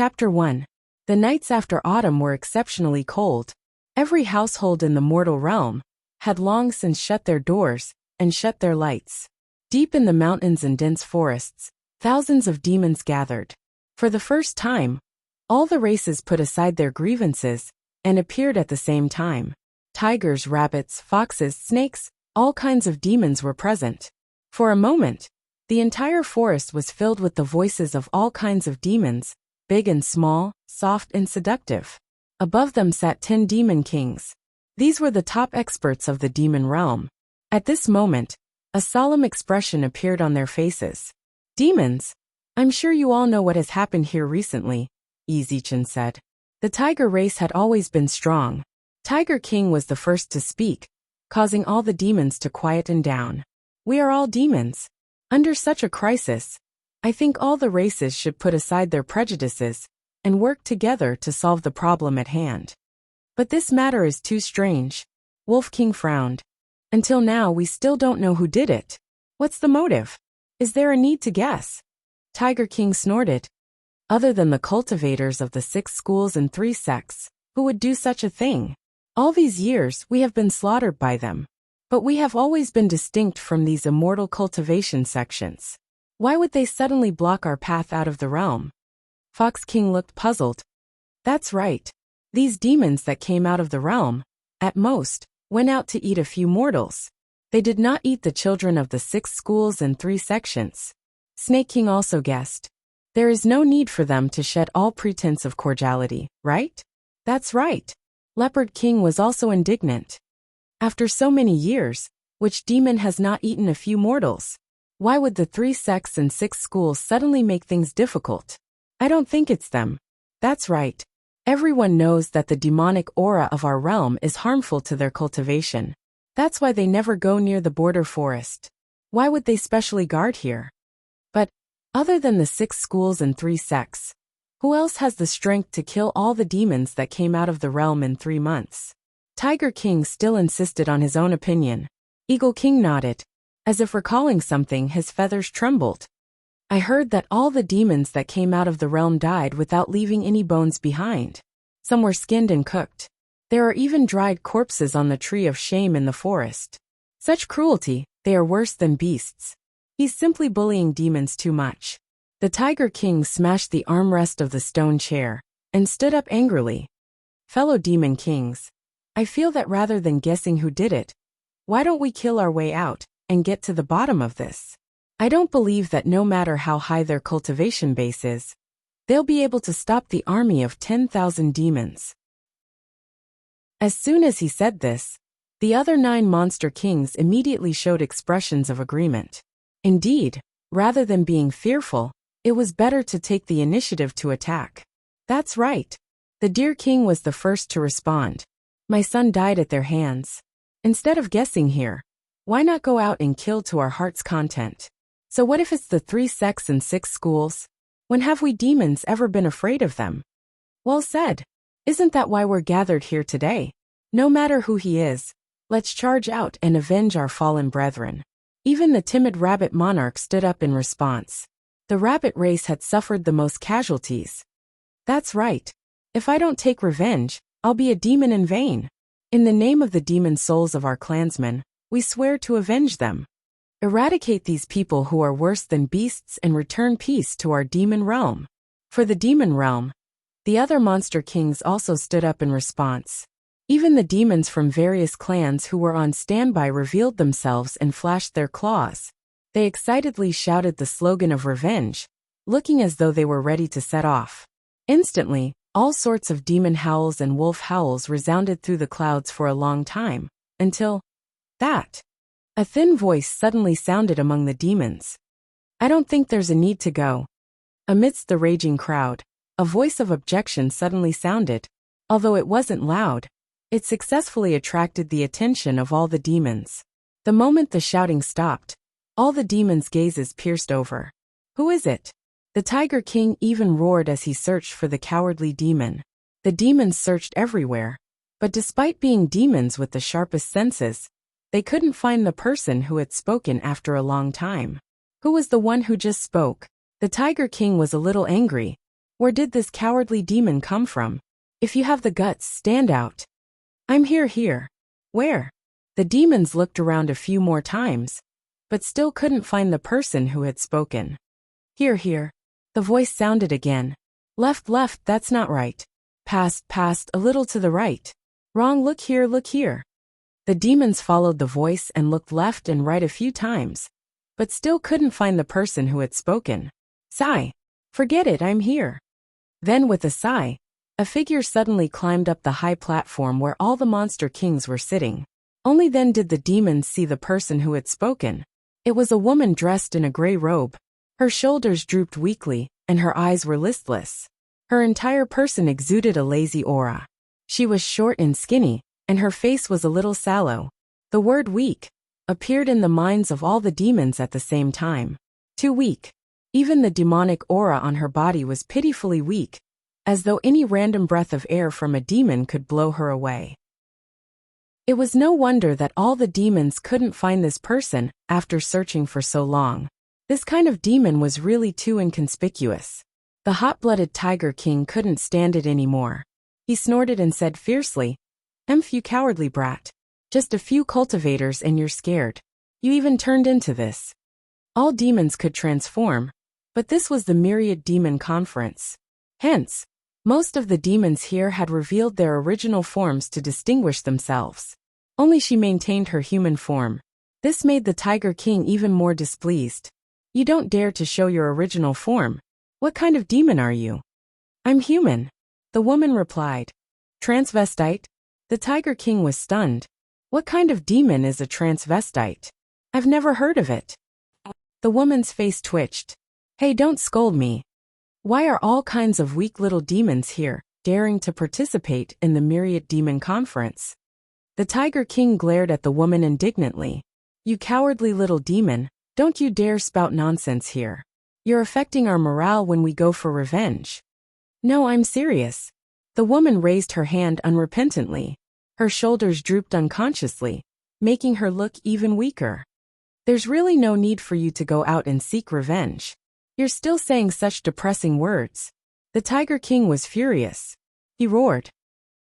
Chapter 1. The nights after autumn were exceptionally cold. Every household in the mortal realm had long since shut their doors and shut their lights. Deep in the mountains and dense forests, thousands of demons gathered. For the first time, all the races put aside their grievances and appeared at the same time. Tigers, rabbits, foxes, snakes, all kinds of demons were present. For a moment, the entire forest was filled with the voices of all kinds of demons, big and small, soft and seductive. Above them sat 10 demon kings. These were the top experts of the demon realm. At this moment, a solemn expression appeared on their faces. Demons, I'm sure you all know what has happened here recently, Ezechen said. The tiger race had always been strong. Tiger King was the first to speak, causing all the demons to quieten down. We are all demons. Under such a crisis, I think all the races should put aside their prejudices and work together to solve the problem at hand. But this matter is too strange. Wolf King frowned. Until now we still don't know who did it. What's the motive? Is there a need to guess? Tiger King snorted. Other than the cultivators of the 6 schools and 3 sects, who would do such a thing? All these years we have been slaughtered by them. But we have always been distinct from these immortal cultivation sections. Why would they suddenly block our path out of the realm? Fox King looked puzzled. That's right. These demons that came out of the realm, at most, went out to eat a few mortals. They did not eat the children of the 6 schools and 3 sections. Snake King also guessed. There is no need for them to shed all pretense of cordiality, right? That's right. Leopard King was also indignant. After so many years, which demon has not eaten a few mortals? Why would the 3 sects and 6 schools suddenly make things difficult? I don't think it's them. That's right. Everyone knows that the demonic aura of our realm is harmful to their cultivation. That's why they never go near the border forest. Why would they specially guard here? But, other than the 6 schools and 3 sects, who else has the strength to kill all the demons that came out of the realm in 3 months? Tiger King still insisted on his own opinion. Eagle King nodded. As if recalling something, his feathers trembled. I heard that all the demons that came out of the realm died without leaving any bones behind. Some were skinned and cooked. There are even dried corpses on the tree of shame in the forest. Such cruelty, they are worse than beasts. He's simply bullying demons too much. The Tiger King smashed the armrest of the stone chair and stood up angrily. Fellow demon kings, I feel that rather than guessing who did it, why don't we kill our way out and get to the bottom of this? I don't believe that no matter how high their cultivation base is, they'll be able to stop the army of 10,000 demons. As soon as he said this, the other 9 monster kings immediately showed expressions of agreement. Indeed, rather than being fearful, it was better to take the initiative to attack. That's right. The Deer King was the first to respond. My son died at their hands. Instead of guessing here, why not go out and kill to our heart's content? So what if it's the 3 sects and 6 schools? When have we demons ever been afraid of them? Well said. Isn't that why we're gathered here today? No matter who he is, let's charge out and avenge our fallen brethren. Even the timid rabbit monarch stood up in response. The rabbit race had suffered the most casualties. That's right. If I don't take revenge, I'll be a demon in vain. In the name of the demon souls of our clansmen, we swear to avenge them. Eradicate these people who are worse than beasts and return peace to our demon realm. For the demon realm, the other monster kings also stood up in response. Even the demons from various clans who were on standby revealed themselves and flashed their claws. They excitedly shouted the slogan of revenge, looking as though they were ready to set off. Instantly, all sorts of demon howls and wolf howls resounded through the clouds for a long time, until that. A thin voice suddenly sounded among the demons. I don't think there's a need to go. Amidst the raging crowd, a voice of objection suddenly sounded. Although it wasn't loud, it successfully attracted the attention of all the demons. The moment the shouting stopped, all the demons' gazes pierced over. Who is it? The Tiger King even roared as he searched for the cowardly demon. The demons searched everywhere, but despite being demons with the sharpest senses, they couldn't find the person who had spoken after a long time. Who was the one who just spoke? The Tiger King was a little angry. Where did this cowardly demon come from? If you have the guts, stand out. I'm here. Where? The demons looked around a few more times, but still couldn't find the person who had spoken. Here. The voice sounded again. Left, that's not right. Past, a little to the right. Wrong, look here. The demons followed the voice and looked left and right a few times, but still couldn't find the person who had spoken. Sigh. Forget it, I'm here. Then with a sigh, a figure suddenly climbed up the high platform where all the monster kings were sitting. Only then did the demons see the person who had spoken. It was a woman dressed in a gray robe. Her shoulders drooped weakly, and her eyes were listless. Her entire person exuded a lazy aura. She was short and skinny, and her face was a little sallow. The word weak appeared in the minds of all the demons at the same time. Too weak. Even the demonic aura on her body was pitifully weak, as though any random breath of air from a demon could blow her away. It was no wonder that all the demons couldn't find this person after searching for so long. This kind of demon was really too inconspicuous. The hot-blooded Tiger King couldn't stand it anymore. He snorted and said fiercely, You cowardly brat. Just a few cultivators and you're scared. You even turned into this." All demons could transform, but this was the Myriad Demon Conference. Hence, most of the demons here had revealed their original forms to distinguish themselves. Only she maintained her human form. This made the Tiger King even more displeased. "You don't dare to show your original form. What kind of demon are you?" "I'm human," the woman replied. "Transvestite?" The Tiger King was stunned. What kind of demon is a transvestite? I've never heard of it. The woman's face twitched. "Hey, don't scold me. Why are all kinds of weak little demons here, daring to participate in the Myriad Demon Conference?" The Tiger King glared at the woman indignantly. "You cowardly little demon, don't you dare spout nonsense here. You're affecting our morale when we go for revenge." "No, I'm serious." The woman raised her hand unrepentantly. Her shoulders drooped unconsciously, making her look even weaker. "There's really no need for you to go out and seek revenge. You're still saying such depressing words." The Tiger King was furious. He roared,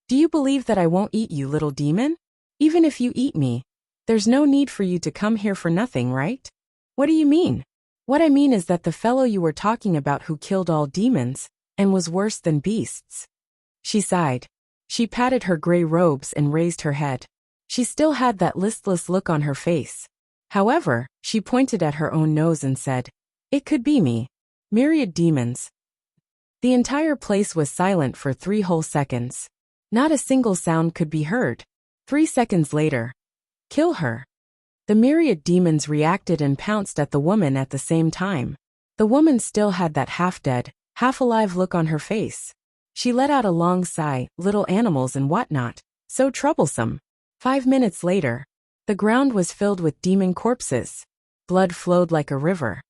"Do you believe that I won't eat you, little demon? Even if you eat me, there's no need for you to come here for nothing, right?" "What do you mean?" "What I mean is that the fellow you were talking about who killed all demons, and was worse than beasts." She sighed. She patted her gray robes and raised her head. She still had that listless look on her face. However, she pointed at her own nose and said, "It could be me. Myriad demons." The entire place was silent for 3 whole seconds. Not a single sound could be heard. 3 seconds later, "Kill her." The myriad demons reacted and pounced at the woman at the same time. The woman still had that half-dead, half-alive look on her face. She let out a long sigh, little animals and whatnot, so troublesome. 5 minutes later, the ground was filled with demon corpses. Blood flowed like a river.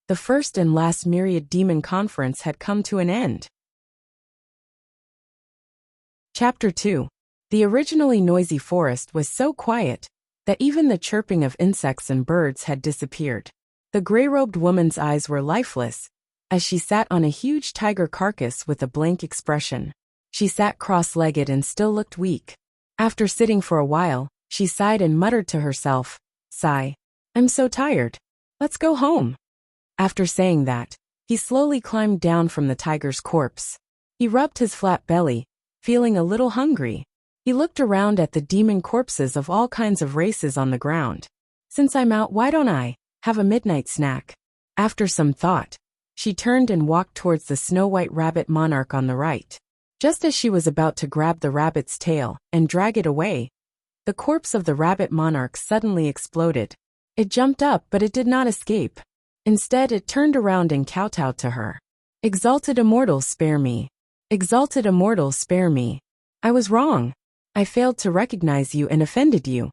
The first and last Myriad Demon Conference had come to an end. Chapter 2. The originally noisy forest was so quiet that even the chirping of insects and birds had disappeared. The gray-robed woman's eyes were lifeless, as she sat on a huge tiger carcass with a blank expression. She sat cross-legged and still looked weak. After sitting for a while, she sighed and muttered to herself, "Sigh. I'm so tired. Let's go home." After saying that, he slowly climbed down from the tiger's corpse. He rubbed his flat belly, feeling a little hungry. He looked around at the demon corpses of all kinds of races on the ground. "Since I'm out, why don't I have a midnight snack?" After some thought, she turned and walked towards the snow-white rabbit monarch on the right. Just as she was about to grab the rabbit's tail and drag it away, the corpse of the rabbit monarch suddenly exploded. It jumped up, but it did not escape. Instead, it turned around and kowtowed to her. "Exalted immortal, spare me. Exalted immortal, spare me. I was wrong. I failed to recognize you and offended you."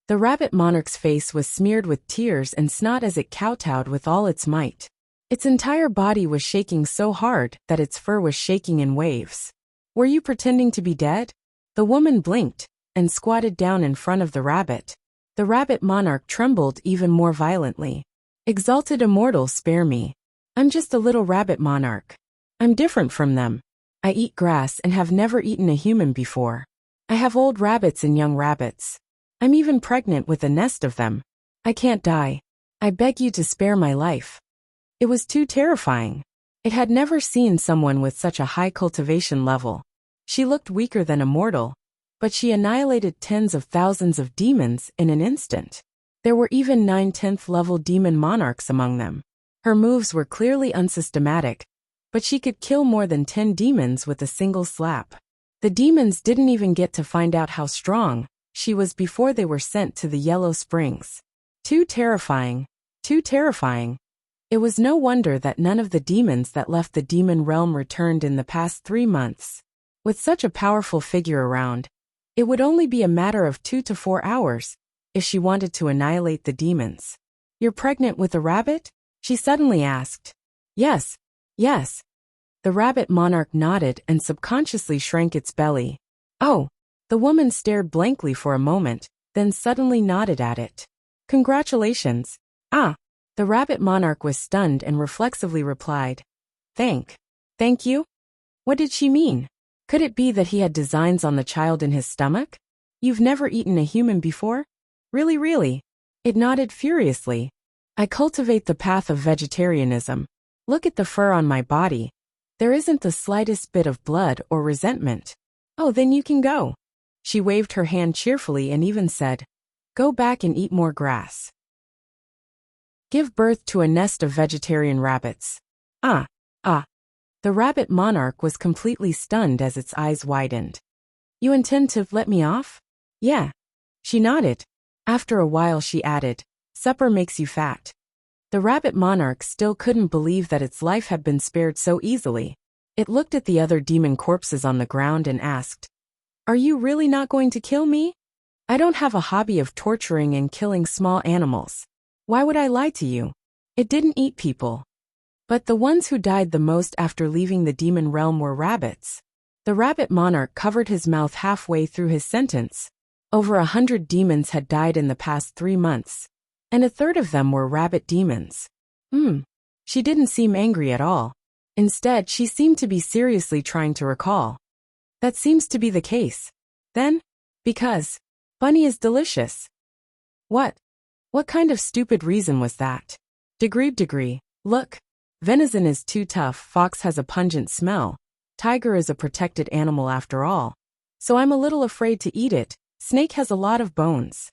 The rabbit monarch's face was smeared with tears and snot as it kowtowed with all its might. Its entire body was shaking so hard that its fur was shaking in waves. "Were you pretending to be dead?" The woman blinked and squatted down in front of the rabbit. The rabbit monarch trembled even more violently. "Exalted immortal, spare me. I'm just a little rabbit monarch. I'm different from them. I eat grass and have never eaten a human before. I have old rabbits and young rabbits. I'm even pregnant with a nest of them. I can't die. I beg you to spare my life. It was too terrifying. It had never seen someone with such a high cultivation level. She looked weaker than a mortal, but she annihilated tens of thousands of demons in an instant. There were even 9 10th level demon monarchs among them. Her moves were clearly unsystematic, but she could kill more than 10 demons with a single slap. The demons didn't even get to find out how strong she was before they were sent to the Yellow Springs. Too terrifying. Too terrifying. It was no wonder that none of the demons that left the demon realm returned in the past 3 months. With such a powerful figure around, it would only be a matter of 2 to 4 hours if she wanted to annihilate the demons. You're pregnant with a rabbit? She suddenly asked. Yes. Yes. The rabbit monarch nodded and subconsciously shrank its belly. Oh. The woman stared blankly for a moment, then suddenly nodded at it. Congratulations. Ah. The rabbit monarch was stunned and reflexively replied. Thank you? What did she mean? Could it be that he had designs on the child in his stomach? You've never eaten a human before? Really? It nodded furiously. I cultivate the path of vegetarianism. Look at the fur on my body. There isn't the slightest bit of blood or resentment. Oh, then you can go. She waved her hand cheerfully and even said, go back and eat more grass. Give birth to a nest of vegetarian rabbits. Ah. The rabbit monarch was completely stunned as its eyes widened. You intend to let me off? Yeah. She nodded. After a while she added, supper makes you fat. The rabbit monarch still couldn't believe that its life had been spared so easily. It looked at the other demon corpses on the ground and asked, are you really not going to kill me? I don't have a hobby of torturing and killing small animals. Why would I lie to you? It didn't eat people. But the ones who died the most after leaving the demon realm were rabbits. The rabbit monarch covered his mouth halfway through his sentence. Over 100 demons had died in the past 3 months, and a third of them were rabbit demons. She didn't seem angry at all. Instead, she seemed to be seriously trying to recall. That seems to be the case. Then, because bunny is delicious. What kind of stupid reason was that? Degree. Look. Venison is too tough, fox has a pungent smell, tiger is a protected animal after all. So I'm a little afraid to eat it, snake has a lot of bones.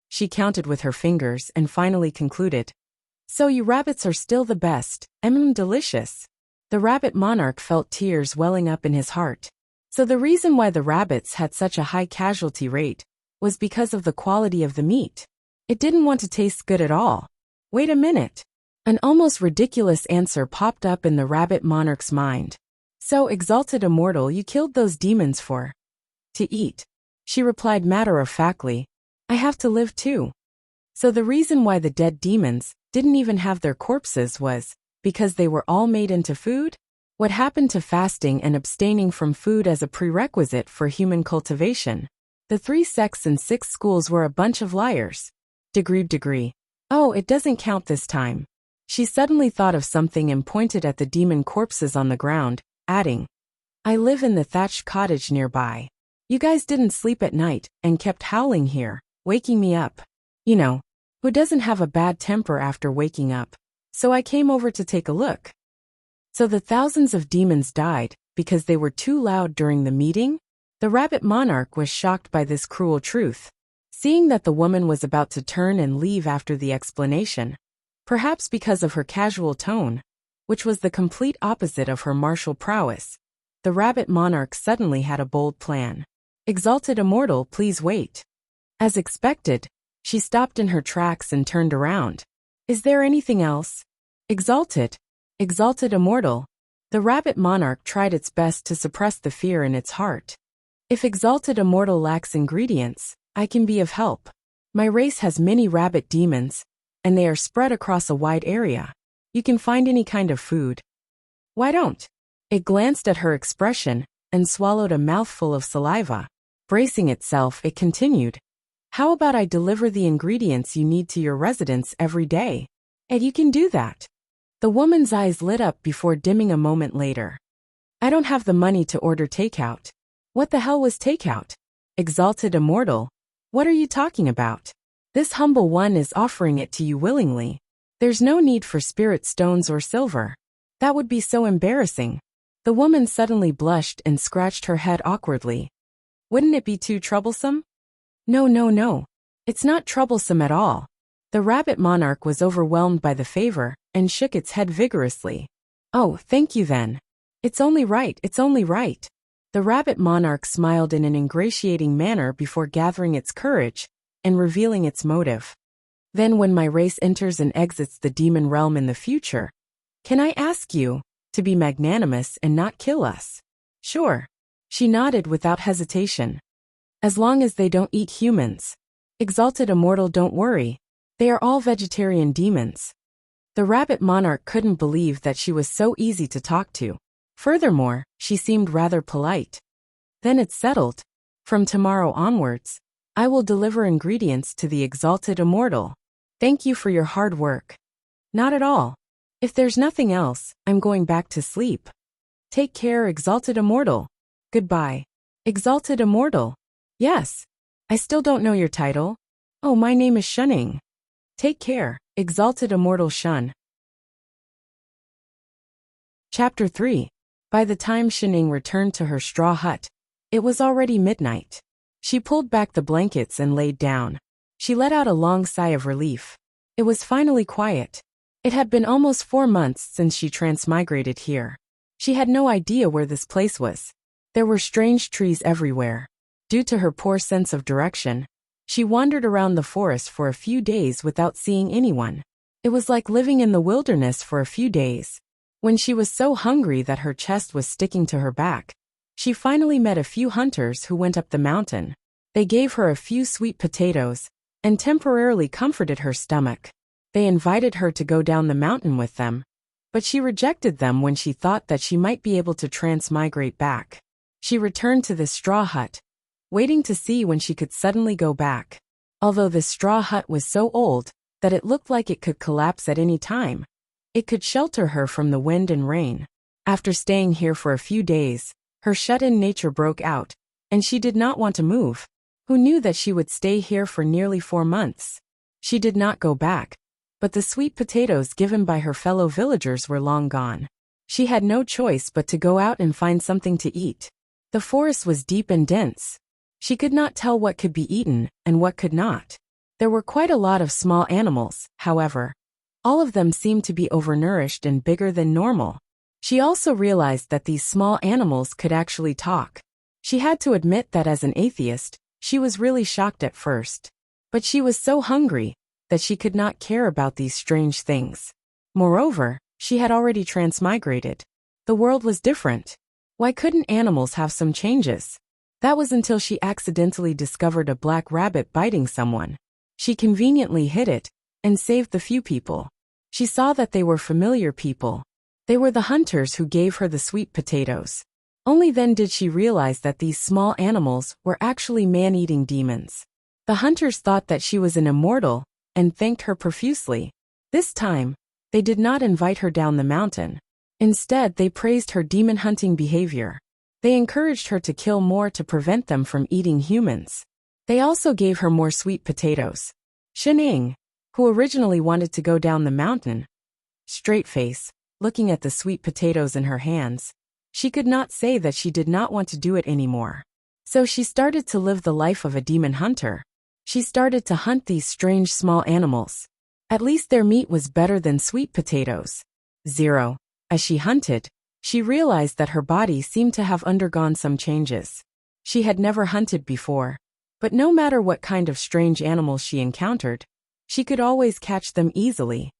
She counted with her fingers and finally concluded. So you rabbits are still the best, delicious. The rabbit monarch felt tears welling up in his heart. So the reason why the rabbits had such a high casualty rate was because of the quality of the meat. It didn't want to taste good at all. Wait a minute. An almost ridiculous answer popped up in the rabbit monarch's mind. So, exalted immortal, you killed those demons for? To eat. She replied matter-of-factly, I have to live too. So the reason why the dead demons didn't even have their corpses was because they were all made into food? What happened to fasting and abstaining from food as a prerequisite for human cultivation? The 3 sects and 6 schools were a bunch of liars. Degree. Oh, it doesn't count this time. She suddenly thought of something and pointed at the demon corpses on the ground, adding, I live in the thatched cottage nearby. You guys didn't sleep at night and kept howling here, waking me up. You know, who doesn't have a bad temper after waking up? So I came over to take a look. So the thousands of demons died because they were too loud during the meeting? The rabbit monarch was shocked by this cruel truth. Seeing that the woman was about to turn and leave after the explanation, perhaps because of her casual tone, which was the complete opposite of her martial prowess, the rabbit monarch suddenly had a bold plan. Exalted immortal, please wait. As expected, she stopped in her tracks and turned around. Is there anything else? Exalted immortal. The rabbit monarch tried its best to suppress the fear in its heart. If exalted immortal lacks ingredients, I can be of help. My race has many rabbit demons, and they are spread across a wide area. You can find any kind of food. Why don't? It glanced at her expression and swallowed a mouthful of saliva. Bracing itself, it continued. How about I deliver the ingredients you need to your residence every day? And you can do that. The woman's eyes lit up before dimming a moment later. I don't have the money to order takeout. What the hell was takeout? Exalted immortal. What are you talking about? This humble one is offering it to you willingly. There's no need for spirit stones or silver. That would be so embarrassing. The woman suddenly blushed and scratched her head awkwardly. Wouldn't it be too troublesome? No, no, no. It's not troublesome at all. The rabbit monarch was overwhelmed by the favor and shook its head vigorously. Oh, thank you then. It's only right, it's only right. The rabbit monarch smiled in an ingratiating manner before gathering its courage and revealing its motive. Then when my race enters and exits the demon realm in the future, can I ask you to be magnanimous and not kill us? Sure. She nodded without hesitation. As long as they don't eat humans. Exalted immortal, don't worry. They are all vegetarian demons. The rabbit monarch couldn't believe that she was so easy to talk to. Furthermore, she seemed rather polite. Then it's settled. From tomorrow onwards, I will deliver ingredients to the exalted immortal. Thank you for your hard work. Not at all. If there's nothing else, I'm going back to sleep. Take care, exalted immortal. Goodbye. Exalted immortal. Yes. I still don't know your title. Oh, my name is Shunning. Take care, exalted immortal Shun. Chapter 3. By the time Shunning returned to her straw hut, it was already midnight. She pulled back the blankets and laid down. She let out a long sigh of relief. It was finally quiet. It had been almost 4 months since she transmigrated here. She had no idea where this place was. There were strange trees everywhere. Due to her poor sense of direction, she wandered around the forest for a few days without seeing anyone. It was like living in the wilderness for a few days. When she was so hungry that her chest was sticking to her back, she finally met a few hunters who went up the mountain. They gave her a few sweet potatoes and temporarily comforted her stomach. They invited her to go down the mountain with them, but she rejected them when she thought that she might be able to transmigrate back. She returned to the straw hut, waiting to see when she could suddenly go back. Although the straw hut was so old that it looked like it could collapse at any time, it could shelter her from the wind and rain. After staying here for a few days, her shut-in nature broke out, and she did not want to move. Who knew that she would stay here for nearly 4 months? She did not go back, but the sweet potatoes given by her fellow villagers were long gone. She had no choice but to go out and find something to eat. The forest was deep and dense. She could not tell what could be eaten and what could not. There were quite a lot of small animals, however. All of them seemed to be overnourished and bigger than normal. She also realized that these small animals could actually talk. She had to admit that as an atheist, she was really shocked at first. But she was so hungry that she could not care about these strange things. Moreover, she had already transmigrated. The world was different. Why couldn't animals have some changes? That was until she accidentally discovered a black rabbit biting someone. She conveniently hid it and saved the few people. She saw that they were familiar people. They were the hunters who gave her the sweet potatoes. Only then did she realize that these small animals were actually man-eating demons. The hunters thought that she was an immortal and thanked her profusely. This time, they did not invite her down the mountain. Instead, they praised her demon-hunting behavior. They encouraged her to kill more to prevent them from eating humans. They also gave her more sweet potatoes. Shunning, who originally wanted to go down the mountain, straight face, looking at the sweet potatoes in her hands, she could not say that she did not want to do it anymore. So she started to live the life of a demon hunter. She started to hunt these strange small animals. At least their meat was better than sweet potatoes. 0. As she hunted, she realized that her body seemed to have undergone some changes. She had never hunted before, but no matter what kind of strange animals she encountered, she could always catch them easily.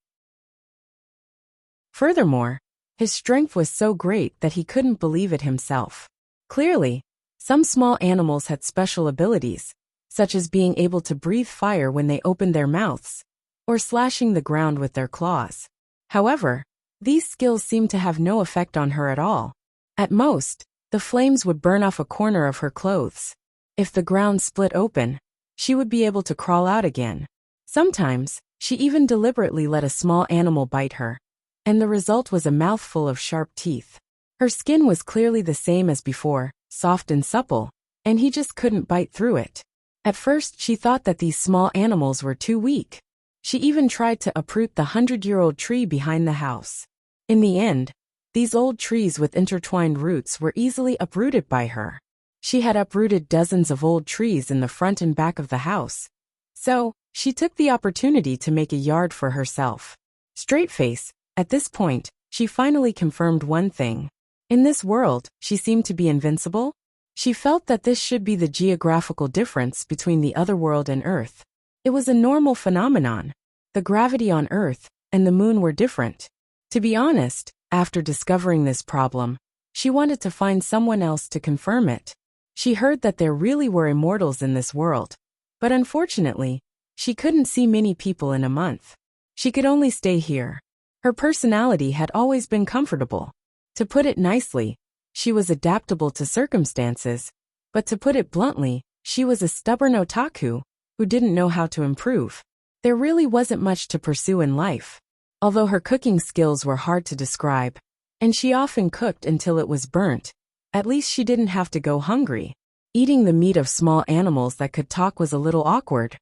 Furthermore, his strength was so great that he couldn't believe it himself. Clearly, some small animals had special abilities, such as being able to breathe fire when they opened their mouths, or slashing the ground with their claws. However, these skills seemed to have no effect on her at all. At most, the flames would burn off a corner of her clothes. If the ground split open, she would be able to crawl out again. Sometimes, she even deliberately let a small animal bite her, and the result was a mouthful of sharp teeth. Her skin was clearly the same as before, soft and supple, and he just couldn't bite through it. At first she thought that these small animals were too weak. She even tried to uproot the 100-year-old tree behind the house. In the end, these old trees with intertwined roots were easily uprooted by her. She had uprooted dozens of old trees in the front and back of the house. So, she took the opportunity to make a yard for herself. Straight face, at this point, she finally confirmed one thing. In this world, she seemed to be invincible. She felt that this should be the geographical difference between the other world and Earth. It was a normal phenomenon. The gravity on Earth and the moon were different. To be honest, after discovering this problem, she wanted to find someone else to confirm it. She heard that there really were immortals in this world. But unfortunately, she couldn't see many people in a month. She could only stay here. Her personality had always been comfortable. To put it nicely, she was adaptable to circumstances, but to put it bluntly, she was a stubborn otaku who didn't know how to improve. There really wasn't much to pursue in life. Although her cooking skills were hard to describe, and she often cooked until it was burnt, at least she didn't have to go hungry. Eating the meat of small animals that could talk was a little awkward.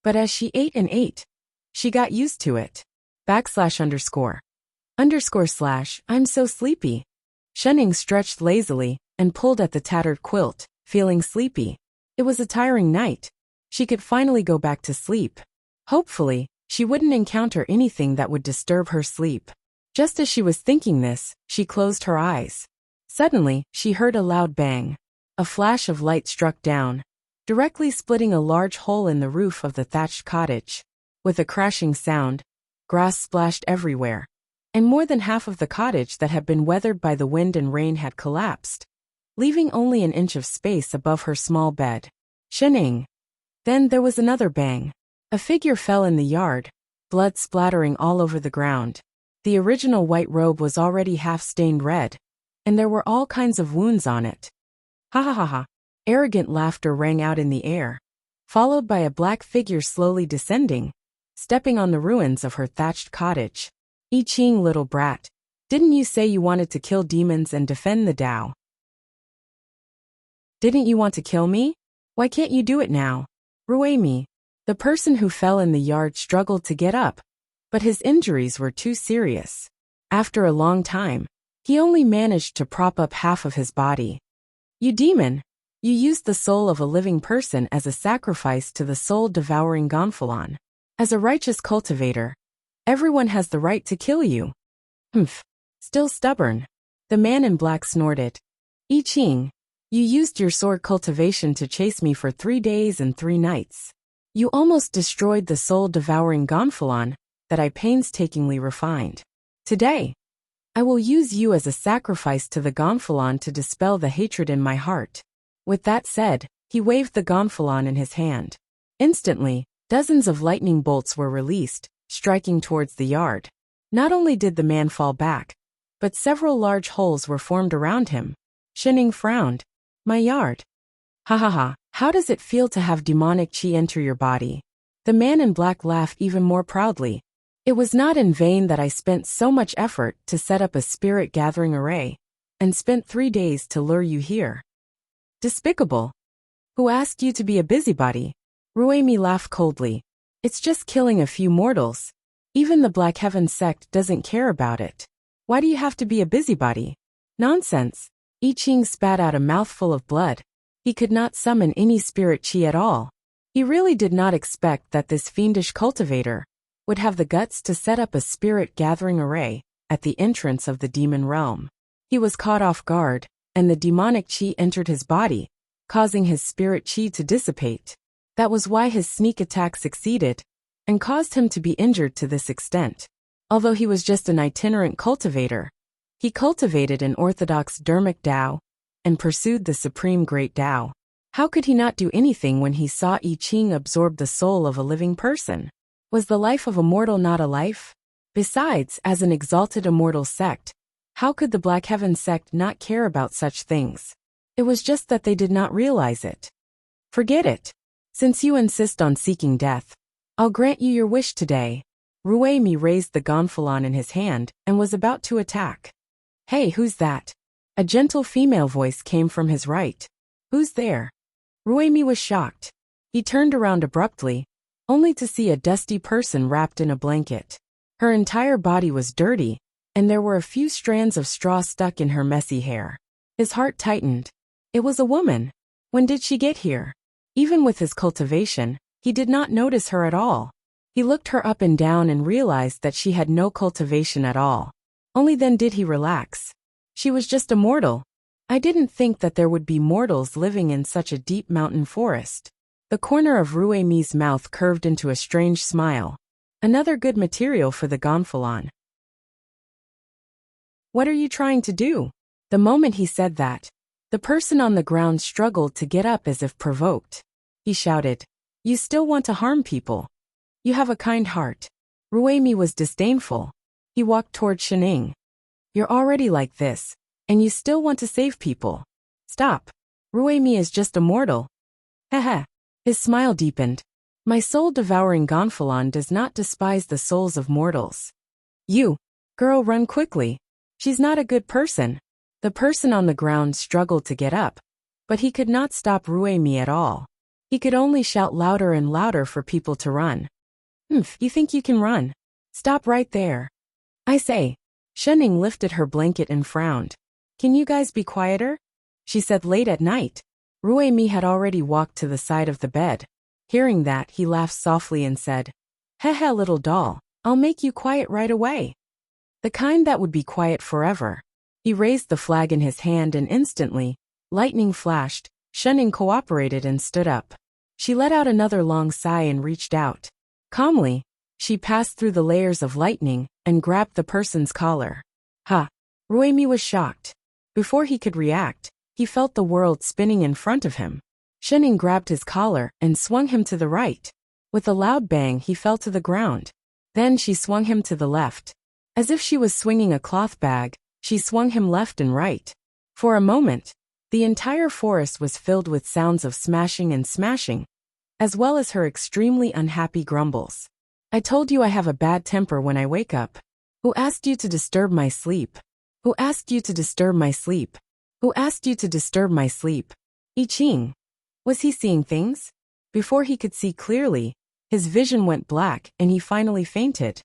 But as she ate and ate, she got used to it. ___/, I'm so sleepy. Shenning stretched lazily and pulled at the tattered quilt, feeling sleepy. It was a tiring night. She could finally go back to sleep. Hopefully, she wouldn't encounter anything that would disturb her sleep. Just as she was thinking this, she closed her eyes. Suddenly, she heard a loud bang. A flash of light struck down, directly splitting a large hole in the roof of the thatched cottage. With a crashing sound, grass splashed everywhere, and more than half of the cottage that had been weathered by the wind and rain had collapsed, leaving only an inch of space above her small bed. Shinning. Then there was another bang. A figure fell in the yard, blood splattering all over the ground. The original white robe was already half-stained red, and there were all kinds of wounds on it. Ha ha ha ha. Arrogant laughter rang out in the air, followed by a black figure slowly descending, stepping on the ruins of her thatched cottage. I Ching, little brat, didn't you say you wanted to kill demons and defend the Tao? Didn't you want to kill me? Why can't you do it now? Ruemi. The person who fell in the yard struggled to get up, but his injuries were too serious. After a long time, he only managed to prop up half of his body. You demon! You used the soul of a living person as a sacrifice to the soul-devouring Gonfalon. As a righteous cultivator, everyone has the right to kill you. Humph. Still stubborn. The man in black snorted. I Ching, you used your sword cultivation to chase me for 3 days and 3 nights. You almost destroyed the soul-devouring Gonfalon that I painstakingly refined. Today, I will use you as a sacrifice to the Gonfalon to dispel the hatred in my heart. With that said, he waved the Gonfalon in his hand. Instantly, dozens of lightning bolts were released, striking towards the yard. Not only did the man fall back, but several large holes were formed around him. Shinning frowned. My yard. Ha ha ha, how does it feel to have demonic chi enter your body? The man in black laughed even more proudly. It was not in vain that I spent so much effort to set up a spirit gathering array, and spent 3 days to lure you here. Despicable. Who asked you to be a busybody? Ruemi laughed coldly. It's just killing a few mortals. Even the Black Heaven sect doesn't care about it. Why do you have to be a busybody? Nonsense. I Ching spat out a mouthful of blood. He could not summon any spirit chi at all. He really did not expect that this fiendish cultivator would have the guts to set up a spirit gathering array at the entrance of the demon realm. He was caught off guard, and the demonic chi entered his body, causing his spirit chi to dissipate. That was why his sneak attack succeeded, and caused him to be injured to this extent. Although he was just an itinerant cultivator, he cultivated an orthodox Dharmic Tao, and pursued the supreme great Tao. How could he not do anything when he saw I Ching absorb the soul of a living person? Was the life of a mortal not a life? Besides, as an exalted immortal sect, how could the Black Heaven sect not care about such things? It was just that they did not realize it. Forget it. Since you insist on seeking death, I'll grant you your wish today. Ruemi raised the Gonfalon in his hand and was about to attack. Hey, who's that? A gentle female voice came from his right. Who's there? Ruemi was shocked. He turned around abruptly, only to see a dusty person wrapped in a blanket. Her entire body was dirty, and there were a few strands of straw stuck in her messy hair. His heart tightened. It was a woman. When did she get here? Even with his cultivation, he did not notice her at all. He looked her up and down and realized that she had no cultivation at all. Only then did he relax. She was just a mortal. I didn't think that there would be mortals living in such a deep mountain forest. The corner of Ruemi's mouth curved into a strange smile. Another good material for the gonfalon. What are you trying to do? The moment he said that, the person on the ground struggled to get up as if provoked. He shouted, You still want to harm people? You have a kind heart. Ruemi was disdainful. He walked toward Shining. You're already like this, and you still want to save people. Stop. Ruemi is just a mortal. Haha. His smile deepened. My soul-devouring gonfalon does not despise the souls of mortals. You, girl, run quickly. She's not a good person. The person on the ground struggled to get up, but he could not stop Ruemi at all. He could only shout louder and louder for people to run. You think you can run? Stop right there. I say. Shenning lifted her blanket and frowned. Can you guys be quieter? She said late at night. Ruemi had already walked to the side of the bed. Hearing that, he laughed softly and said, Hehe, little doll, I'll make you quiet right away. The kind that would be quiet forever. He raised the flag in his hand and instantly, lightning flashed. Shenning cooperated and stood up. She let out another long sigh and reached out. Calmly, she passed through the layers of lightning and grabbed the person's collar. Ha! Ruemi was shocked. Before he could react, he felt the world spinning in front of him. Shenning grabbed his collar and swung him to the right. With a loud bang, he fell to the ground. Then she swung him to the left. As if she was swinging a cloth bag, she swung him left and right. For a moment, the entire forest was filled with sounds of smashing and smashing, as well as her extremely unhappy grumbles. I told you I have a bad temper when I wake up. Who asked you to disturb my sleep? Who asked you to disturb my sleep? Who asked you to disturb my sleep? I Ching. Was he seeing things? Before he could see clearly, his vision went black and he finally fainted.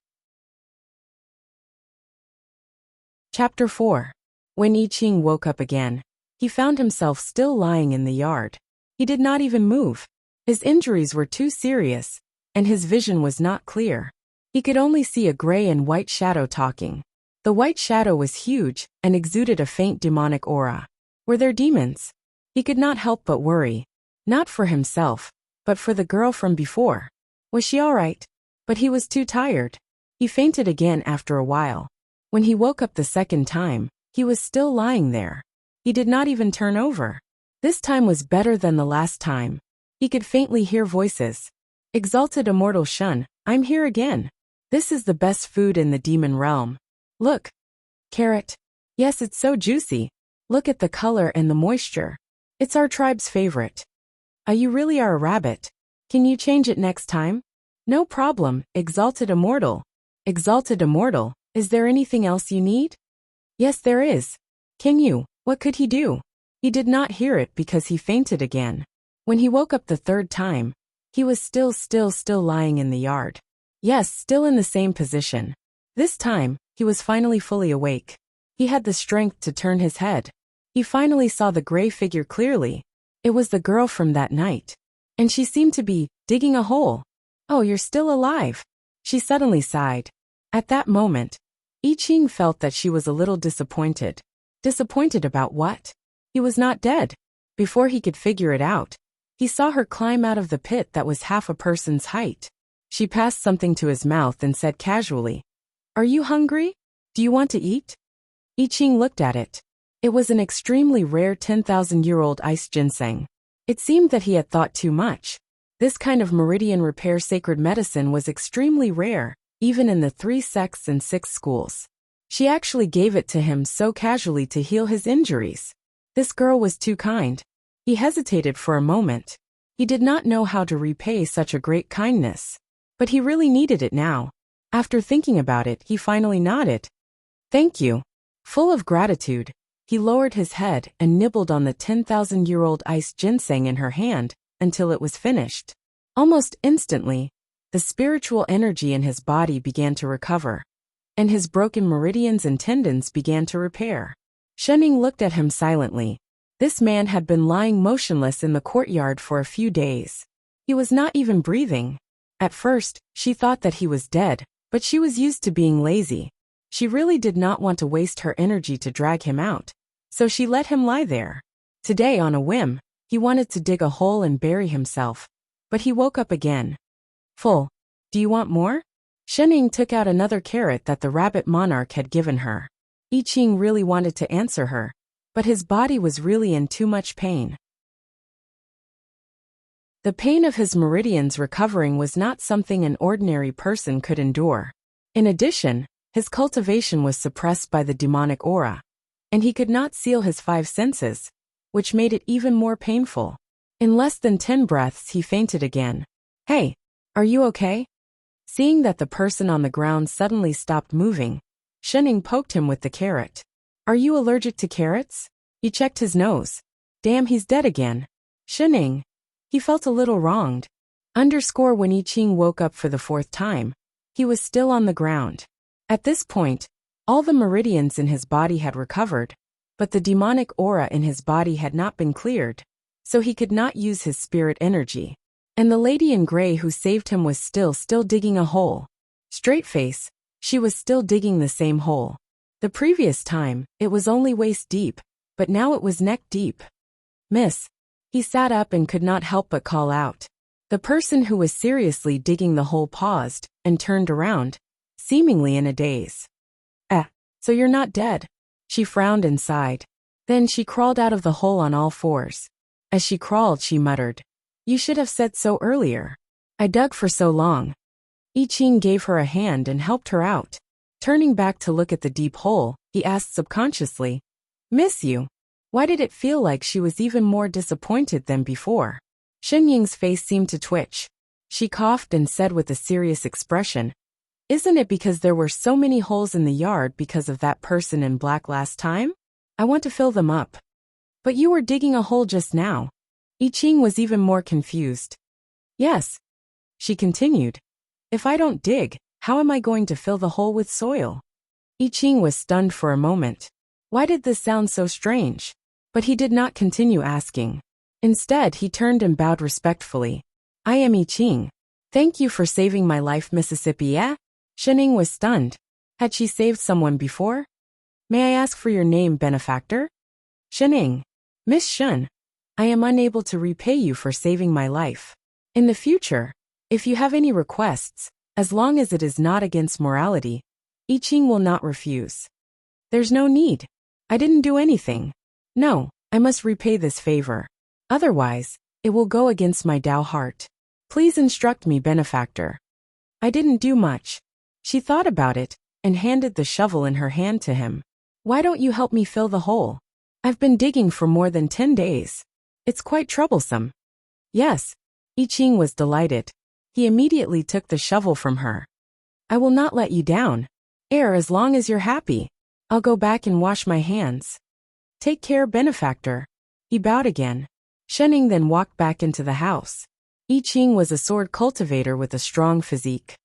Chapter 4. When I Ching woke up again, he found himself still lying in the yard. He did not even move. His injuries were too serious, and his vision was not clear. He could only see a gray and white shadow talking. The white shadow was huge and exuded a faint demonic aura. Were there demons? He could not help but worry. Not for himself, but for the girl from before. Was she all right? But he was too tired. He fainted again after a while. When he woke up the second time, he was still lying there. He did not even turn over. This time was better than the last time. He could faintly hear voices. Exalted immortal Shun, I'm here again. This is the best food in the demon realm. Look. Carrot. Yes, it's so juicy. Look at the color and the moisture. It's our tribe's favorite. You really are a rabbit. Can you change it next time? No problem, Exalted Immortal. Exalted Immortal, is there anything else you need? Yes, there is. Can you? What could he do? He did not hear it because he fainted again. When he woke up the third time, he was still lying in the yard. Yes, still in the same position. This time, he was finally fully awake. He had the strength to turn his head. He finally saw the gray figure clearly. It was the girl from that night. And she seemed to be digging a hole. Oh, you're still alive. She suddenly sighed. At that moment, I Ching felt that she was a little disappointed. Disappointed about what? He was not dead. Before he could figure it out, he saw her climb out of the pit that was half a person's height. She passed something to his mouth and said casually, Are you hungry? Do you want to eat? I Ching looked at it. It was an extremely rare 10,000-year-old ice ginseng. It seemed that he had thought too much. This kind of meridian repair sacred medicine was extremely rare, even in the 3 sects and 6 schools. She actually gave it to him so casually to heal his injuries. This girl was too kind. He hesitated for a moment. He did not know how to repay such a great kindness. But he really needed it now. After thinking about it, he finally nodded. Thank you. Full of gratitude, He lowered his head and nibbled on the 10,000-year-old iced ginseng in her hand until it was finished. Almost instantly, the spiritual energy in his body began to recover, and his broken meridians and tendons began to repair. Shenning looked at him silently. This man had been lying motionless in the courtyard for a few days. He was not even breathing. At first, she thought that he was dead, but she was used to being lazy. She really did not want to waste her energy to drag him out, so she let him lie there. Today, on a whim, he wanted to dig a hole and bury himself, but he woke up again. Full. Do you want more? Shenning took out another carrot that the rabbit monarch had given her. I Ching really wanted to answer her, but his body was really in too much pain. The pain of his meridians recovering was not something an ordinary person could endure. In addition, his cultivation was suppressed by the demonic aura, and he could not seal his 5 senses, which made it even more painful. In less than 10 breaths he fainted again. Hey, are you okay? Seeing that the person on the ground suddenly stopped moving, Shenning poked him with the carrot. Are you allergic to carrots? He checked his nose. Damn, he's dead again. Shenning. He felt a little wronged. When I Ching woke up for the 4th time, he was still on the ground. At this point, all the meridians in his body had recovered, but the demonic aura in his body had not been cleared, so he could not use his spirit energy. And the lady in gray who saved him was still digging a hole. Straight face, she was still digging the same hole. The previous time, it was only waist deep, but now it was neck deep. Miss. He sat up and could not help but call out. The person who was seriously digging the hole paused and turned around, seemingly in a daze. So you're not dead? She frowned and sighed. Then she crawled out of the hole on all 4s. As she crawled, she muttered, You should have said so earlier. I dug for so long. I Ching gave her a hand and helped her out. Turning back to look at the deep hole, he asked subconsciously, Miss you? Why did it feel like she was even more disappointed than before? Shen Ying's face seemed to twitch. She coughed and said with a serious expression, Isn't it because there were so many holes in the yard because of that person in black last time? I want to fill them up. But you were digging a hole just now. I Ching was even more confused. Yes. She continued. If I don't dig, how am I going to fill the hole with soil? I Ching was stunned for a moment. Why did this sound so strange? But he did not continue asking. Instead, he turned and bowed respectfully. I am I Ching. Thank you for saving my life, Mississippi. Shenning was stunned. Had she saved someone before? May I ask for your name, benefactor? Shenning. Miss Shen. I am unable to repay you for saving my life. In the future, if you have any requests, as long as it is not against morality, I Ching will not refuse. There's no need. I didn't do anything. No, I must repay this favor. Otherwise, it will go against my Tao heart. Please instruct me, benefactor. I didn't do much. She thought about it and handed the shovel in her hand to him. Why don't you help me fill the hole? I've been digging for more than 10 days. It's quite troublesome. Yes. I Ching was delighted. He immediately took the shovel from her. I will not let you down. As long as you're happy. I'll go back and wash my hands. Take care, benefactor. He bowed again. Shenning then walked back into the house. I Ching was a sword cultivator with a strong physique.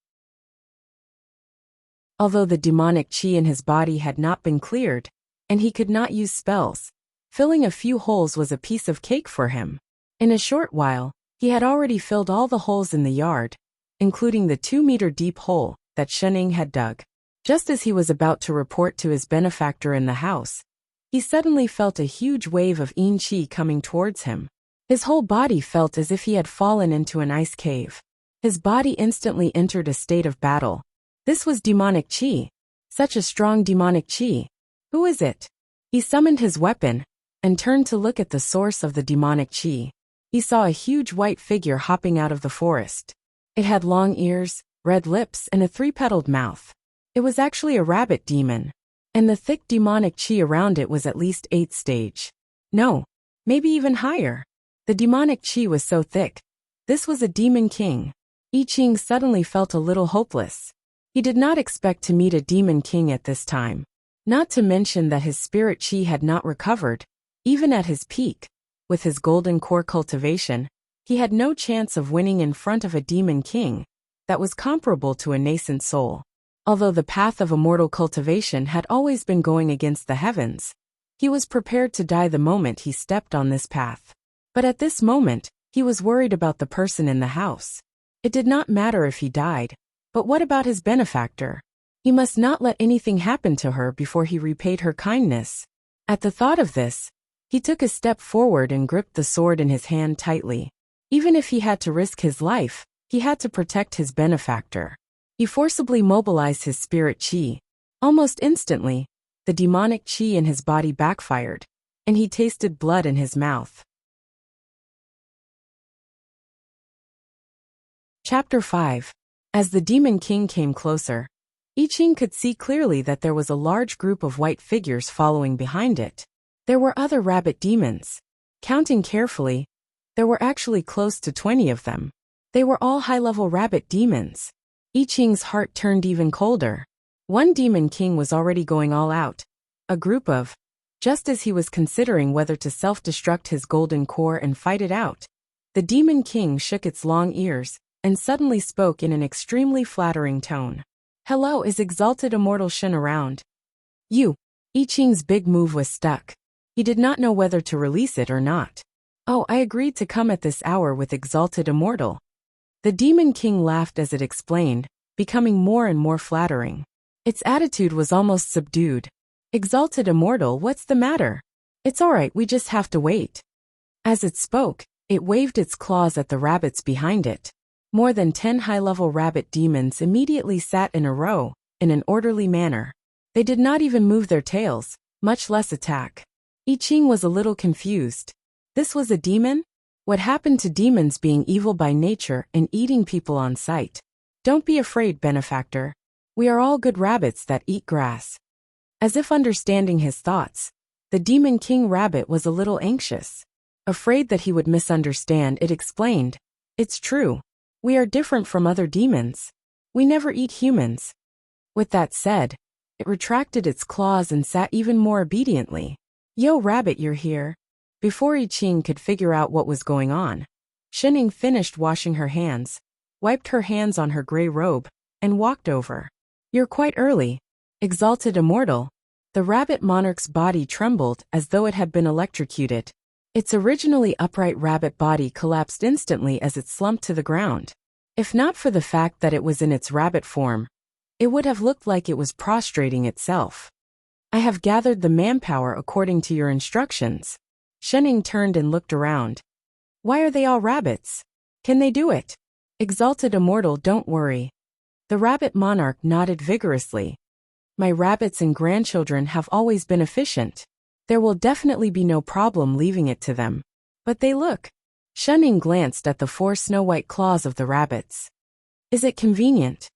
Although the demonic qi in his body had not been cleared, and he could not use spells, filling a few holes was a piece of cake for him. In a short while, he had already filled all the holes in the yard, including the 2-meter deep hole that Shenning had dug. Just as he was about to report to his benefactor in the house, he suddenly felt a huge wave of yin qi coming towards him. His whole body felt as if he had fallen into an ice cave. His body instantly entered a state of battle. This was demonic qi. Such a strong demonic qi. Who is it? He summoned his weapon and turned to look at the source of the demonic qi. He saw a huge white figure hopping out of the forest. It had long ears, red lips, and a 3-petaled mouth. It was actually a rabbit demon, and the thick demonic qi around it was at least 8th stage. No, maybe even higher. The demonic qi was so thick. This was a demon king. I Ching suddenly felt a little hopeless. He did not expect to meet a demon king at this time. Not to mention that his spirit chi had not recovered, even at his peak. With his golden core cultivation, he had no chance of winning in front of a demon king that was comparable to a nascent soul. Although the path of immortal cultivation had always been going against the heavens, he was prepared to die the moment he stepped on this path. But at this moment, he was worried about the person in the house. It did not matter if he died, but what about his benefactor? He must not let anything happen to her before he repaid her kindness. At the thought of this, he took a step forward and gripped the sword in his hand tightly. Even if he had to risk his life, he had to protect his benefactor. He forcibly mobilized his spirit chi. Almost instantly, the demonic chi in his body backfired, and he tasted blood in his mouth. Chapter 5. As the Demon King came closer, I Ching could see clearly that there was a large group of white figures following behind it. There were other rabbit demons. Counting carefully, there were actually close to 20 of them. They were all high-level rabbit demons. I Ching's heart turned even colder. One demon king was already going all out. A group of, just as he was considering whether to self-destruct his golden core and fight it out, the demon king shook its long ears and suddenly spoke in an extremely flattering tone. "Hello, is Exalted Immortal Shen around?" I Ching's big move was stuck. He did not know whether to release it or not. "Oh, I agreed to come at this hour with Exalted Immortal." The Demon King laughed as it explained, becoming more and more flattering. Its attitude was almost subdued. "Exalted Immortal, what's the matter? It's alright, we just have to wait." As it spoke, it waved its claws at the rabbits behind it. More than 10 high-level rabbit demons immediately sat in a row, in an orderly manner. They did not even move their tails, much less attack. I Ching was a little confused. This was a demon? What happened to demons being evil by nature and eating people on sight? "Don't be afraid, benefactor. We are all good rabbits that eat grass." As if understanding his thoughts, the Demon King rabbit was a little anxious. Afraid that he would misunderstand, it explained, "It's true. We are different from other demons. We never eat humans." With that said, it retracted its claws and sat even more obediently. "Yo, rabbit, you're here." Before I Ching could figure out what was going on, Shening finished washing her hands, wiped her hands on her gray robe, and walked over. "You're quite early, Exalted Immortal." The rabbit monarch's body trembled as though it had been electrocuted. Its originally upright rabbit body collapsed instantly as it slumped to the ground. If not for the fact that it was in its rabbit form, it would have looked like it was prostrating itself. "I have gathered the manpower according to your instructions." Shening turned and looked around. "Why are they all rabbits? Can they do it?" "Exalted Immortal, don't worry." The rabbit monarch nodded vigorously. "My rabbits and grandchildren have always been efficient. There will definitely be no problem leaving it to them. But they look." Shening glanced at the 4 snow-white claws of the rabbits. "Is it convenient?"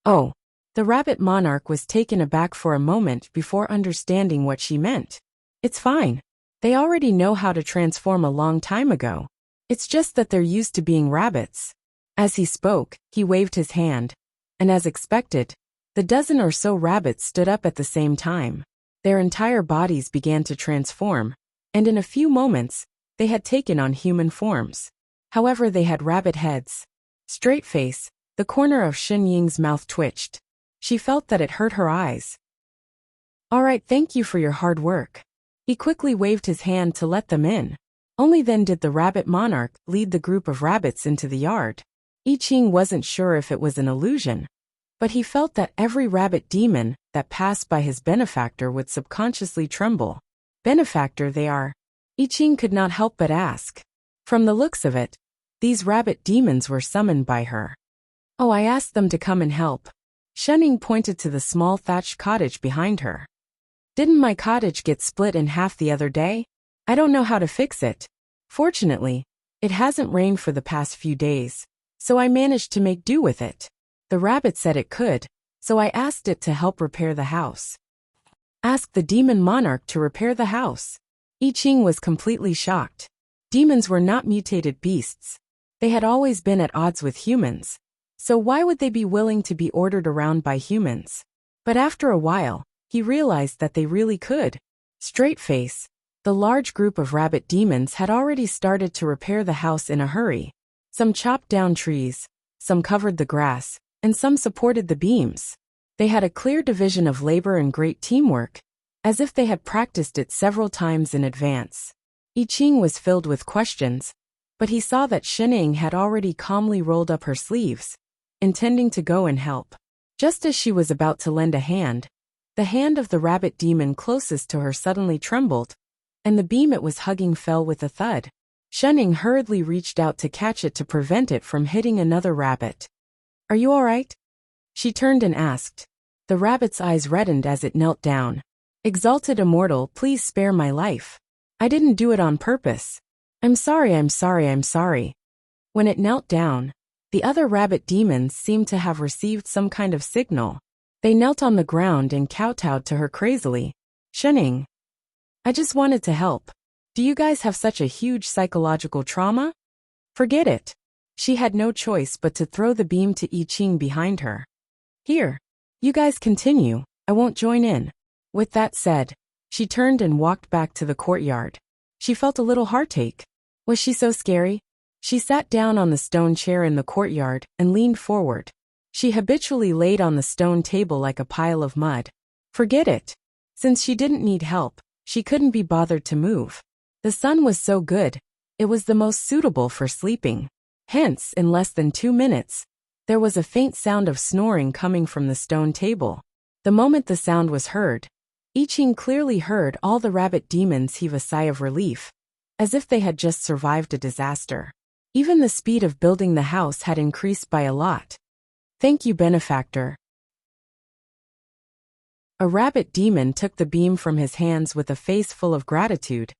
"Oh." The rabbit monarch was taken aback for a moment before understanding what she meant. "It's fine. They already know how to transform a long time ago. It's just that they're used to being rabbits." As he spoke, he waved his hand, and as expected, the dozen or so rabbits stood up at the same time. Their entire bodies began to transform, and in a few moments, they had taken on human forms. However, they had rabbit heads. Straight face, the corner of Shen Ying's mouth twitched. She felt that it hurt her eyes. "All right, thank you for your hard work." He quickly waved his hand to let them in. Only then did the rabbit monarch lead the group of rabbits into the yard. I Ching wasn't sure if it was an illusion, but he felt that every rabbit demon that passed by his benefactor would subconsciously tremble. "Benefactor they are?" I Ching could not help but ask. From the looks of it, these rabbit demons were summoned by her. "Oh, I asked them to come and help." Shening pointed to the small thatched cottage behind her. "Didn't my cottage get split in half the other day? I don't know how to fix it. Fortunately, it hasn't rained for the past few days, so I managed to make do with it." The rabbit said it could, so I asked it to help repair the house. Ask the demon monarch to repair the house? I Ching was completely shocked. Demons were not mutated beasts. They had always been at odds with humans, so why would they be willing to be ordered around by humans? But after a while, he realized that they really could. Straight face. The large group of rabbit demons had already started to repair the house in a hurry. Some chopped down trees, some covered the grass, and some supported the beams. They had a clear division of labor and great teamwork, as if they had practiced it several times in advance. I Ching was filled with questions, but he saw that Shening had already calmly rolled up her sleeves, intending to go and help. Just as she was about to lend a hand, the hand of the rabbit demon closest to her suddenly trembled, and the beam it was hugging fell with a thud. Shening hurriedly reached out to catch it to prevent it from hitting another rabbit. "Are you all right?" she turned and asked. The rabbit's eyes reddened as it knelt down. "Exalted Immortal, please spare my life. I didn't do it on purpose. I'm sorry, I'm sorry, I'm sorry." When it knelt down, the other rabbit demons seemed to have received some kind of signal. They knelt on the ground and kowtowed to her crazily. "Shening, I just wanted to help. Do you guys have such a huge psychological trauma?" "Forget it." She had no choice but to throw the beam to I Ching behind her. "Here. You guys continue, I won't join in." With that said, she turned and walked back to the courtyard. She felt a little heartache. Was she so scary? She sat down on the stone chair in the courtyard and leaned forward. She habitually laid on the stone table like a pile of mud. Forget it. Since she didn't need help, she couldn't be bothered to move. The sun was so good, it was the most suitable for sleeping. Hence, in less than 2 minutes, there was a faint sound of snoring coming from the stone table. The moment the sound was heard, I Ching clearly heard all the rabbit demons heave a sigh of relief, as if they had just survived a disaster. Even the speed of building the house had increased by a lot. "Thank you, benefactor." A rabbit demon took the beam from his hands with a face full of gratitude,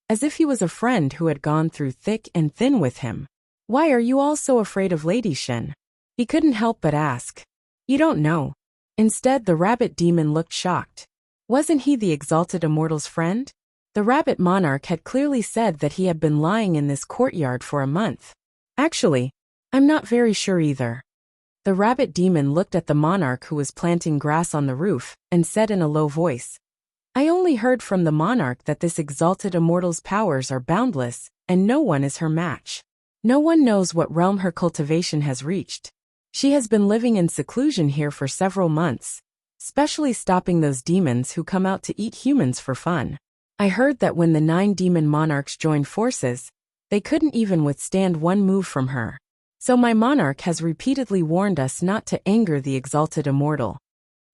as if he was a friend who had gone through thick and thin with him. "Why are you all so afraid of Lady Shen?" He couldn't help but ask. "You don't know." Instead, the rabbit demon looked shocked. Wasn't he the exalted immortal's friend? The rabbit monarch had clearly said that he had been lying in this courtyard for a month. "Actually, I'm not very sure either." The rabbit demon looked at the monarch who was planting grass on the roof and said in a low voice, "I only heard from the monarch that this exalted immortal's powers are boundless and no one is her match. No one knows what realm her cultivation has reached. She has been living in seclusion here for several months, specially stopping those demons who come out to eat humans for fun. I heard that when the 9 demon monarchs joined forces, they couldn't even withstand one move from her. So my monarch has repeatedly warned us not to anger the exalted immortal."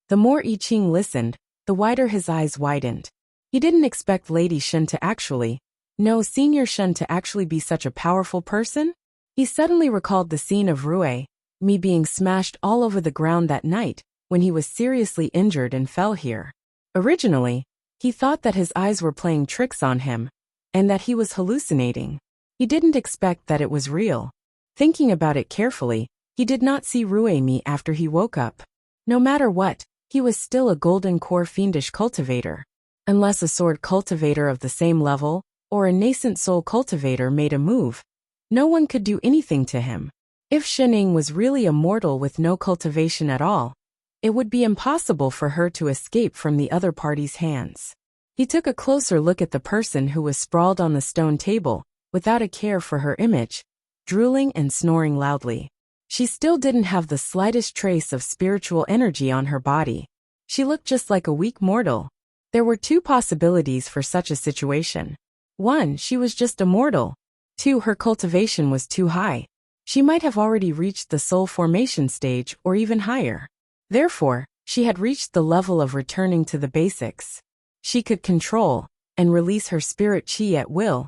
The more I Ching listened, the wider his eyes widened. He didn't expect Lady Shen to actually, no, Senior Shen to actually be such a powerful person. He suddenly recalled the scene of Rui, me being smashed all over the ground that night, when he was seriously injured and fell here. Originally, he thought that his eyes were playing tricks on him, and that he was hallucinating. He didn't expect that it was real. Thinking about it carefully, he did not see Ruemi after he woke up. No matter what, he was still a golden core fiendish cultivator. Unless a sword cultivator of the same level, or a nascent soul cultivator made a move, no one could do anything to him. If Shening was really a mortal with no cultivation at all, it would be impossible for her to escape from the other party's hands. He took a closer look at the person who was sprawled on the stone table, without a care for her image, drooling and snoring loudly. She still didn't have the slightest trace of spiritual energy on her body. She looked just like a weak mortal. There were 2 possibilities for such a situation. 1, she was just a mortal. 2, her cultivation was too high. She might have already reached the soul formation stage or even higher. Therefore, she had reached the level of returning to the basics. She could control and release her spirit chi at will,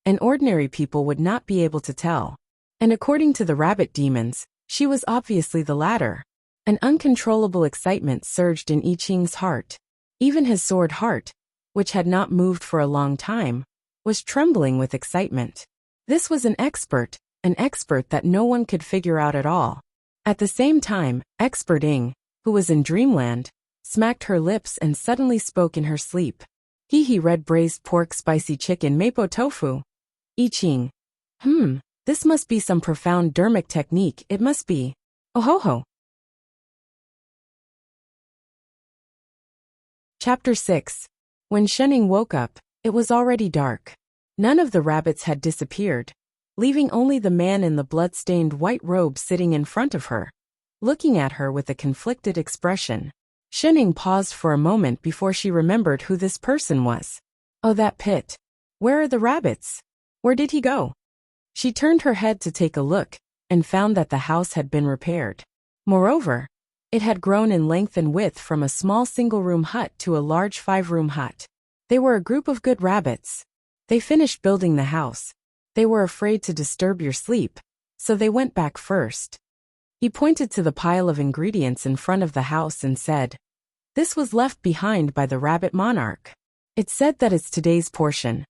and ordinary people would not be able to tell. And according to the rabbit demons, she was obviously the latter. An uncontrollable excitement surged in I Ching's heart. Even his sword heart, which had not moved for a long time, was trembling with excitement. This was an expert that no one could figure out at all. At the same time, Expert Ing, who was in dreamland, smacked her lips and suddenly spoke in her sleep. "Hee red braised pork spicy chicken mapo tofu." I Ching. This must be some profound dermic technique, it must be. Oh ho ho. Chapter 6. When Shenning woke up, it was already dark. None of the rabbits had disappeared, leaving only the man in the blood-stained white robe sitting in front of her, looking at her with a conflicted expression. Shenning paused for a moment before she remembered who this person was. Oh, that pit. Where are the rabbits? Where did he go? She turned her head to take a look, and found that the house had been repaired. Moreover, it had grown in length and width from a small single-room hut to a large 5-room hut. They were a group of good rabbits. They finished building the house. They were afraid to disturb your sleep, so they went back first. He pointed to the pile of ingredients in front of the house and said, "This was left behind by the rabbit monarch. It said that it's today's portion."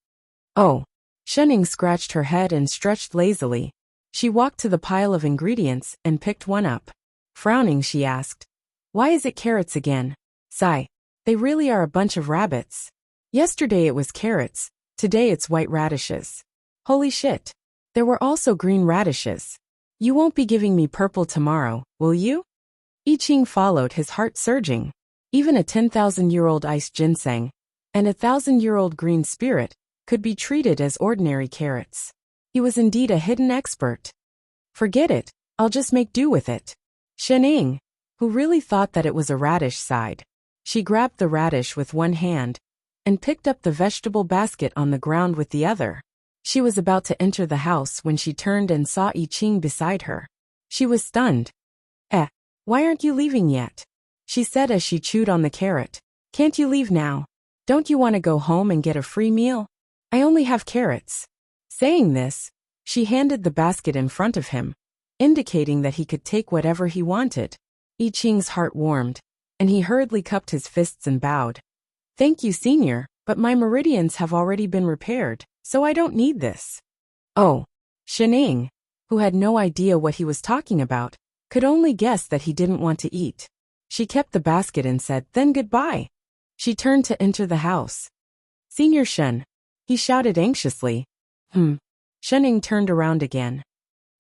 Oh. Shenning scratched her head and stretched lazily. She walked to the pile of ingredients and picked one up. Frowning, she asked, "Why is it carrots again?" Sigh. They really are a bunch of rabbits. Yesterday it was carrots, today it's white radishes. Holy shit. There were also green radishes. You won't be giving me purple tomorrow, will you? I Ching followed, his heart surging. Even a 10,000-year-old iced ginseng and a 1,000-year-old green spirit could be treated as ordinary carrots. He was indeed a hidden expert. Forget it, I'll just make do with it. Shenning, who really thought that it was a radish, sighed. She grabbed the radish with one hand and picked up the vegetable basket on the ground with the other. She was about to enter the house when she turned and saw I Ching beside her. She was stunned. Why aren't you leaving yet?" she said as she chewed on the carrot. "Can't you leave now? Don't you want to go home and get a free meal? I only have carrots." Saying this, she handed the basket in front of him, indicating that he could take whatever he wanted. I Ching's heart warmed, and he hurriedly cupped his fists and bowed. "Thank you, Senior, but my meridians have already been repaired, so I don't need this." Oh. Shenning, who had no idea what he was talking about, could only guess that he didn't want to eat. She kept the basket and said, "Then goodbye." She turned to enter the house. "Senior Shen," he shouted anxiously. Shenning turned around again.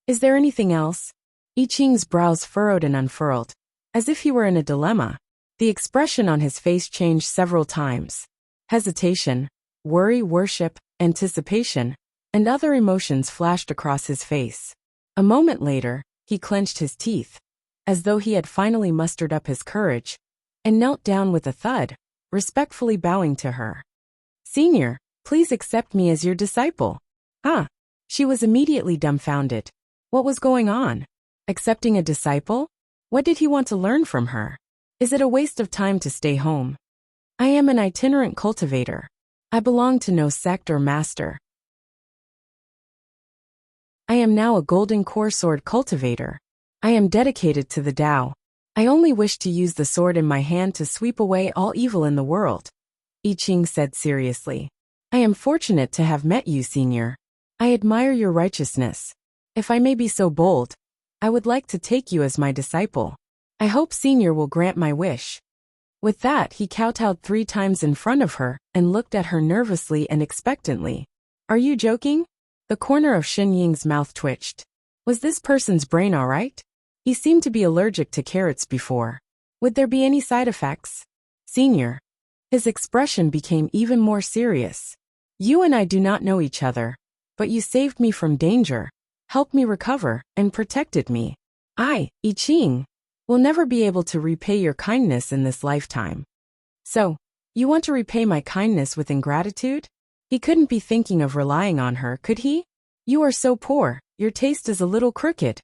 "Is there anything else?" I Ching's brows furrowed and unfurled, as if he were in a dilemma. The expression on his face changed several times. Hesitation, worry, worship, anticipation, and other emotions flashed across his face. A moment later, he clenched his teeth, as though he had finally mustered up his courage, and knelt down with a thud, respectfully bowing to her. "Senior, please accept me as your disciple." She was immediately dumbfounded. What was going on? Accepting a disciple? What did he want to learn from her? Is it a waste of time to stay home? "I am an itinerant cultivator. I belong to no sect or master. I am now a golden core sword cultivator. I am dedicated to the Tao. I only wish to use the sword in my hand to sweep away all evil in the world," I Ching said seriously. "I am fortunate to have met you, Senior. I admire your righteousness. If I may be so bold, I would like to take you as my disciple. I hope Senior will grant my wish." With that, he kowtowed 3 times in front of her and looked at her nervously and expectantly. "Are you joking?" The corner of Shen Ying's mouth twitched. Was this person's brain all right? He seemed to be allergic to carrots before. Would there be any side effects? "Senior." His expression became even more serious. "You and I do not know each other, but you saved me from danger, helped me recover, and protected me. I Ching, will never be able to repay your kindness in this lifetime." "So, you want to repay my kindness with ingratitude?" He couldn't be thinking of relying on her, could he? "You are so poor, your taste is a little crooked."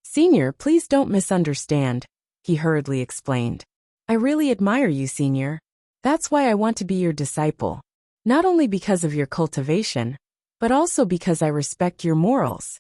"Senior, please don't misunderstand," he hurriedly explained. "I really admire you, Senior. That's why I want to be your disciple. Not only because of your cultivation, but also because I respect your morals."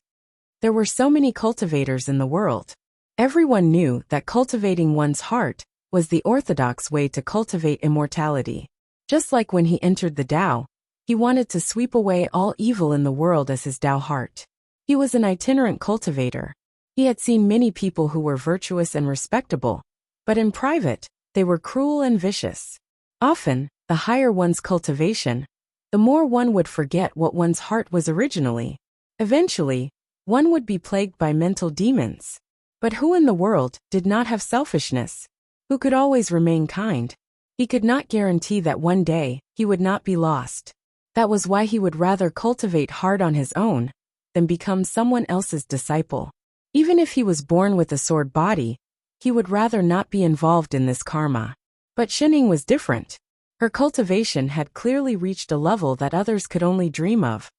There were so many cultivators in the world. Everyone knew that cultivating one's heart was the orthodox way to cultivate immortality. Just like when he entered the Tao, he wanted to sweep away all evil in the world as his Tao heart. He was an itinerant cultivator. He had seen many people who were virtuous and respectable, but in private, they were cruel and vicious. Often, the higher one's cultivation, the more one would forget what one's heart was originally. Eventually, one would be plagued by mental demons. But who in the world did not have selfishness? Who could always remain kind? He could not guarantee that one day he would not be lost. That was why he would rather cultivate hard on his own than become someone else's disciple. Even if he was born with a sword body, he would rather not be involved in this karma. But Xining was different. Her cultivation had clearly reached a level that others could only dream of.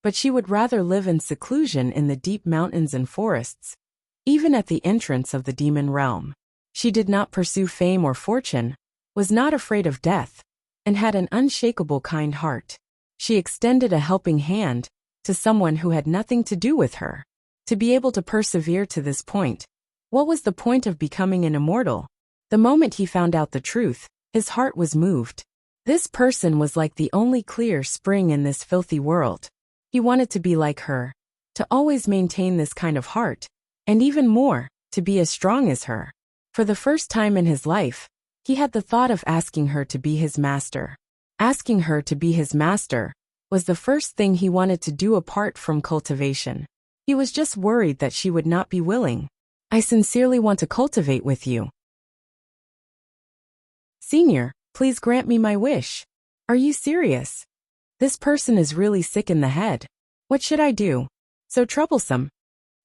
But she would rather live in seclusion in the deep mountains and forests, even at the entrance of the demon realm. She did not pursue fame or fortune, was not afraid of death, and had an unshakable kind heart. She extended a helping hand to someone who had nothing to do with her. To be able to persevere to this point, what was the point of becoming an immortal? The moment he found out the truth, his heart was moved. This person was like the only clear spring in this filthy world. He wanted to be like her, to always maintain this kind of heart, and even more, to be as strong as her. For the first time in his life, he had the thought of asking her to be his master. Asking her to be his master was the first thing he wanted to do apart from cultivation. He was just worried that she would not be willing. I sincerely want to cultivate with you. Senior, please grant me my wish. Are you serious? This person is really sick in the head. What should I do? So troublesome.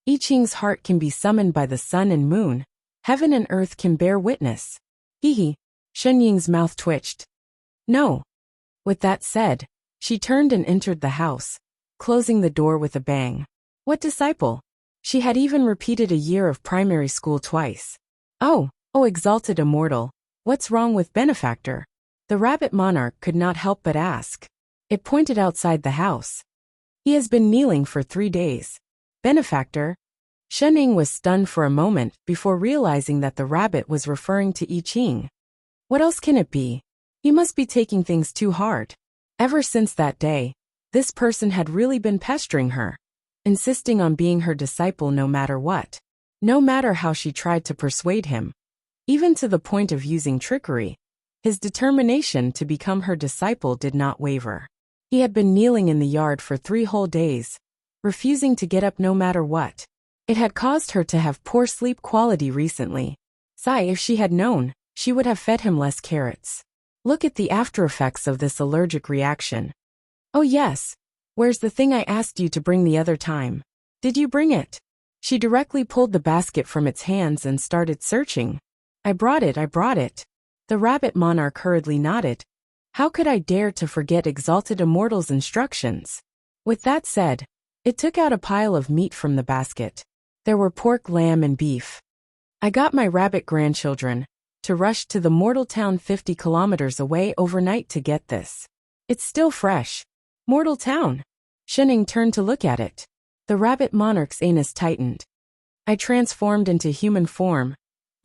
I Ching's heart can be summoned by the sun and moon. Heaven and earth can bear witness. Hee. Shen Ying's mouth twitched. No. With that said, she turned and entered the house, closing the door with a bang. What disciple? She had even repeated a year of primary school twice. Oh, exalted immortal, what's wrong with benefactor? The rabbit monarch could not help but ask. It pointed outside the house. He has been kneeling for 3 days. Benefactor? Shen Ying was stunned for a moment before realizing that the rabbit was referring to I Ching. What else can it be? He must be taking things too hard. Ever since that day, this person had really been pestering her, insisting on being her disciple no matter what. No matter how she tried to persuade him, even to the point of using trickery, his determination to become her disciple did not waver. He had been kneeling in the yard for 3 whole days, refusing to get up no matter what. It had caused her to have poor sleep quality recently. If she had known, she would have fed him less carrots. Look at the after effects of this allergic reaction. Oh yes. Where's the thing I asked you to bring the other time? Did you bring it? She directly pulled the basket from its hands and started searching. I brought it. The rabbit monarch hurriedly nodded. How could I dare to forget exalted immortal's instructions? With that said, it took out a pile of meat from the basket. There were pork, lamb, and beef. I got my rabbit grandchildren to rush to the mortal town 50 kilometers away overnight to get this. It's still fresh. Mortal town. Shen Ying turned to look at it. The rabbit monarch's anus tightened. I transformed into human form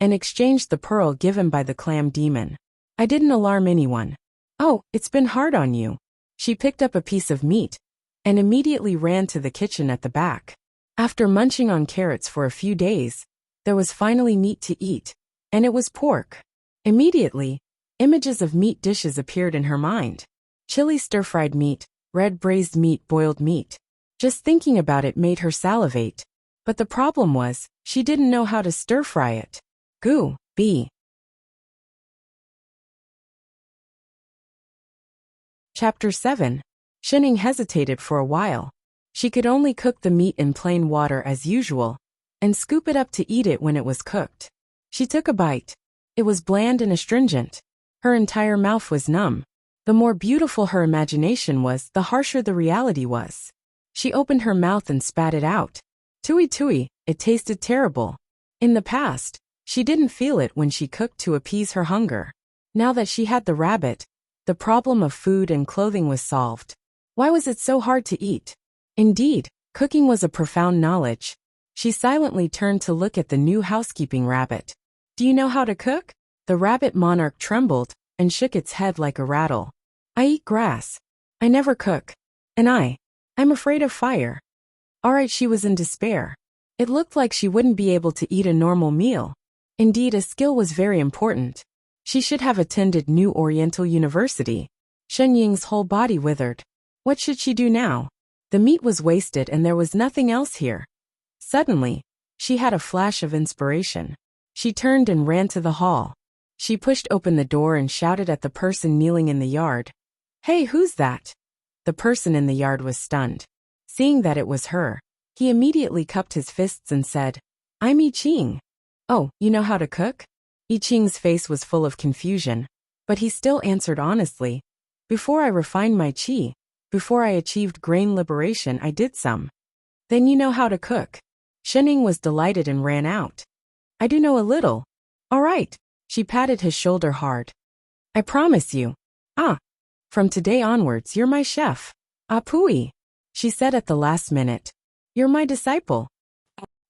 and exchanged the pearl given by the clam demon. I didn't alarm anyone. Oh, it's been hard on you. She picked up a piece of meat and immediately ran to the kitchen at the back. After munching on carrots for a few days, there was finally meat to eat, and it was pork. Immediately, images of meat dishes appeared in her mind. Chili stir-fried meat, red braised meat, boiled meat. Just thinking about it made her salivate. But the problem was, she didn't know how to stir-fry it. Goo, B. Chapter 7. Shen Ying hesitated for a while. She could only cook the meat in plain water as usual, and scoop it up to eat it when it was cooked. She took a bite. It was bland and astringent. Her entire mouth was numb. The more beautiful her imagination was, the harsher the reality was. She opened her mouth and spat it out. Tui, it tasted terrible. In the past, she didn't feel it when she cooked to appease her hunger. Now that she had the rabbit, the problem of food and clothing was solved. Why was it so hard to eat? Indeed, cooking was a profound knowledge. She silently turned to look at the new housekeeping rabbit. Do you know how to cook? The rabbit monarch trembled and shook its head like a rattle. I eat grass. I never cook. And I'm afraid of fire. Alright, she was in despair. It looked like she wouldn't be able to eat a normal meal. Indeed, a skill was very important. She should have attended New Oriental University. Shen Ying's whole body withered. What should she do now? The meat was wasted and there was nothing else here. Suddenly, she had a flash of inspiration. She turned and ran to the hall. She pushed open the door and shouted at the person kneeling in the yard. "Hey, who's that?" The person in the yard was stunned. Seeing that it was her, he immediately cupped his fists and said, "I'm I Ching." "Oh, you know how to cook?" I Ching's face was full of confusion, but he still answered honestly, "Before I refined my chi, before I achieved grain liberation, I did some." "Then you know how to cook." Shening was delighted and ran out. "I do know a little." "All right." She patted his shoulder hard. "I promise you. From today onwards, you're my chef." "Ah, pooey," she said at the last minute. "You're my disciple."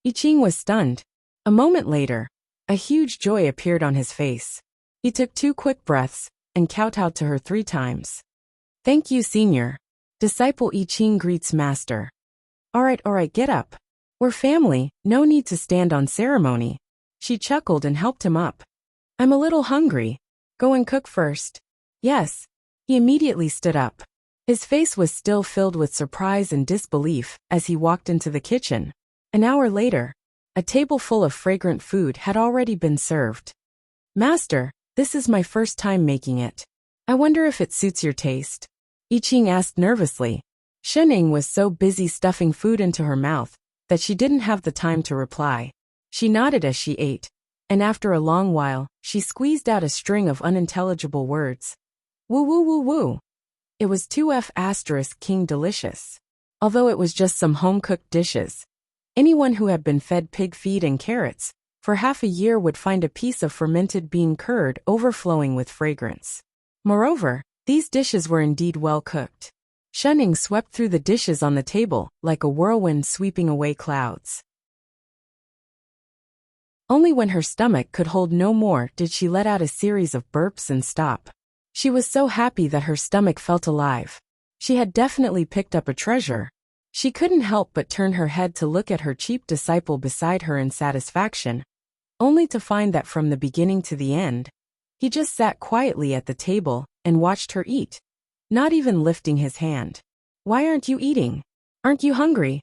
I Ching was stunned. A moment later, a huge joy appeared on his face. He took 2 quick breaths and kowtowed to her 3 times. "Thank you, senior." Disciple I Ching greets master. All right, get up. We're family, no need to stand on ceremony." She chuckled and helped him up. "I'm a little hungry. Go and cook first." "Yes." He immediately stood up. His face was still filled with surprise and disbelief as he walked into the kitchen. An hour later, a table full of fragrant food had already been served. "Master, this is my first time making it. I wonder if it suits your taste?" I Ching asked nervously. Shening was so busy stuffing food into her mouth that she didn't have the time to reply. She nodded as she ate, and after a long while, she squeezed out a string of unintelligible words. "Woo woo woo woo." It was 2F** king delicious. Although it was just some home-cooked dishes, anyone who had been fed pig feed and carrots for half a year would find a piece of fermented bean curd overflowing with fragrance. Moreover, these dishes were indeed well cooked. Shening swept through the dishes on the table like a whirlwind sweeping away clouds. Only when her stomach could hold no more did she let out a series of burps and stop. She was so happy that her stomach felt alive. She had definitely picked up a treasure. She couldn't help but turn her head to look at her cheap disciple beside her in satisfaction, only to find that from the beginning to the end, he just sat quietly at the table and watched her eat, not even lifting his hand. "Why aren't you eating? Aren't you hungry?"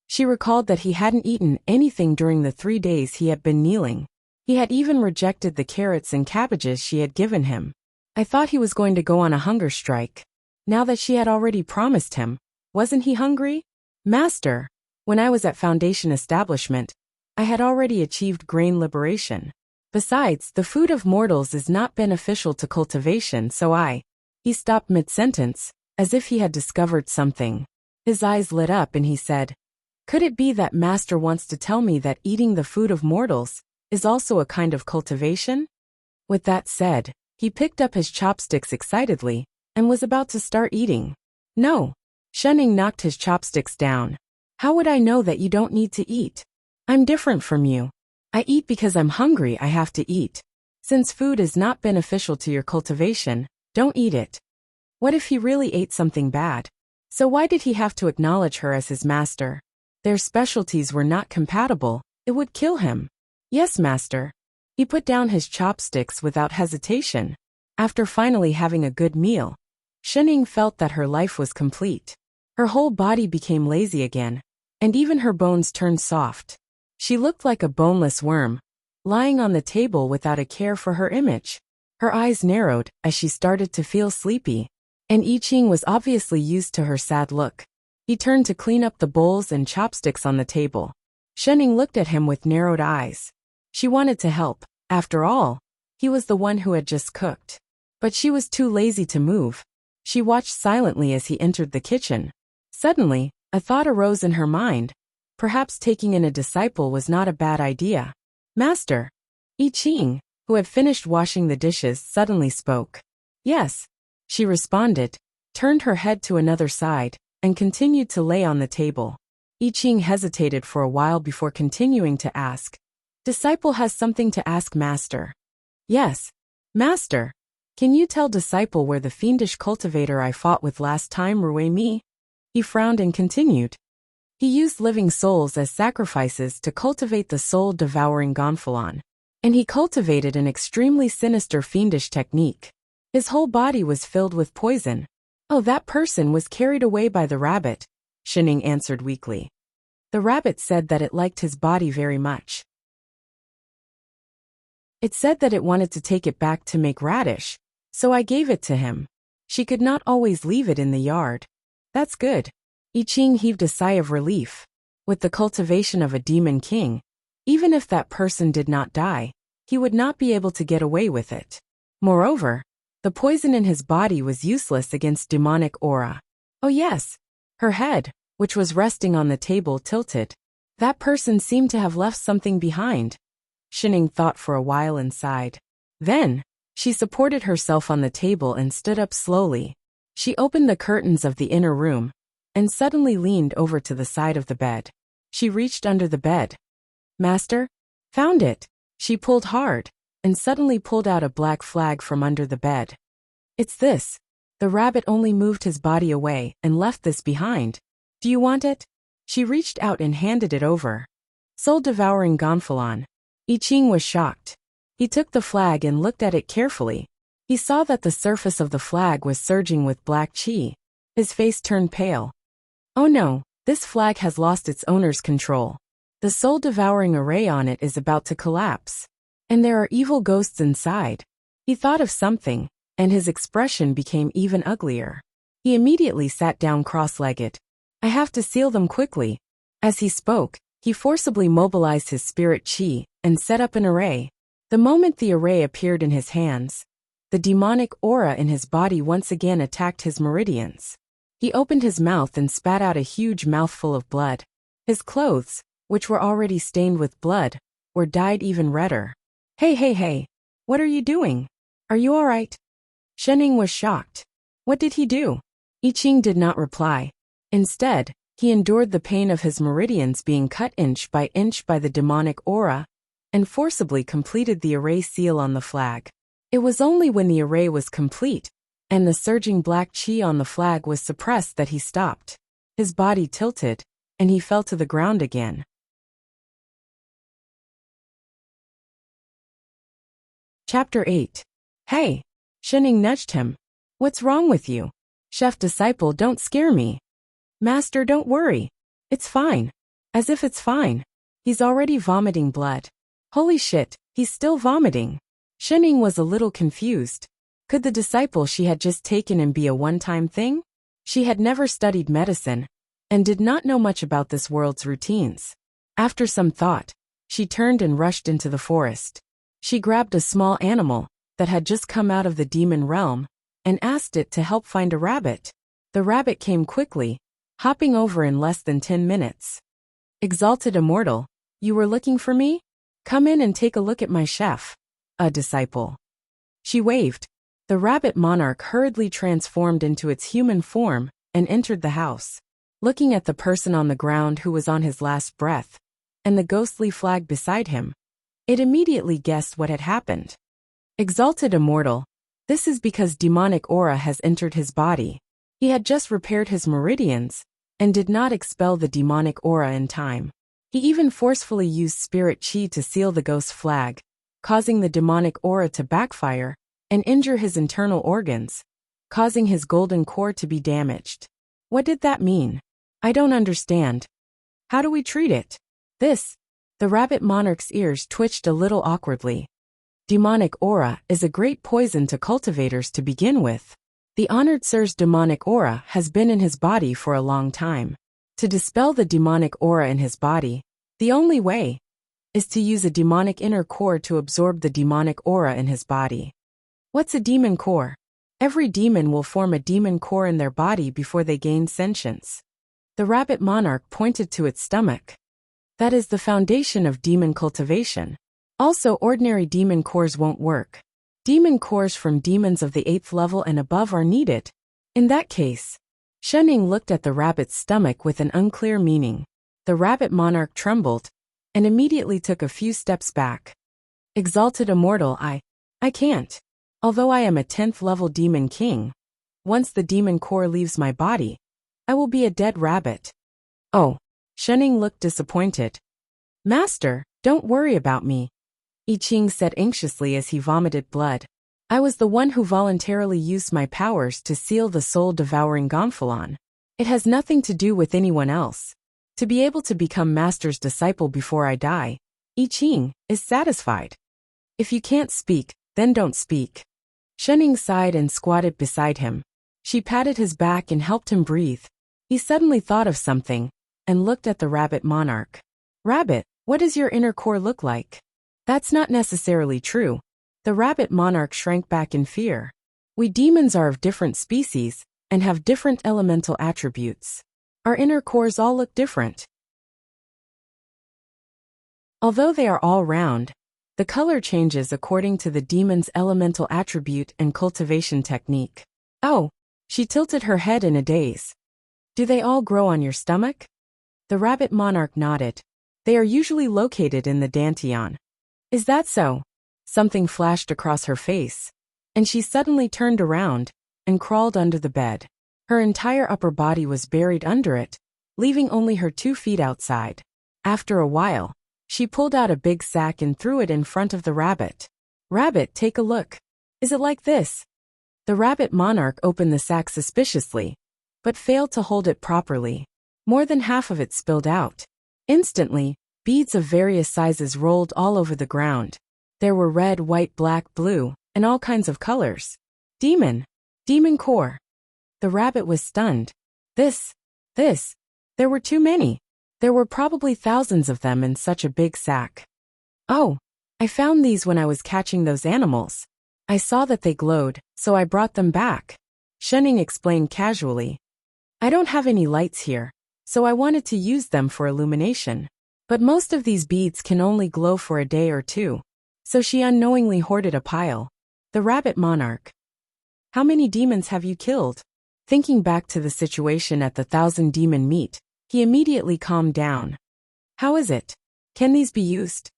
She recalled that he hadn't eaten anything during the 3 days he had been kneeling. He had even rejected the carrots and cabbages she had given him. I thought he was going to go on a hunger strike. Now that she had already promised him, wasn't he hungry? "Master, when I was at Foundation Establishment, I had already achieved grain liberation. Besides, the food of mortals is not beneficial to cultivation, so He stopped mid-sentence, as if he had discovered something. His eyes lit up and he said, "Could it be that Master wants to tell me that eating the food of mortals is also a kind of cultivation?" With that said, he picked up his chopsticks excitedly and was about to start eating. "No." Shening knocked his chopsticks down. "How would I know that you don't need to eat? I'm different from you. I eat because I'm hungry. I have to eat. Since food is not beneficial to your cultivation, don't eat it." What if he really ate something bad? So why did he have to acknowledge her as his master? Their specialties were not compatible. It would kill him. "Yes, master." He put down his chopsticks without hesitation. After finally having a good meal, Shening felt that her life was complete. Her whole body became lazy again, and even her bones turned soft. She looked like a boneless worm, lying on the table without a care for her image. Her eyes narrowed as she started to feel sleepy, and I Ching was obviously used to her sad look. He turned to clean up the bowls and chopsticks on the table. Shening looked at him with narrowed eyes. She wanted to help. After all, he was the one who had just cooked. But she was too lazy to move. She watched silently as he entered the kitchen. Suddenly, a thought arose in her mind. Perhaps taking in a disciple was not a bad idea. "Master." I Ching, who had finished washing the dishes, suddenly spoke. "Yes," she responded, turned her head to another side, and continued to lay on the table. I Ching hesitated for a while before continuing to ask. "Disciple has something to ask, master." "Yes, master. Can you tell disciple where the fiendish cultivator I fought with last time ruined me?" He frowned and continued. "He used living souls as sacrifices to cultivate the soul-devouring Gonfalon, and he cultivated an extremely sinister fiendish technique. His whole body was filled with poison." "Oh, that person was carried away by the rabbit," Shening answered weakly. "The rabbit said that it liked his body very much. It said that it wanted to take it back to make radish, so I gave it to him. She could not always leave it in the yard. That's good. I Ching heaved a sigh of relief. With the cultivation of a demon king, even if that person did not die, he would not be able to get away with it. Moreover, the poison in his body was useless against demonic aura. Oh yes. Her head, which was resting on the table, tilted. That person seemed to have left something behind. Shining thought for a while and sighed. Then, she supported herself on the table and stood up slowly. She opened the curtains of the inner room and suddenly leaned over to the side of the bed. She reached under the bed. Master? Found it. She pulled hard and suddenly pulled out a black flag from under the bed. It's this. The rabbit only moved his body away and left this behind. Do you want it? She reached out and handed it over. Soul-devouring gonfalon. I Ching was shocked. He took the flag and looked at it carefully. He saw that the surface of the flag was surging with black chi. His face turned pale. Oh no, this flag has lost its owner's control. The soul-devouring array on it is about to collapse. And there are evil ghosts inside. He thought of something, and his expression became even uglier. He immediately sat down cross-legged. I have to seal them quickly. As he spoke, he forcibly mobilized his spirit chi and set up an array. The moment the array appeared in his hands, the demonic aura in his body once again attacked his meridians. He opened his mouth and spat out a huge mouthful of blood. His clothes, which were already stained with blood, were dyed even redder. Hey, what are you doing? Are you all right? Shening was shocked. What did he do? I Ching did not reply. Instead, he endured the pain of his meridians being cut inch by the demonic aura, and forcibly completed the array seal on the flag. It was only when the array was complete, and the surging black chi on the flag was suppressed that he stopped. His body tilted, and he fell to the ground again. Chapter 8. Hey! Shening nudged him. What's wrong with you? Chef disciple, don't scare me. Master, don't worry. It's fine. As if it's fine. He's already vomiting blood. Holy shit, he's still vomiting. Shening was a little confused. Could the disciple she had just taken in be a one-time thing? She had never studied medicine, and did not know much about this world's routines. After some thought, she turned and rushed into the forest. She grabbed a small animal that had just come out of the demon realm, and asked it to help find a rabbit. The rabbit came quickly, hopping over in less than 10 minutes. Exalted immortal, you were looking for me? Come in and take a look at my chef. A disciple. She waved. The rabbit monarch hurriedly transformed into its human form and entered the house. Looking at the person on the ground who was on his last breath, and the ghostly flag beside him, it immediately guessed what had happened. Exalted immortal, this is because demonic aura has entered his body. He had just repaired his meridians, and did not expel the demonic aura in time. He even forcefully used spirit chi to seal the ghost flag, causing the demonic aura to backfire and injure his internal organs, causing his golden core to be damaged. What did that mean? I don't understand. How do we treat it? The rabbit monarch's ears twitched a little awkwardly. Demonic aura is a great poison to cultivators to begin with. The honored sir's demonic aura has been in his body for a long time. To dispel the demonic aura in his body, the only way is to use a demonic inner core to absorb the demonic aura in his body. What's a demon core? Every demon will form a demon core in their body before they gain sentience. The rabbit monarch pointed to its stomach. That is the foundation of demon cultivation. Also, ordinary demon cores won't work. Demon cores from demons of the 8th level and above are needed. In that case, Shening looked at the rabbit's stomach with an unclear meaning. The rabbit monarch trembled, and immediately took a few steps back. Exalted immortal, I can't. Although I am a 10th level demon king, once the demon core leaves my body, I will be a dead rabbit. Oh, Shening looked disappointed. Master, don't worry about me, I Ching said anxiously as he vomited blood. I was the one who voluntarily used my powers to seal the soul-devouring gonfalon. It has nothing to do with anyone else. To be able to become Master's disciple before I die, I Ching is satisfied. If you can't speak, then don't speak. Shenning sighed and squatted beside him. She patted his back and helped him breathe. He suddenly thought of something and looked at the rabbit monarch. Rabbit, what does your inner core look like? That's not necessarily true. The rabbit monarch shrank back in fear. We demons are of different species and have different elemental attributes. Our inner cores all look different. Although they are all round, the color changes according to the demon's elemental attribute and cultivation technique. Oh, she tilted her head in a daze. Do they all grow on your stomach? The rabbit monarch nodded. They are usually located in the dantian. Is that so? Something flashed across her face, and she suddenly turned around and crawled under the bed. Her entire upper body was buried under it, leaving only her 2 feet outside. After a while, she pulled out a big sack and threw it in front of the rabbit. Rabbit, take a look. Is it like this? The rabbit monarch opened the sack suspiciously, but failed to hold it properly. More than half of it spilled out. Instantly, beads of various sizes rolled all over the ground. There were red, white, black, blue, and all kinds of colors. Demon core. The rabbit was stunned. There were too many. There were probably thousands of them in such a big sack. Oh, I found these when I was catching those animals. I saw that they glowed, so I brought them back. Shenning explained casually. I don't have any lights here, so I wanted to use them for illumination. But most of these beads can only glow for a day or two, so she unknowingly hoarded a pile. The rabbit monarch. How many demons have you killed? Thinking back to the situation at the 1,000 demon meet, he immediately calmed down. How is it? Can these be used?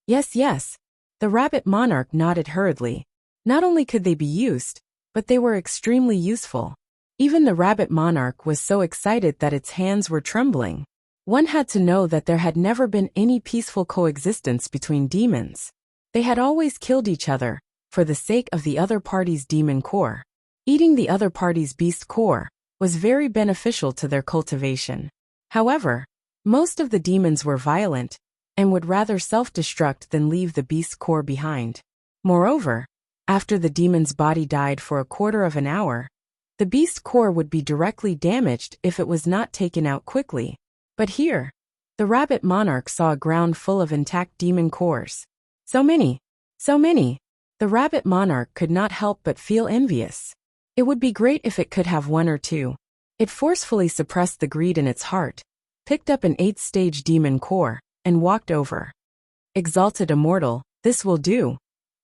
Yes. The rabbit monarch nodded hurriedly. Not only could they be used, but they were extremely useful. Even the rabbit monarch was so excited that its hands were trembling. One had to know that there had never been any peaceful coexistence between demons. They had always killed each other, for the sake of the other party's demon core. Eating the other party's beast core was very beneficial to their cultivation. However, most of the demons were violent and would rather self-destruct than leave the beast core behind. Moreover, after the demon's body died for a quarter of an hour, the beast core would be directly damaged if it was not taken out quickly. But here, the rabbit monarch saw a ground full of intact demon cores. So many. The rabbit monarch could not help but feel envious. It would be great if it could have 1 or 2. It forcefully suppressed the greed in its heart, picked up an 8th-stage demon core, and walked over. Exalted immortal, this will do,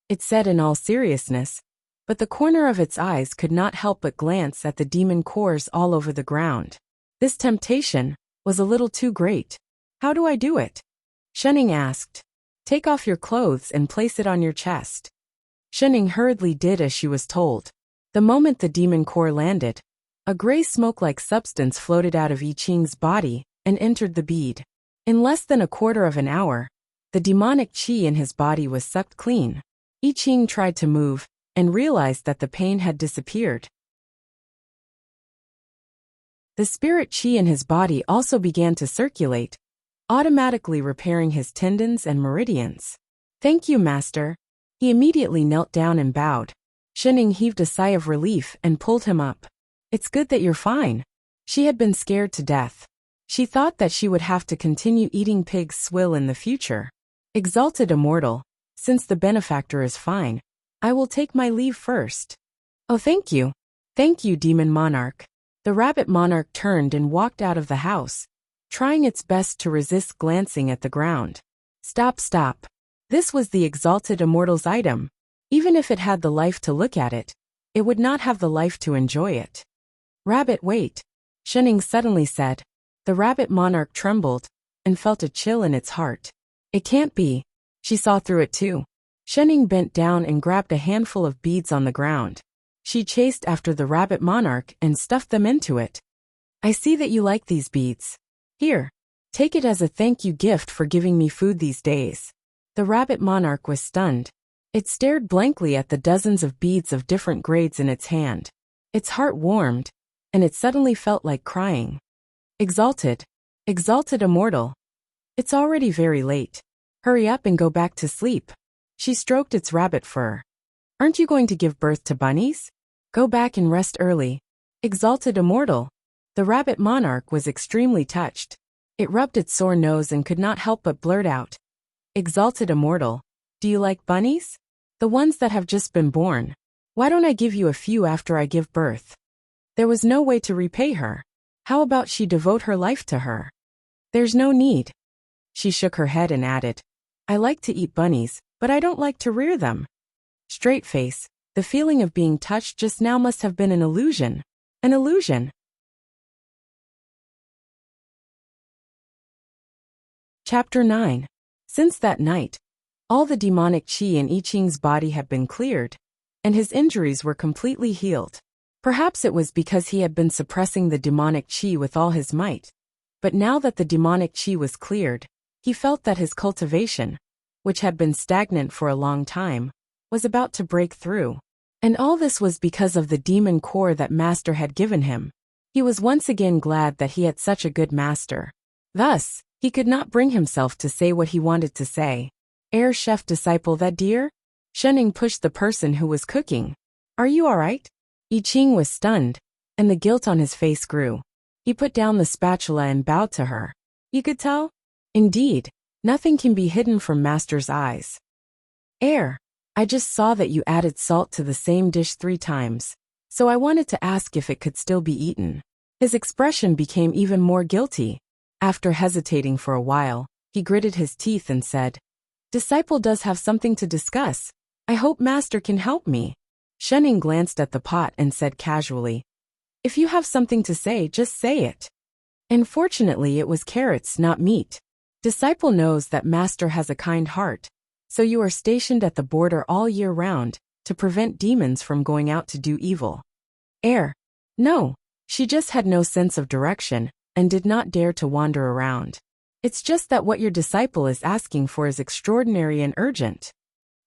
it said in all seriousness, but the corner of its eyes could not help but glance at the demon cores all over the ground. This temptation was a little too great. How do I do it? Shenning asked. Take off your clothes and place it on your chest. Shenning hurriedly did as she was told. The moment the demon core landed, a gray smoke-like substance floated out of I Ching's body and entered the bead. In less than a quarter of an hour, the demonic qi in his body was sucked clean. I Ching tried to move and realized that the pain had disappeared. The spirit qi in his body also began to circulate, automatically repairing his tendons and meridians. Thank you, master. He immediately knelt down and bowed. Shenning heaved a sigh of relief and pulled him up. It's good that you're fine. She had been scared to death. She thought that she would have to continue eating pig's swill in the future. Exalted immortal, since the benefactor is fine, I will take my leave first. Oh, thank you. Thank you, demon monarch. The rabbit monarch turned and walked out of the house, trying its best to resist glancing at the ground. Stop. This was the exalted immortal's item. Even if it had the life to look at it, it would not have the life to enjoy it. Rabbit, wait, Shenning suddenly said. The rabbit monarch trembled and felt a chill in its heart. It can't be. She saw through it too. Shenning bent down and grabbed a handful of beads on the ground. She chased after the rabbit monarch and stuffed them into it. I see that you like these beads. Here, take it as a thank you gift for giving me food these days. The rabbit monarch was stunned. It stared blankly at the dozens of beads of different grades in its hand. Its heart warmed, and it suddenly felt like crying. Exalted immortal. It's already very late. Hurry up and go back to sleep. She stroked its rabbit fur. Aren't you going to give birth to bunnies? Go back and rest early. Exalted immortal. The rabbit monarch was extremely touched. It rubbed its sore nose and could not help but blurt out. Exalted immortal. Do you like bunnies? The ones that have just been born. Why don't I give you a few after I give birth? There was no way to repay her. How about she devote her life to her? There's no need. She shook her head and added, I like to eat bunnies, but I don't like to rear them. Straight face, the feeling of being touched just now must have been an illusion. An illusion. Chapter 9. Since that night, all the demonic qi in I Ching's body had been cleared, and his injuries were completely healed. Perhaps it was because he had been suppressing the demonic qi with all his might. But now that the demonic qi was cleared, he felt that his cultivation, which had been stagnant for a long time, was about to break through. And all this was because of the demon core that Master had given him. He was once again glad that he had such a good master. Thus, he could not bring himself to say what he wanted to say. Chef disciple that dear? Shenning pushed the person who was cooking. Are you alright? I Ching was stunned, and the guilt on his face grew. He put down the spatula and bowed to her. You could tell? Indeed, nothing can be hidden from Master's eyes. I just saw that you added salt to the same dish 3 times, so I wanted to ask if it could still be eaten. His expression became even more guilty. After hesitating for a while, he gritted his teeth and said, Disciple does have something to discuss. I hope Master can help me. Shenning glanced at the pot and said casually, If you have something to say, just say it. And fortunately it was carrots, not meat. Disciple knows that Master has a kind heart, so you are stationed at the border all year round, to prevent demons from going out to do evil. No, she just had no sense of direction, and did not dare to wander around. It's just that what your disciple is asking for is extraordinary and urgent.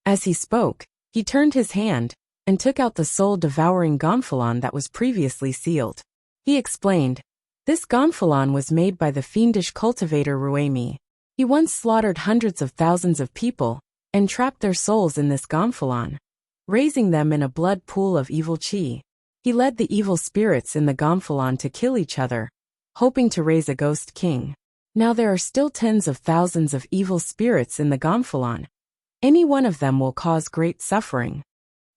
As he spoke, he turned his hand, and took out the soul-devouring gonfalon that was previously sealed. He explained, This gonfalon was made by the fiendish cultivator Ruemi. He once slaughtered hundreds of thousands of people, and trapped their souls in this gonfalon, raising them in a blood pool of evil qi. He led the evil spirits in the gonfalon to kill each other, hoping to raise a ghost king. Now there are still tens of thousands of evil spirits in the gonfalon. Any one of them will cause great suffering.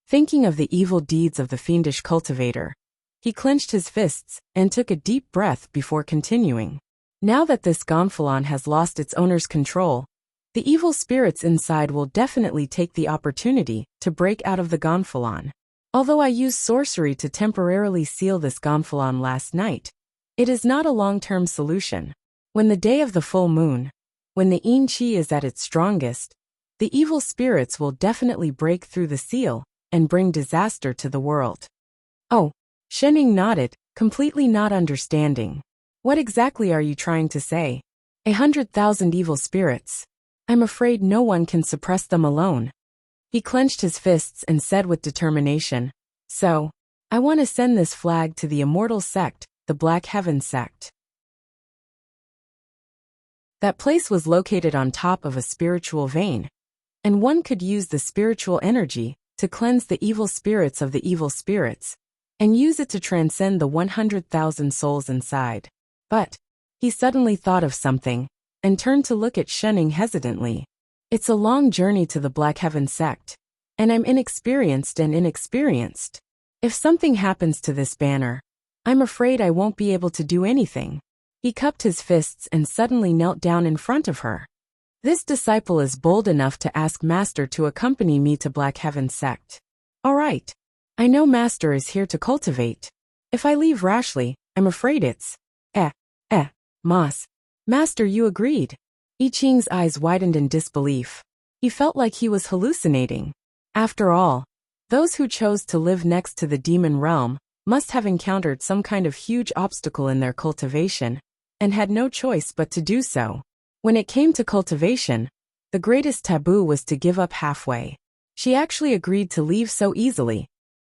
Thinking of the evil deeds of the fiendish cultivator, he clenched his fists and took a deep breath before continuing. Now that this gonfalon has lost its owner's control, the evil spirits inside will definitely take the opportunity to break out of the gonfalon. Although I used sorcery to temporarily seal this gonfalon last night, it is not a long-term solution. When the day of the full moon, when the yin qi is at its strongest, the evil spirits will definitely break through the seal and bring disaster to the world. Oh, Shenning nodded, completely not understanding. What exactly are you trying to say? 100,000 evil spirits. I'm afraid no one can suppress them alone. He clenched his fists and said with determination, So, I want to send this flag to the immortal sect, the Black Heaven sect. That place was located on top of a spiritual vein, and one could use the spiritual energy to cleanse the evil spirits of the evil spirits, and use it to transcend the 100,000 souls inside. But, he suddenly thought of something, and turned to look at Shenning hesitantly. It's a long journey to the Black Heaven sect, and I'm inexperienced. If something happens to this banner, I'm afraid I won't be able to do anything. He cupped his fists and suddenly knelt down in front of her. This disciple is bold enough to ask Master to accompany me to Black Heaven sect. All right. I know Master is here to cultivate. If I leave rashly, I'm afraid it's... Mas. Master, you agreed. I Ching's eyes widened in disbelief. He felt like he was hallucinating. After all, those who chose to live next to the demon realm must have encountered some kind of huge obstacle in their cultivation, and had no choice but to do so. When it came to cultivation, the greatest taboo was to give up halfway. She actually agreed to leave so easily.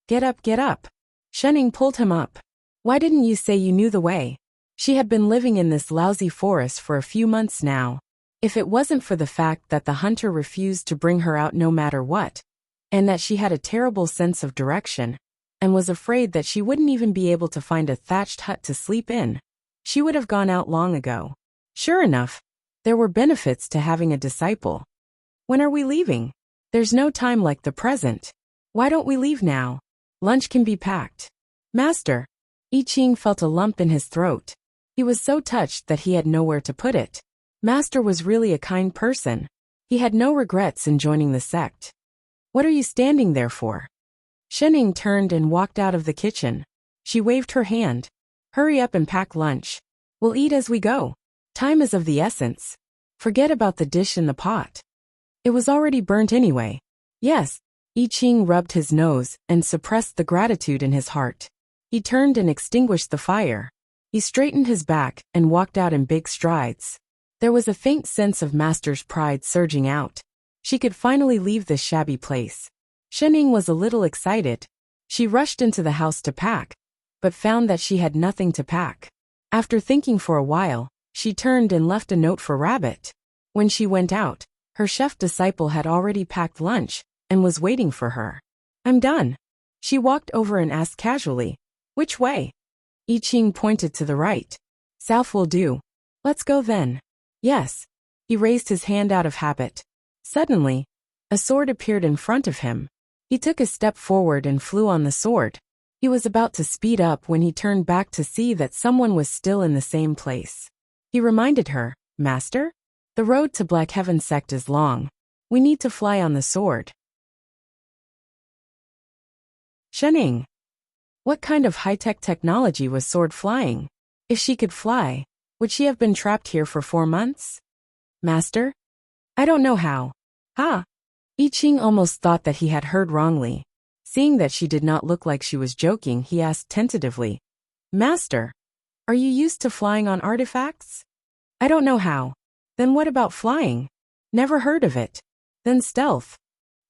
Get up. Shenning pulled him up. Why didn't you say you knew the way? She had been living in this lousy forest for a few months now. If it wasn't for the fact that the hunter refused to bring her out no matter what, and that she had a terrible sense of direction, and was afraid that she wouldn't even be able to find a thatched hut to sleep in, she would have gone out long ago. Sure enough, there were benefits to having a disciple. When are we leaving? There's no time like the present. Why don't we leave now? Lunch can be packed. Master. I Ching felt a lump in his throat. He was so touched that he had nowhere to put it. Master was really a kind person. He had no regrets in joining the sect. What are you standing there for? Shening turned and walked out of the kitchen. She waved her hand. Hurry up and pack lunch. We'll eat as we go. Time is of the essence. Forget about the dish in the pot. It was already burnt anyway. Yes. I Ching rubbed his nose and suppressed the gratitude in his heart. He turned and extinguished the fire. He straightened his back and walked out in big strides. There was a faint sense of Master's pride surging out. She could finally leave this shabby place. Shening was a little excited. She rushed into the house to pack, but found that she had nothing to pack. After thinking for a while, she turned and left a note for Rabbit. When she went out, her chef disciple had already packed lunch and was waiting for her. I'm done. She walked over and asked casually, which way? I Ching pointed to the right. South will do. Let's go then. Yes. He raised his hand out of habit. Suddenly, a sword appeared in front of him. He took a step forward and flew on the sword. He was about to speed up when he turned back to see that someone was still in the same place. He reminded her, Master? The road to Black Heaven sect is long. We need to fly on the sword. Shening. What kind of high-tech technology was sword flying? If she could fly, would she have been trapped here for 4 months? Master? I don't know how. Ha! I Ching almost thought that he had heard wrongly. Seeing that she did not look like she was joking, he asked tentatively, Master, are you used to flying on artifacts? I don't know how. Then what about flying? Never heard of it. Then stealth.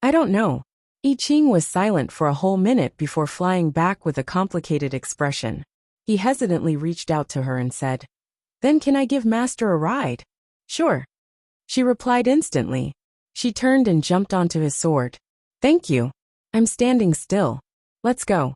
I don't know. I Ching was silent for a whole minute before flying back with a complicated expression. He hesitantly reached out to her and said, Then can I give Master a ride? Sure. She replied instantly. She turned and jumped onto his sword. Thank you. I'm standing still. Let's go.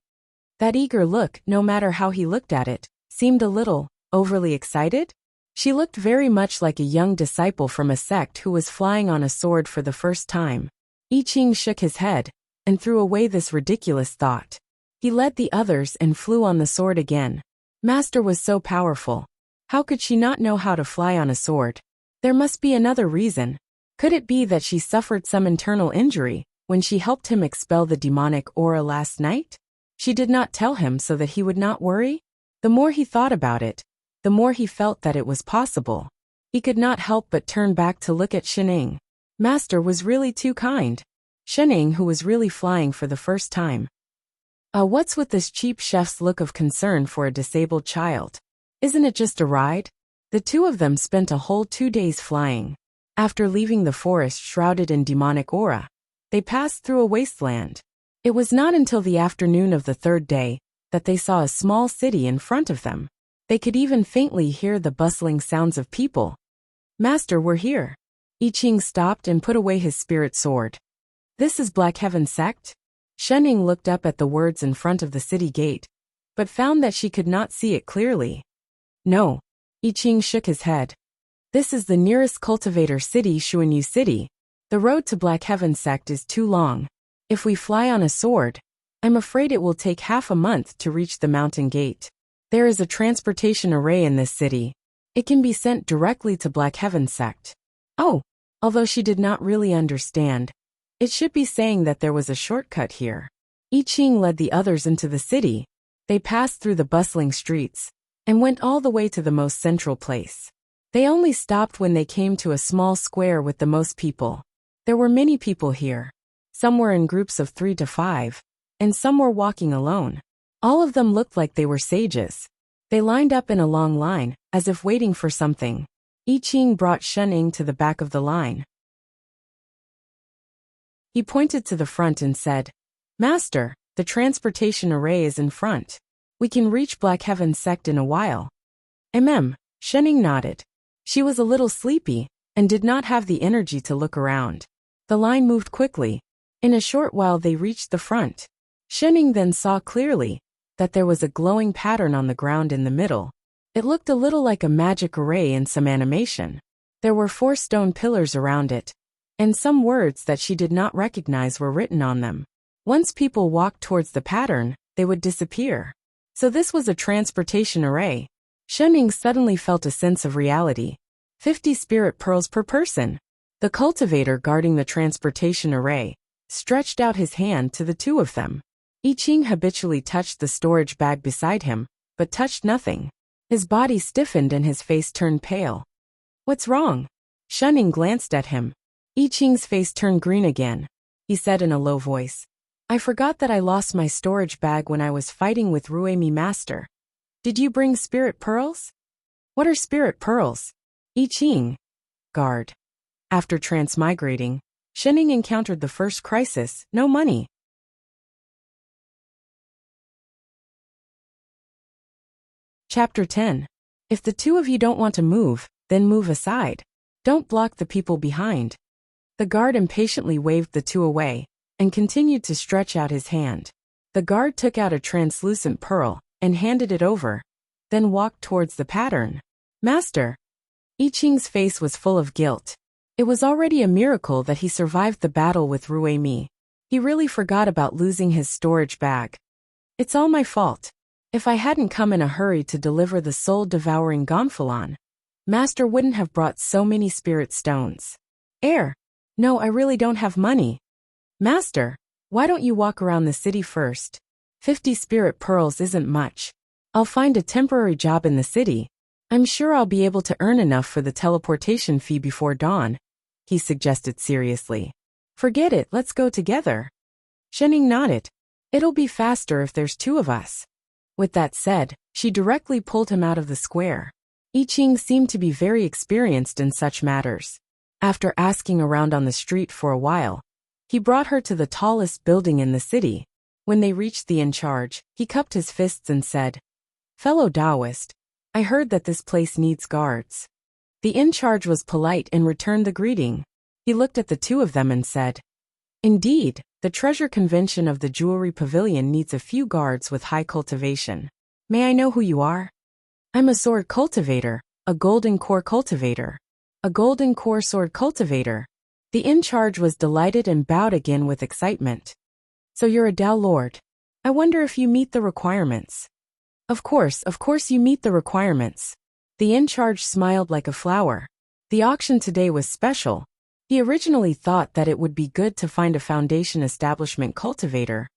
That eager look, no matter how he looked at it, seemed a little overly excited. She looked very much like a young disciple from a sect who was flying on a sword for the first time. I Ching shook his head and threw away this ridiculous thought. He led the others and flew on the sword again. Master was so powerful. How could she not know how to fly on a sword? There must be another reason. Could it be that she suffered some internal injury when she helped him expel the demonic aura last night? She did not tell him so that he would not worry? The more he thought about it, the more he felt that it was possible. He could not help but turn back to look at Shening. Master was really too kind. Shening, who was really flying for the first time. What's with this cheap chef's look of concern for a disabled child? Isn't it just a ride? The two of them spent a whole 2 days flying. After leaving the forest shrouded in demonic aura, they passed through a wasteland. It was not until the afternoon of the 3rd day that they saw a small city in front of them. They could even faintly hear the bustling sounds of people. Master, we're here. I Ching stopped and put away his spirit sword. This is Black Heaven sect? Shening looked up at the words in front of the city gate, but found that she could not see it clearly. No. I Ching shook his head. This is the nearest cultivator city, Xuanyu City. The road to Black Heaven sect is too long. If we fly on a sword, I'm afraid it will take half a month to reach the mountain gate. There is a transportation array in this city. It can be sent directly to Black Heaven sect. Oh, although she did not really understand, it should be saying that there was a shortcut here. I Ching led the others into the city. They passed through the bustling streets and went all the way to the most central place. They only stopped when they came to a small square with the most people. There were many people here. Some were in groups of 3 to 5, and some were walking alone. All of them looked like they were sages. They lined up in a long line, as if waiting for something. I Ching brought Shening to the back of the line. He pointed to the front and said, Master, the transportation array is in front. We can reach Black Heaven sect in a while. Shening nodded. She was a little sleepy, and did not have the energy to look around. The line moved quickly. In a short while they reached the front. Shenning then saw clearly that there was a glowing pattern on the ground in the middle. It looked a little like a magic array in some animation. There were 4 stone pillars around it, and some words that she did not recognize were written on them. Once people walked towards the pattern, they would disappear. So this was a transportation array. Shenning suddenly felt a sense of reality. 50 spirit pearls per person. The cultivator guarding the transportation array stretched out his hand to the 2 of them. I Ching habitually touched the storage bag beside him, but touched nothing. His body stiffened and his face turned pale. What's wrong? Shenning glanced at him. I Ching's face turned green again. He said in a low voice, I forgot that I lost my storage bag when I was fighting with Ruemi Master. Did you bring spirit pearls? What are spirit pearls? I Ching. Guard. After transmigrating, Shenning encountered the first crisis, no money. Chapter 10. If the 2 of you don't want to move, then move aside. Don't block the people behind. The guard impatiently waved the 2 away and continued to stretch out his hand. The guard took out a translucent pearl and handed it over, then walked towards the pattern. Master. I Ching's face was full of guilt. It was already a miracle that he survived the battle with Ruemi. He really forgot about losing his storage bag. It's all my fault. If I hadn't come in a hurry to deliver the soul-devouring Gonfalon, Master wouldn't have brought so many spirit stones. No, I really don't have money. Master, why don't you walk around the city first? 50 spirit pearls isn't much. I'll find a temporary job in the city. I'm sure I'll be able to earn enough for the teleportation fee before dawn, he suggested seriously. Forget it, let's go together. Shenning nodded. It'll be faster if there's 2 of us. With that said, she directly pulled him out of the square. I Ching seemed to be very experienced in such matters. After asking around on the street for a while, he brought her to the tallest building in the city. When they reached the in-charge, he cupped his fists and said, Fellow Taoist, I heard that this place needs guards. The in-charge was polite and returned the greeting. He looked at the 2 of them and said, Indeed, the treasure convention of the jewelry pavilion needs a few guards with high cultivation. May I know who you are? I'm a sword cultivator, a golden core cultivator. A golden core sword cultivator. The in-charge was delighted and bowed again with excitement. So you're a Dao Lord. I wonder if you meet the requirements. Of course you meet the requirements. The in-charge smiled like a flower. The auction today was special. He originally thought that it would be good to find a foundation establishment cultivator,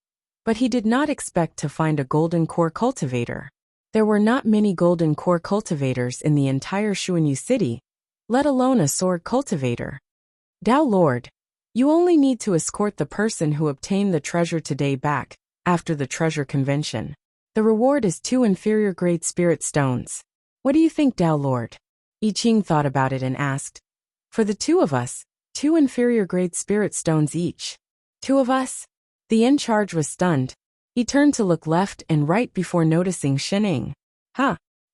but he did not expect to find a golden core cultivator. There were not many golden core cultivators in the entire Xuanyu city, let alone a sword cultivator. Dao Lord, you only need to escort the person who obtained the treasure today back, after the treasure convention. The reward is 2 inferior grade spirit stones. What do you think, Dao Lord? I Ching thought about it and asked. For the 2 of us, 2 inferior grade spirit stones each. 2 of us? The in-charge was stunned. He turned to look left and right before noticing Shenning.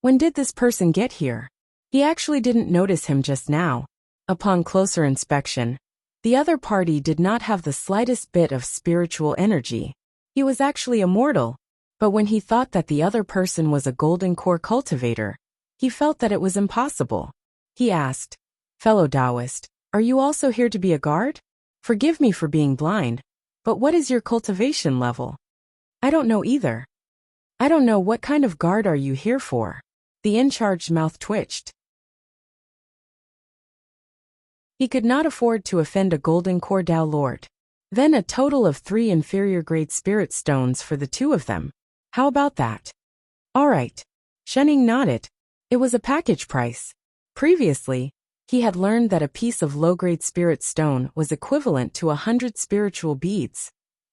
When did this person get here? He actually didn't notice him just now. Upon closer inspection, the other party did not have the slightest bit of spiritual energy. He was actually a mortal, but when he thought that the other person was a golden core cultivator, he felt that it was impossible. He asked, Fellow Taoist, are you also here to be a guard? Forgive me for being blind, but what is your cultivation level? I don't know either. I don't know, what kind of guard are you here for? The in-charge's mouth twitched. He could not afford to offend a golden core Dao Lord. Then a total of 3 inferior grade spirit stones for the 2 of them. How about that? All right. Shenning nodded. It was a package price. Previously, he had learned that a piece of low-grade spirit stone was equivalent to 100 spiritual beads,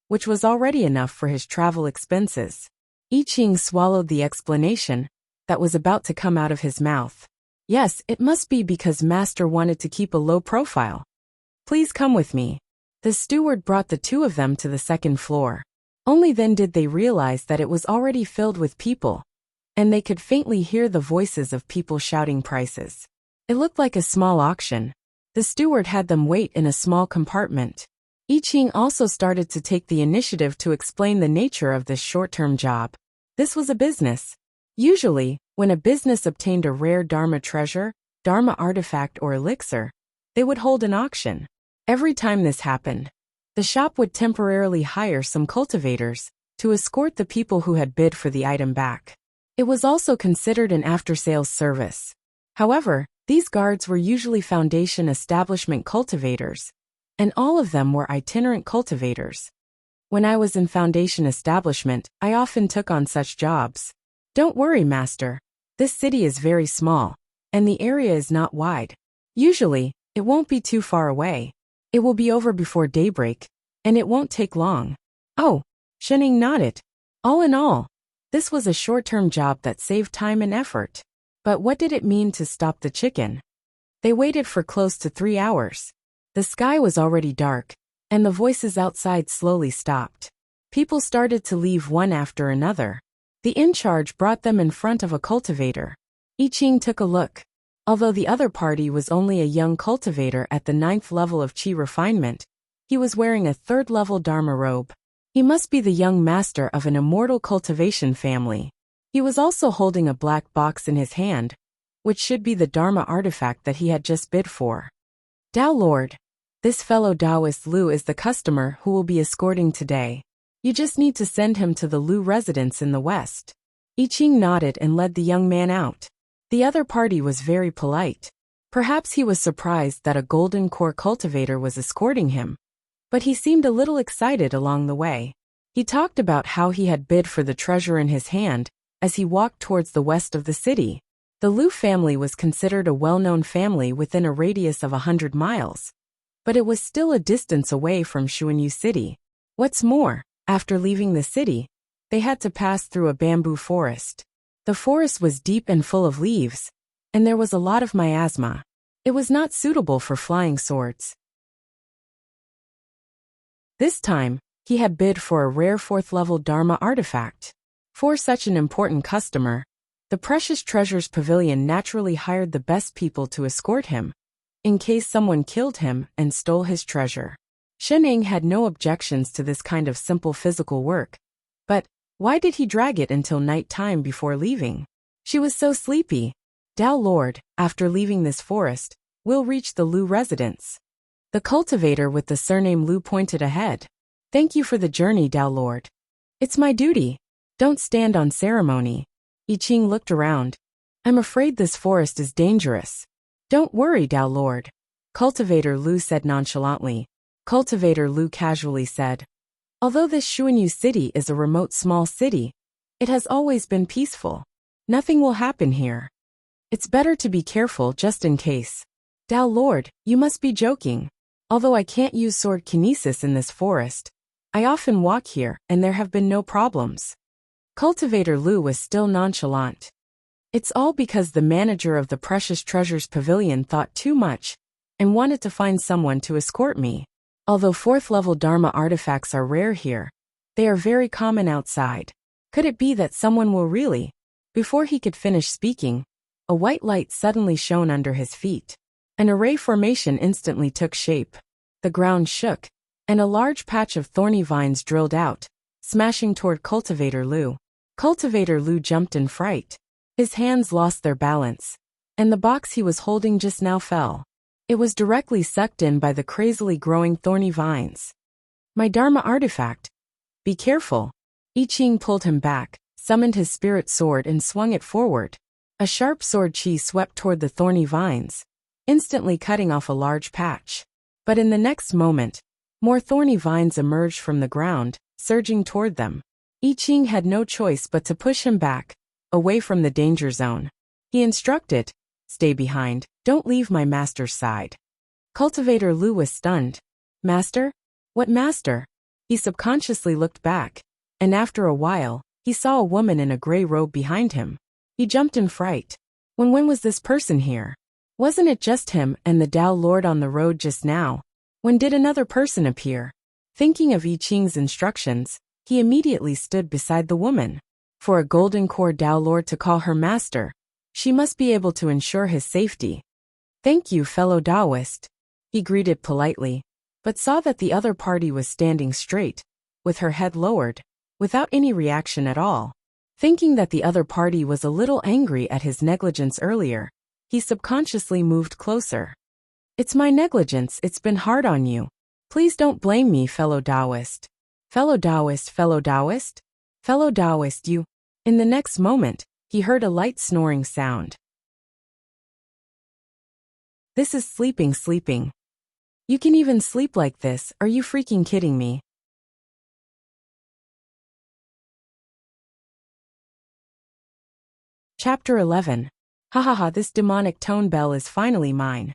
which was already enough for his travel expenses. I Ching swallowed the explanation that was about to come out of his mouth. Yes, it must be because Master wanted to keep a low profile. Please come with me. The steward brought the 2 of them to the 2nd floor. Only then did they realize that it was already filled with people, and they could faintly hear the voices of people shouting prices. It looked like a small auction. The steward had them wait in a small compartment. I Ching also started to take the initiative to explain the nature of this short-term job. This was a business. Usually, when a business obtained a rare Dharma treasure, Dharma artifact or elixir, they would hold an auction. Every time this happened, the shop would temporarily hire some cultivators to escort the people who had bid for the item back. It was also considered an after-sales service. However, these guards were usually foundation establishment cultivators, and all of them were itinerant cultivators. When I was in foundation establishment, I often took on such jobs. Don't worry, master. This city is very small, and the area is not wide. Usually, it won't be too far away. It will be over before daybreak, and it won't take long. Oh, Shening nodded. All in all, this was a short-term job that saved time and effort. But what did it mean to stop the chicken? They waited for close to 3 hours. The sky was already dark, and the voices outside slowly stopped. People started to leave one after another. The in-charge brought them in front of a cultivator. I Ching took a look. Although the other party was only a young cultivator at the 9th level of Qi refinement, he was wearing a 3rd level Dharma robe. He must be the young master of an immortal cultivation family. He was also holding a black box in his hand, which should be the Dharma artifact that he had just bid for. Tao Lord, this fellow Taoist Lu is the customer who will be escorting today. You just need to send him to the Lu residence in the west. I Ching nodded and led the young man out. The other party was very polite. Perhaps he was surprised that a golden core cultivator was escorting him, but he seemed a little excited along the way. He talked about how he had bid for the treasure in his hand as he walked towards the west of the city. The Lu family was considered a well-known family within a radius of 100 miles, but it was still a distance away from Xuanyu City. What's more, after leaving the city, they had to pass through a bamboo forest. The forest was deep and full of leaves, and there was a lot of miasma. It was not suitable for flying swords. This time, he had bid for a rare 4th level Dharma artifact. For such an important customer, the Precious Treasures Pavilion naturally hired the best people to escort him, in case someone killed him and stole his treasure. Shening had no objections to this kind of simple physical work, but why did he drag it until night time before leaving? She was so sleepy. Tao Lord, after leaving this forest, we'll reach the Lu residence. The cultivator with the surname Lu pointed ahead. Thank you for the journey, Tao Lord. It's my duty. Don't stand on ceremony. I Ching looked around. I'm afraid this forest is dangerous. Don't worry, Tao Lord. Cultivator Lu said nonchalantly. Cultivator Lu casually said, although this Xuanyu city is a remote small city, it has always been peaceful. Nothing will happen here. It's better to be careful just in case. Tao Lord, you must be joking. Although I can't use sword kinesis in this forest, I often walk here and there have been no problems. Cultivator Lu was still nonchalant. It's all because the manager of the Precious Treasures Pavilion thought too much and wanted to find someone to escort me. Although 4th level Dharma artifacts are rare here, they are very common outside. Could it be that someone will really? Before he could finish speaking, a white light suddenly shone under his feet. An array formation instantly took shape. The ground shook, and a large patch of thorny vines drilled out, smashing toward Cultivator Lu. Cultivator Lu jumped in fright. His hands lost their balance, and the box he was holding just now fell. It was directly sucked in by the crazily growing thorny vines. My Dharma artifact. Be careful. I Ching pulled him back, summoned his spirit sword and swung it forward. A sharp sword chi swept toward the thorny vines, instantly cutting off a large patch. But in the next moment, more thorny vines emerged from the ground, surging toward them. I Ching had no choice but to push him back, away from the danger zone. He instructed, stay behind, don't leave my master's side. Cultivator Lu was stunned. Master? What master? He subconsciously looked back, and after a while, he saw a woman in a gray robe behind him. He jumped in fright. When was this person here? Wasn't it just him and the Tao Lord on the road just now? When did another person appear? Thinking of I Ching's instructions, he immediately stood beside the woman. For a golden core Tao Lord to call her master, she must be able to ensure his safety. Thank you, fellow Taoist. He greeted politely, but saw that the other party was standing straight, with her head lowered, without any reaction at all. Thinking that the other party was a little angry at his negligence earlier, he subconsciously moved closer. It's my negligence, it's been hard on you. Please don't blame me, fellow Taoist. Fellow Taoist, fellow Taoist? Fellow Taoist, you. In the next moment, he heard a light snoring sound. This is sleeping. You can even sleep like this, are you freaking kidding me? Chapter 11. Ha, this demonic tone bell is finally mine.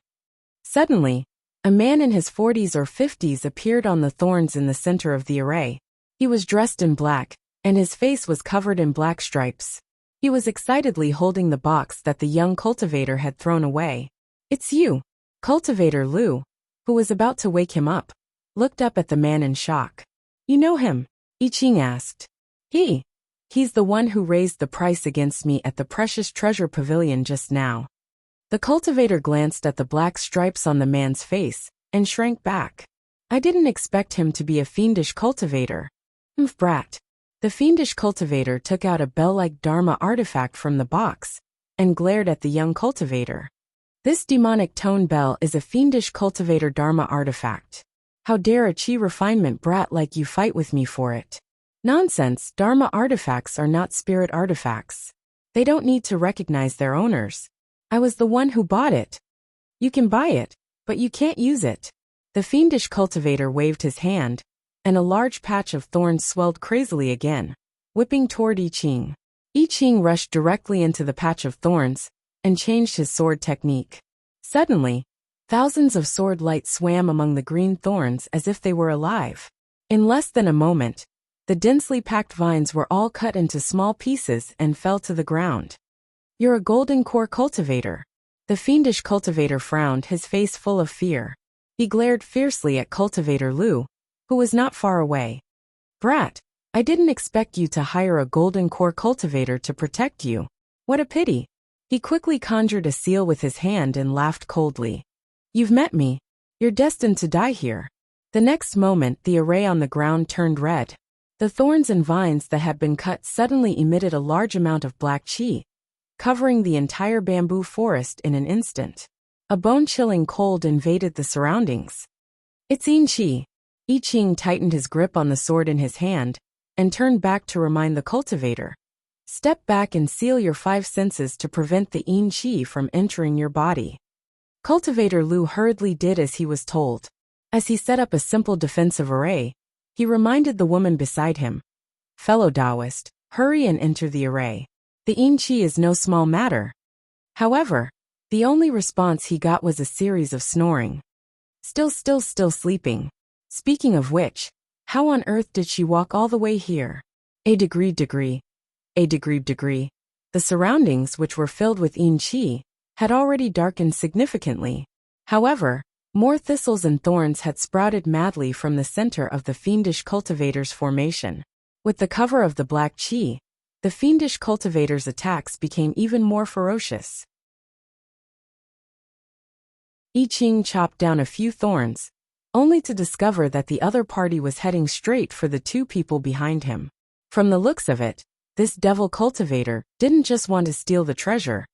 Suddenly, a man in his 40s or 50s appeared on the thorns in the center of the array. He was dressed in black, and his face was covered in black stripes. He was excitedly holding the box that the young cultivator had thrown away. It's you, Cultivator Lu, who was about to wake him up, looked up at the man in shock. You know him? I Ching asked. He's the one who raised the price against me at the Precious Treasure Pavilion just now. The cultivator glanced at the black stripes on the man's face and shrank back. I didn't expect him to be a fiendish cultivator. Brat. The fiendish cultivator took out a bell-like Dharma artifact from the box and glared at the young cultivator. This demonic tone bell is a fiendish cultivator Dharma artifact. How dare a chi refinement brat like you fight with me for it? Nonsense, Dharma artifacts are not spirit artifacts. They don't need to recognize their owners. I was the one who bought it. You can buy it, but you can't use it. The fiendish cultivator waved his hand, and a large patch of thorns swelled crazily again, whipping toward I Ching. I Ching rushed directly into the patch of thorns and changed his sword technique. Suddenly, thousands of sword light swam among the green thorns as if they were alive. In less than a moment, the densely packed vines were all cut into small pieces and fell to the ground. You're a golden core cultivator. The fiendish cultivator frowned, his face full of fear. He glared fiercely at Cultivator Lu, who was not far away. Brat, I didn't expect you to hire a golden core cultivator to protect you. What a pity. He quickly conjured a seal with his hand and laughed coldly. You've met me. You're destined to die here. The next moment, the array on the ground turned red. The thorns and vines that had been cut suddenly emitted a large amount of black chi, covering the entire bamboo forest in an instant. A bone-chilling cold invaded the surroundings. It's Yin Chi. I Ching tightened his grip on the sword in his hand and turned back to remind the cultivator. Step back and seal your 5 senses to prevent the Yin Chi from entering your body. Cultivator Lu hurriedly did as he was told. As he set up a simple defensive array, he reminded the woman beside him. Fellow Taoist, hurry and enter the array. The Yin Chi is no small matter. However, the only response he got was a series of snoring. Still sleeping. Speaking of which, how on earth did she walk all the way here? A degree. The surroundings, which were filled with Yin Chi, had already darkened significantly. However, more thistles and thorns had sprouted madly from the center of the fiendish cultivator's formation. With the cover of the black chi, the fiendish cultivator's attacks became even more ferocious. I Ching chopped down a few thorns, only to discover that the other party was heading straight for the 2 people behind him. From the looks of it, this devil cultivator didn't just want to steal the treasure.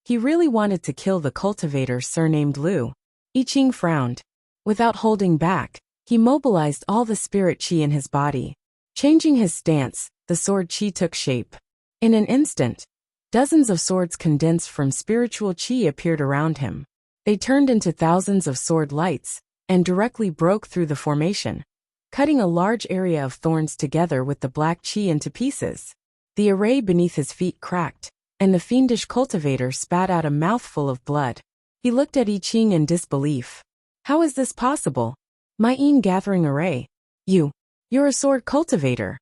He really wanted to kill the cultivator surnamed Lu. I Ching frowned. Without holding back, he mobilized all the spirit chi in his body. Changing his stance, the sword chi took shape. In an instant, dozens of swords condensed from spiritual chi appeared around him. They turned into thousands of sword lights and directly broke through the formation, cutting a large area of thorns together with the black chi into pieces. The array beneath his feet cracked, and the fiendish cultivator spat out a mouthful of blood. He looked at I Ching in disbelief. How is this possible? My Yin gathering array. You're a sword cultivator.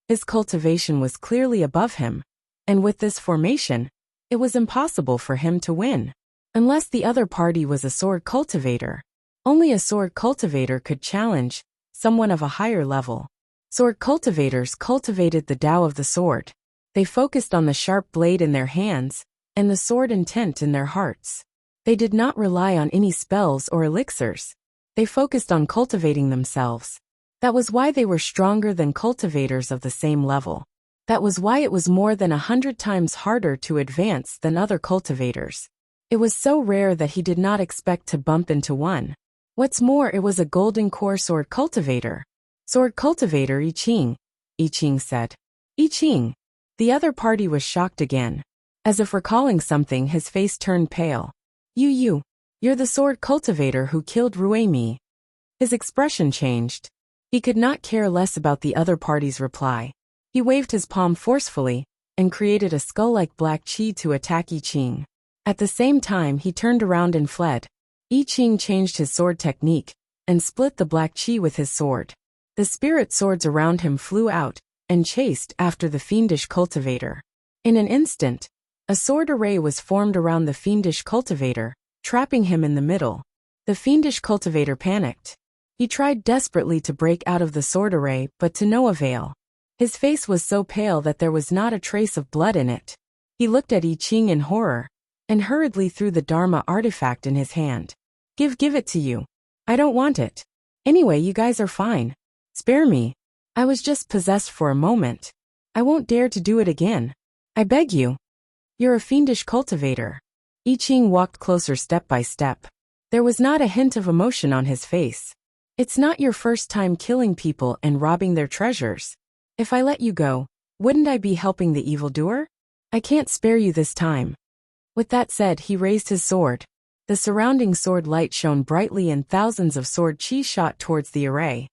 His cultivation was clearly above him, and with this formation, it was impossible for him to win. Unless the other party was a sword cultivator. Only a sword cultivator could challenge someone of a higher level. Sword cultivators cultivated the Tao of the sword. They focused on the sharp blade in their hands and the sword intent in their hearts. They did not rely on any spells or elixirs. They focused on cultivating themselves. That was why they were stronger than cultivators of the same level. That was why it was more than 100 times harder to advance than other cultivators. It was so rare that he did not expect to bump into one. What's more, it was a golden core sword cultivator. Sword cultivator I Ching, I Ching said. I Ching. The other party was shocked again. As if recalling something, his face turned pale. You're the sword cultivator who killed Ruemi. His expression changed. He could not care less about the other party's reply. He waved his palm forcefully and created a skull-like black chi to attack I Ching. At the same time, he turned around and fled. I Ching changed his sword technique and split the black chi with his sword. The spirit swords around him flew out and chased after the fiendish cultivator. In an instant, a sword array was formed around the fiendish cultivator, trapping him in the middle. The fiendish cultivator panicked. He tried desperately to break out of the sword array, but to no avail. His face was so pale that there was not a trace of blood in it. He looked at I Ching in horror and hurriedly threw the Dharma artifact in his hand. Give it to you. I don't want it. Anyway, you guys are fine. Spare me. I was just possessed for a moment. I won't dare to do it again. I beg you. You're a fiendish cultivator. I Ching walked closer step by step. There was not a hint of emotion on his face. It's not your first time killing people and robbing their treasures. If I let you go, wouldn't I be helping the evildoer? I can't spare you this time. With that said, he raised his sword. The surrounding sword light shone brightly and thousands of sword chi shot towards the array.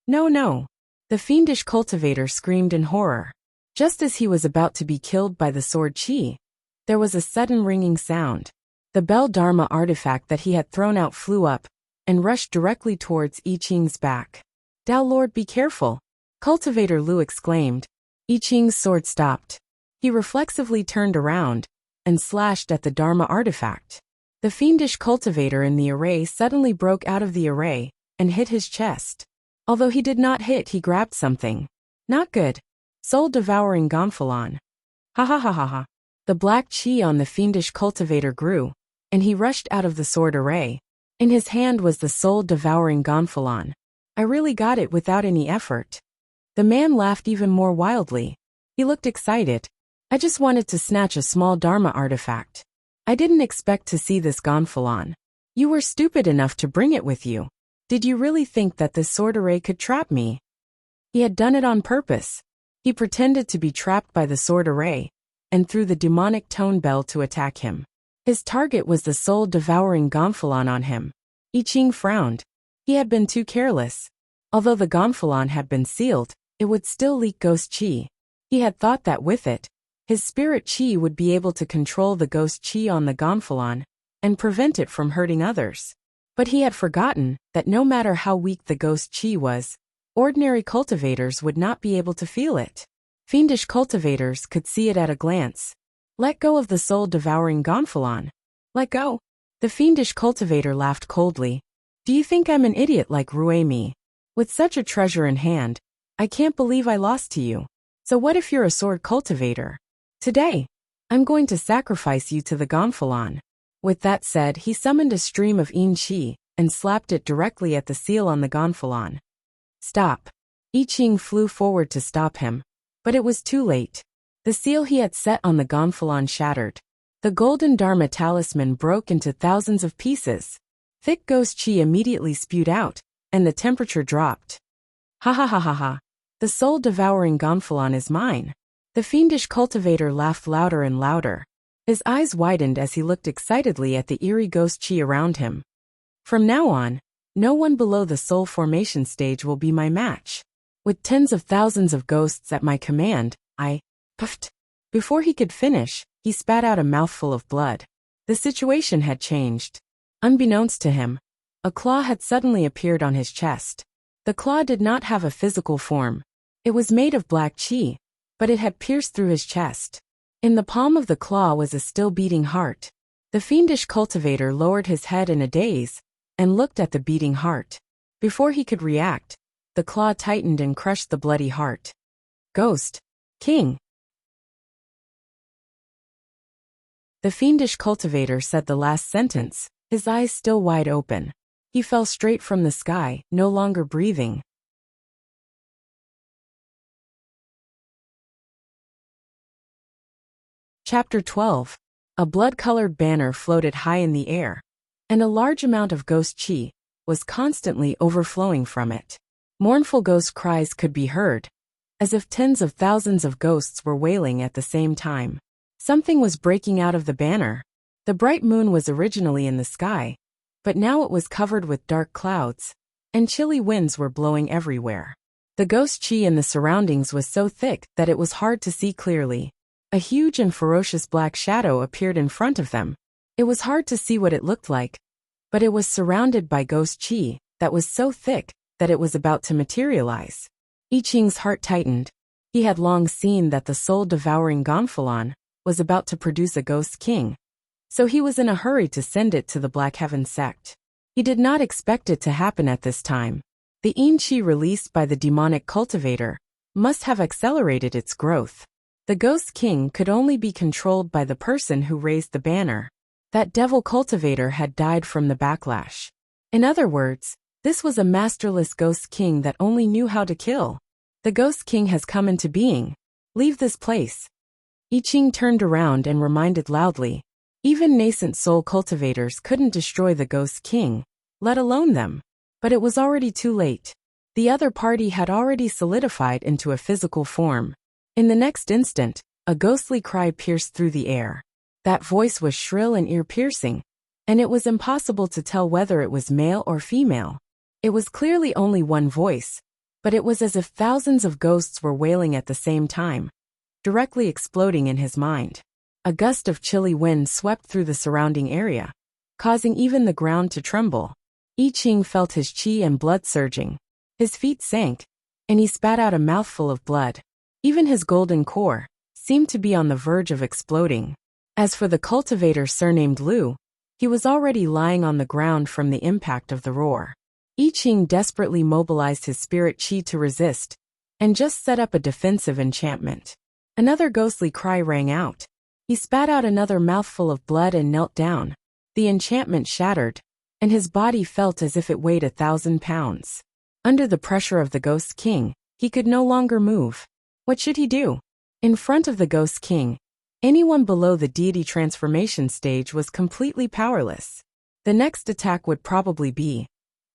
No. The fiendish cultivator screamed in horror. Just as he was about to be killed by the sword chi, there was a sudden ringing sound. The bell Dharma artifact that he had thrown out flew up and rushed directly towards I Ching's back. Tao Lord, be careful! Cultivator Lu exclaimed. I Ching's sword stopped. He reflexively turned around and slashed at the Dharma artifact. The fiendish cultivator in the array suddenly broke out of the array and hit his chest. Although he did not hit, he grabbed something. Not good. Soul-devouring gonfalon. Ha. The black chi on the fiendish cultivator grew, and he rushed out of the sword array. In his hand was the soul-devouring gonfalon. I really got it without any effort. The man laughed even more wildly. He looked excited. I just wanted to snatch a small Dharma artifact. I didn't expect to see this gonfalon. You were stupid enough to bring it with you. Did you really think that this sword array could trap me? He had done it on purpose. He pretended to be trapped by the sword array and threw the demonic tone bell to attack him. His target was the soul-devouring gonfalon on him. I Ching frowned. He had been too careless. Although the gonfalon had been sealed, it would still leak ghost chi. He had thought that with it, his spirit chi would be able to control the ghost chi on the gonfalon and prevent it from hurting others. But he had forgotten that no matter how weak the ghost chi was, ordinary cultivators would not be able to feel it. Fiendish cultivators could see it at a glance. Let go of the soul-devouring gonfalon. Let go. The fiendish cultivator laughed coldly. Do you think I'm an idiot like Ruemi? With such a treasure in hand, I can't believe I lost to you. So what if you're a sword cultivator? Today, I'm going to sacrifice you to the gonfalon. With that said, he summoned a stream of yin chi and slapped it directly at the seal on the gonfalon. Stop. I Ching flew forward to stop him, but it was too late. The seal he had set on the gonfalon shattered. The golden Dharma talisman broke into thousands of pieces. Thick ghost chi immediately spewed out, and the temperature dropped. Ha. The soul-devouring gonfalon is mine. The fiendish cultivator laughed louder and louder. His eyes widened as he looked excitedly at the eerie ghost chi around him. From now on, no one below the soul formation stage will be my match. With tens of thousands of ghosts at my command, I puffed. Before he could finish, he spat out a mouthful of blood. The situation had changed. Unbeknownst to him, a claw had suddenly appeared on his chest. The claw did not have a physical form. It was made of black chi, but it had pierced through his chest. In the palm of the claw was a still beating heart. The fiendish cultivator lowered his head in a daze and looked at the beating heart. Before he could react, the claw tightened and crushed the bloody heart. Ghost. King. The fiendish cultivator said the last sentence, his eyes still wide open. He fell straight from the sky, no longer breathing. Chapter 12. A blood-colored banner floated high in the air, and a large amount of ghost chi was constantly overflowing from it. Mournful ghost cries could be heard, as if tens of thousands of ghosts were wailing at the same time. Something was breaking out of the banner. The bright moon was originally in the sky, but now it was covered with dark clouds, and chilly winds were blowing everywhere. The ghost chi in the surroundings was so thick that it was hard to see clearly. A huge and ferocious black shadow appeared in front of them. It was hard to see what it looked like, but it was surrounded by ghost chi that was so thick that it was about to materialize. I Ching's heart tightened. He had long seen that the soul-devouring Gonfalon was about to produce a ghost king, so he was in a hurry to send it to the Black Heaven sect. He did not expect it to happen at this time. The yin chi released by the demonic cultivator must have accelerated its growth. The Ghost King could only be controlled by the person who raised the banner. That devil cultivator had died from the backlash. In other words, this was a masterless Ghost King that only knew how to kill. The Ghost King has come into being. Leave this place. I Ching turned around and reminded loudly. Even nascent soul cultivators couldn't destroy the Ghost King, let alone them. But it was already too late. The other party had already solidified into a physical form. In the next instant, a ghostly cry pierced through the air. That voice was shrill and ear-piercing, and it was impossible to tell whether it was male or female. It was clearly only one voice, but it was as if thousands of ghosts were wailing at the same time, directly exploding in his mind. A gust of chilly wind swept through the surrounding area, causing even the ground to tremble. I Ching felt his chi and blood surging. His feet sank, and he spat out a mouthful of blood. Even his golden core seemed to be on the verge of exploding. As for the cultivator surnamed Lu, he was already lying on the ground from the impact of the roar. I Ching desperately mobilized his spirit chi to resist, and just set up a defensive enchantment. Another ghostly cry rang out. He spat out another mouthful of blood and knelt down. The enchantment shattered, and his body felt as if it weighed 1,000 pounds. Under the pressure of the Ghost King, he could no longer move. What should he do? In front of the Ghost King, anyone below the deity transformation stage was completely powerless. The next attack would probably be.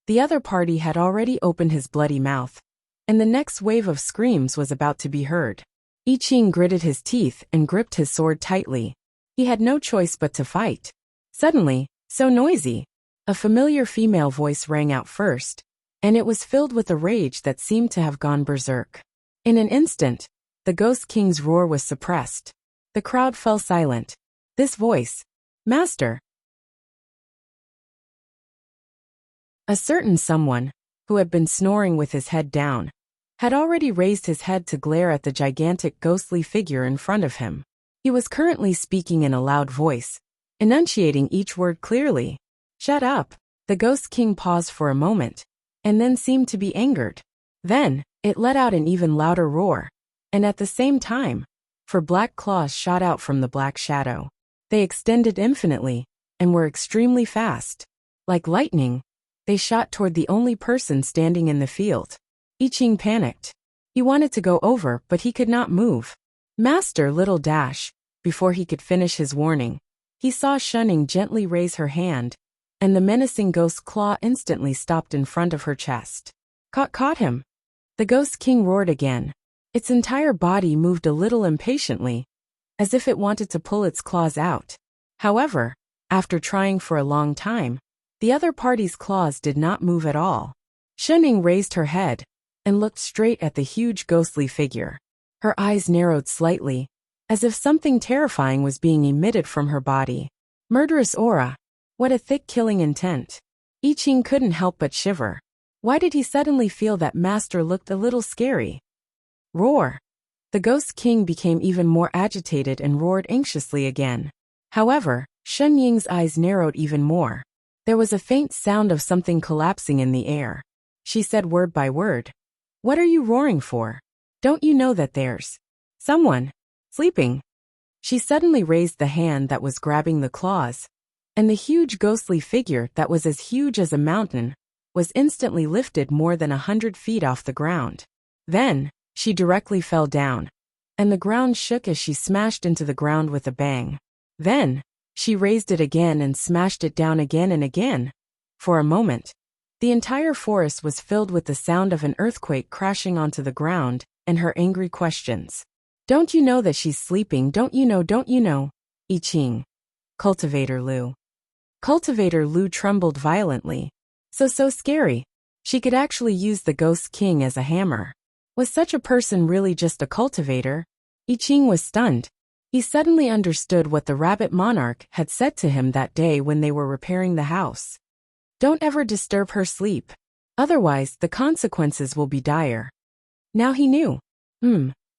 The other party had already opened his bloody mouth, and the next wave of screams was about to be heard. I Ching gritted his teeth and gripped his sword tightly. He had no choice but to fight. Suddenly, so noisy, a familiar female voice rang out first, and it was filled with a rage that seemed to have gone berserk. In an instant, the Ghost King's roar was suppressed. The crowd fell silent. This voice, Master. A certain someone, who had been snoring with his head down, had already raised his head to glare at the gigantic ghostly figure in front of him. He was currently speaking in a loud voice, enunciating each word clearly. Shut up. The Ghost King paused for a moment, and then seemed to be angered. Then, it let out an even louder roar, and at the same time, for black claws shot out from the black shadow. They extended infinitely, and were extremely fast. Like lightning, they shot toward the only person standing in the field. I Ching panicked. He wanted to go over, but he could not move. Master little dash. Before he could finish his warning, he saw Shunning gently raise her hand, and the menacing ghost claw instantly stopped in front of her chest. Caught him. The Ghost King roared again. Its entire body moved a little impatiently, as if it wanted to pull its claws out. However, after trying for a long time, the other party's claws did not move at all. Shunning raised her head and looked straight at the huge ghostly figure. Her eyes narrowed slightly, as if something terrifying was being emitted from her body. Murderous aura. What a thick killing intent. I Ching couldn't help but shiver. Why did he suddenly feel that Master looked a little scary? Roar. The Ghost King became even more agitated and roared anxiously again. However, Shun Ying's eyes narrowed even more. There was a faint sound of something collapsing in the air. She said word by word. What are you roaring for? Don't you know that there's someone sleeping? She suddenly raised the hand that was grabbing the claws, and the huge ghostly figure that was as huge as a mountain was instantly lifted more than 100 feet off the ground. Then, she directly fell down, and the ground shook as she smashed into the ground with a bang. Then, she raised it again and smashed it down again and again. For a moment, the entire forest was filled with the sound of an earthquake crashing onto the ground and her angry questions. Don't you know that she's sleeping? Don't you know? Don't you know? I Ching. Cultivator Lu. Cultivator Lu trembled violently. So scary. She could actually use the Ghost King as a hammer. Was such a person really just a cultivator? I Ching was stunned. He suddenly understood what the rabbit monarch had said to him that day when they were repairing the house. Don't ever disturb her sleep. Otherwise, the consequences will be dire. Now he knew.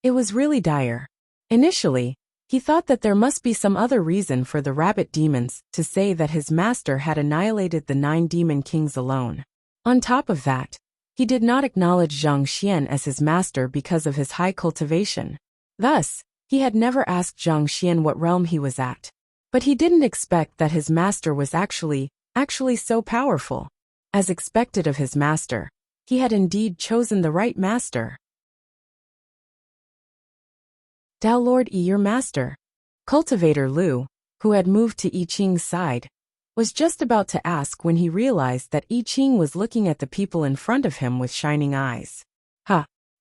It was really dire. Initially, he thought that there must be some other reason for the rabbit demons to say that his master had annihilated the 9 demon kings alone. On top of that, he did not acknowledge Zhang Xian as his master because of his high cultivation. Thus, he had never asked Zhang Xian what realm he was at. But he didn't expect that his master was actually so powerful. As expected of his master, he had indeed chosen the right master. Tao Lord Yi, your master. Cultivator Lu, who had moved to I Ching's side, was just about to ask when he realized that I Ching was looking at the people in front of him with shining eyes.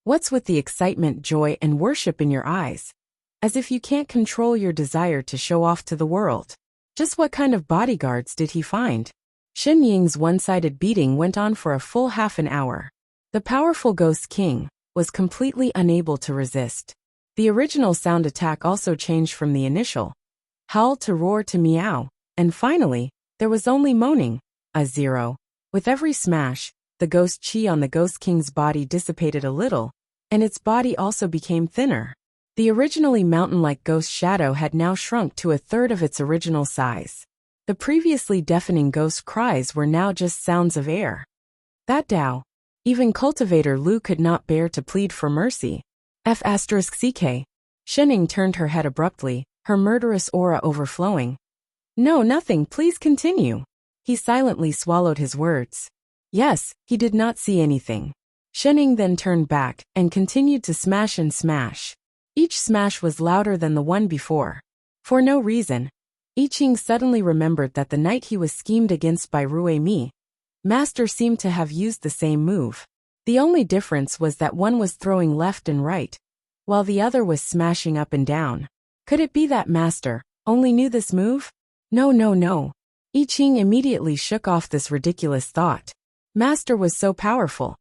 What's with the excitement, joy, and worship in your eyes? As if you can't control your desire to show off to the world. Just what kind of bodyguards did he find? Shen Ying's one-sided beating went on for a full half an hour. The powerful Ghost King was completely unable to resist. The original sound attack also changed from the initial howl to roar to meow, and finally, there was only moaning, a 0. With every smash, the ghost chi on the Ghost King's body dissipated a little, and its body also became thinner. The originally mountain-like ghost shadow had now shrunk to a third of its original size. The previously deafening ghost cries were now just sounds of air. That Tao. Even Cultivator Lu could not bear to plead for mercy. F***ck. Shening turned her head abruptly, her murderous aura overflowing. No, nothing, please continue. He silently swallowed his words. Yes, he did not see anything. Shening then turned back and continued to smash and smash. Each smash was louder than the one before. For no reason, I Ching suddenly remembered that the night he was schemed against by Rui Mi, Master seemed to have used the same move. The only difference was that one was throwing left and right, while the other was smashing up and down. Could it be that Master only knew this move? No. I Ching immediately shook off this ridiculous thought. Master was so powerful.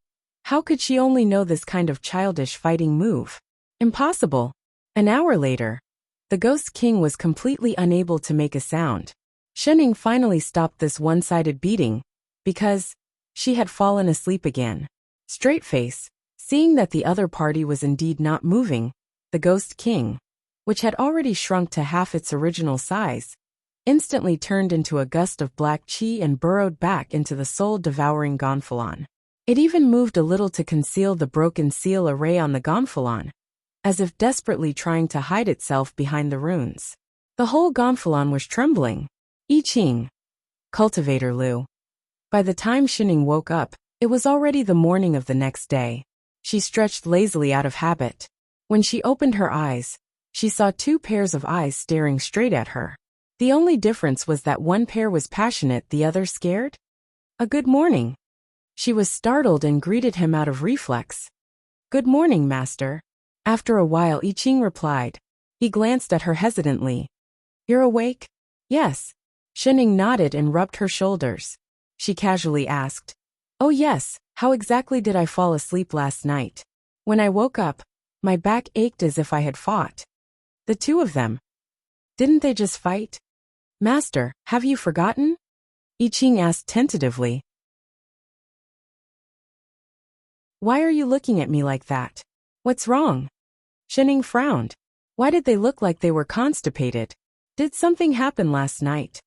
How could she only know this kind of childish fighting move? Impossible. An hour later, the Ghost King was completely unable to make a sound. Shening finally stopped this one-sided beating, because she had fallen asleep again. Straight face, seeing that the other party was indeed not moving, the Ghost King, which had already shrunk to half its original size, instantly turned into a gust of black chi and burrowed back into the soul-devouring gonfalon. It even moved a little to conceal the broken seal array on the gonfalon, as if desperately trying to hide itself behind the runes. The whole gonfalon was trembling. I Ching. Cultivator Lu. By the time Shining woke up, it was already the morning of the next day. She stretched lazily out of habit. When she opened her eyes, she saw 2 pairs of eyes staring straight at her. The only difference was that one pair was passionate, the other scared. A good morning. She was startled and greeted him out of reflex. Good morning, Master. After a while, I Ching replied. He glanced at her hesitantly. You're awake? Yes. Shining nodded and rubbed her shoulders. She casually asked. Oh yes, how exactly did I fall asleep last night? When I woke up, my back ached as if I had fought. The 2 of them. Didn't they just fight? Master, have you forgotten? I Ching asked tentatively. Why are you looking at me like that? What's wrong? Shining frowned. Why did they look like they were constipated? Did something happen last night?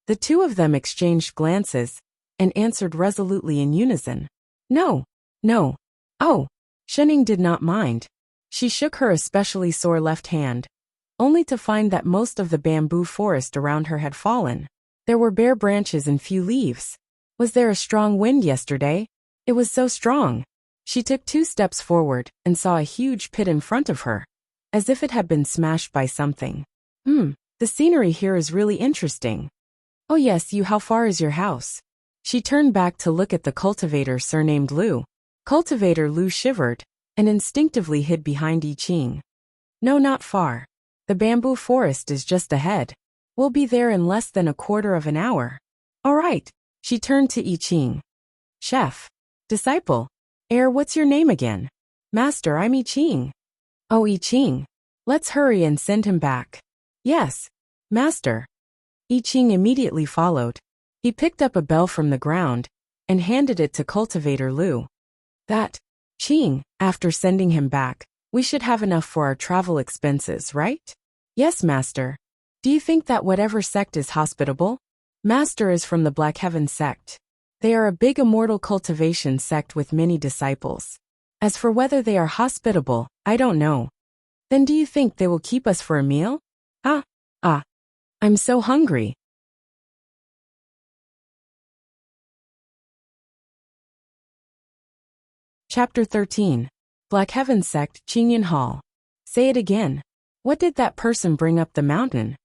The 2 of them exchanged glances and answered resolutely in unison. No. Oh. Shining did not mind. She shook her especially sore left hand, only to find that most of the bamboo forest around her had fallen. There were bare branches and few leaves. Was there a strong wind yesterday? It was so strong. She took 2 steps forward and saw a huge pit in front of her, as if it had been smashed by something. The scenery here is really interesting. Oh yes, how far is your house? She turned back to look at the cultivator surnamed Lu. Cultivator Lu shivered and instinctively hid behind I Ching. No, not far. The bamboo forest is just ahead. We'll be there in less than a quarter of an hour. All right. She turned to I Ching. Chef. Disciple. What's your name again? Master, I'm I Ching. Oh, I Ching. Let's hurry and send him back. Yes. Master. I Ching immediately followed. He picked up a bell from the ground and handed it to Cultivator Lu. That, Ching, after sending him back, we should have enough for our travel expenses, right? Yes, Master. Do you think that whatever sect is hospitable? Master is from the Black Heaven sect. They are a big immortal cultivation sect with many disciples. As for whether they are hospitable, I don't know. Then do you think they will keep us for a meal? I'm so hungry. Chapter 13. Black Heaven Sect, Qingyan Hall. Say it again. What did that person bring up the mountain?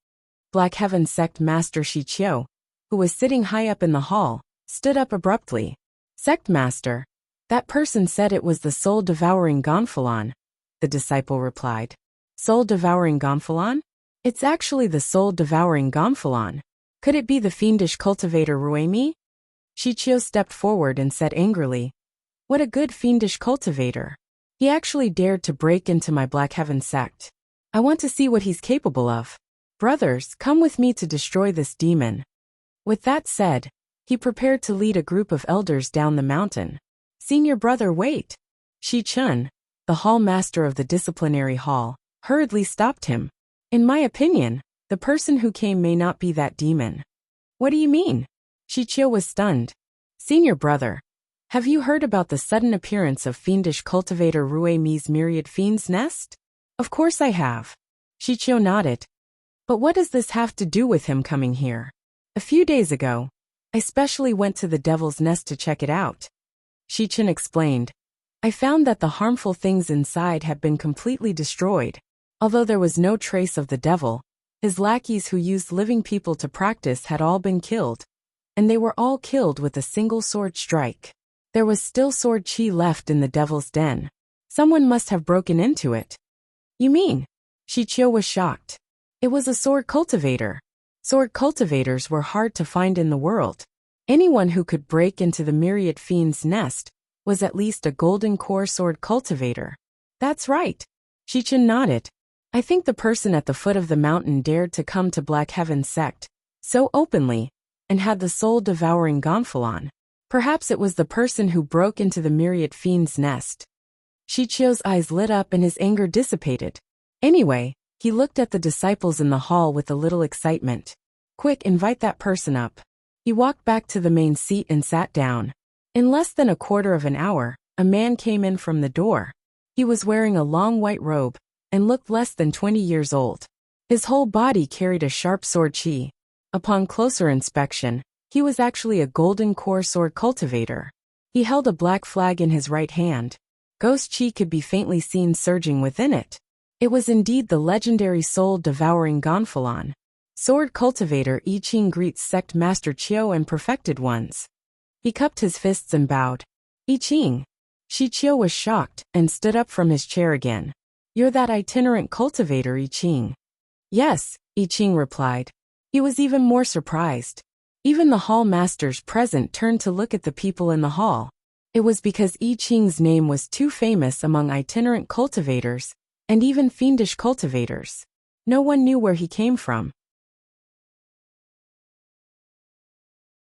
Black Heaven Sect Master Shi Qiu, who was sitting high up in the hall, stood up abruptly. Sect Master. That person said it was the soul-devouring Gonfalon, the disciple replied. Soul-devouring Gonfalon? It's actually the soul-devouring Gonfalon. Could it be the fiendish cultivator Ruemi? Shi Qiu stepped forward and said angrily, what a good fiendish cultivator. He actually dared to break into my Black Heaven sect. I want to see what he's capable of. Brothers, come with me to destroy this demon. With that said, he prepared to lead a group of elders down the mountain. Senior brother, wait. Shi Chun, the hall master of the disciplinary hall, hurriedly stopped him. In my opinion, the person who came may not be that demon. What do you mean? Shi Qiu was stunned. Senior brother, have you heard about the sudden appearance of fiendish cultivator Ruemi's myriad fiend's nest? Of course I have. Shi Qiu nodded. But what does this have to do with him coming here? A few days ago, I specially went to the devil's nest to check it out. Shi Chen explained. I found that the harmful things inside had been completely destroyed. Although there was no trace of the devil, his lackeys who used living people to practice had all been killed. And they were all killed with a single sword strike. There was still sword chi left in the devil's den. Someone must have broken into it. You mean? Shi Qiu was shocked. It was a sword cultivator. Sword cultivators were hard to find in the world. Anyone who could break into the myriad fiend's nest was at least a golden core sword cultivator. That's right. Shi Chen nodded. I think the person at the foot of the mountain dared to come to Black Heaven sect so openly and had the soul-devouring Gonfalon. Perhaps it was the person who broke into the myriad fiend's nest. Shi Qiu's eyes lit up and his anger dissipated. Anyway, he looked at the disciples in the hall with a little excitement. Quick, invite that person up. He walked back to the main seat and sat down. In less than a quarter of an hour, a man came in from the door. He was wearing a long white robe and looked less than 20 years old. His whole body carried a sharp sword chi. Upon closer inspection, he was actually a golden core sword cultivator. He held a black flag in his right hand. Ghost chi could be faintly seen surging within it. It was indeed the legendary soul-devouring Gonfalon. Sword cultivator I Ching greets sect master Qiu and perfected ones. He cupped his fists and bowed. I Ching. Shi Qiu was shocked and stood up from his chair again. You're that itinerant cultivator, I Ching. Yes, I Ching replied. He was even more surprised. Even the hall masters present turned to look at the people in the hall. It was because I Ching's name was too famous among itinerant cultivators, and even fiendish cultivators. No one knew where he came from.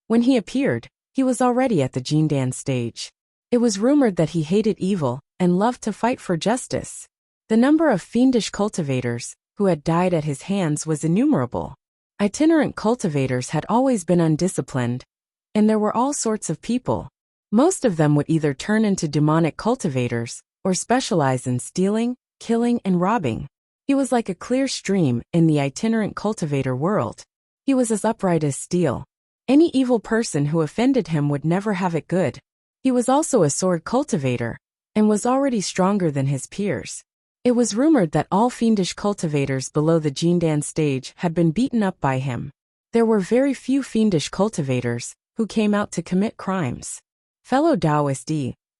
When he appeared, he was already at the Jindan stage. It was rumored that he hated evil and loved to fight for justice. The number of fiendish cultivators who had died at his hands was innumerable. Itinerant cultivators had always been undisciplined, and there were all sorts of people. Most of them would either turn into demonic cultivators or specialize in stealing, killing, and robbing. He was like a clear stream in the itinerant cultivator world. He was as upright as steel, Any evil person who offended him would never have it good. He was also a sword cultivator, and was already stronger than his peers. It was rumored that all fiendish cultivators below the Jindan stage had been beaten up by him. There were very few fiendish cultivators who came out to commit crimes. Fellow Taoist,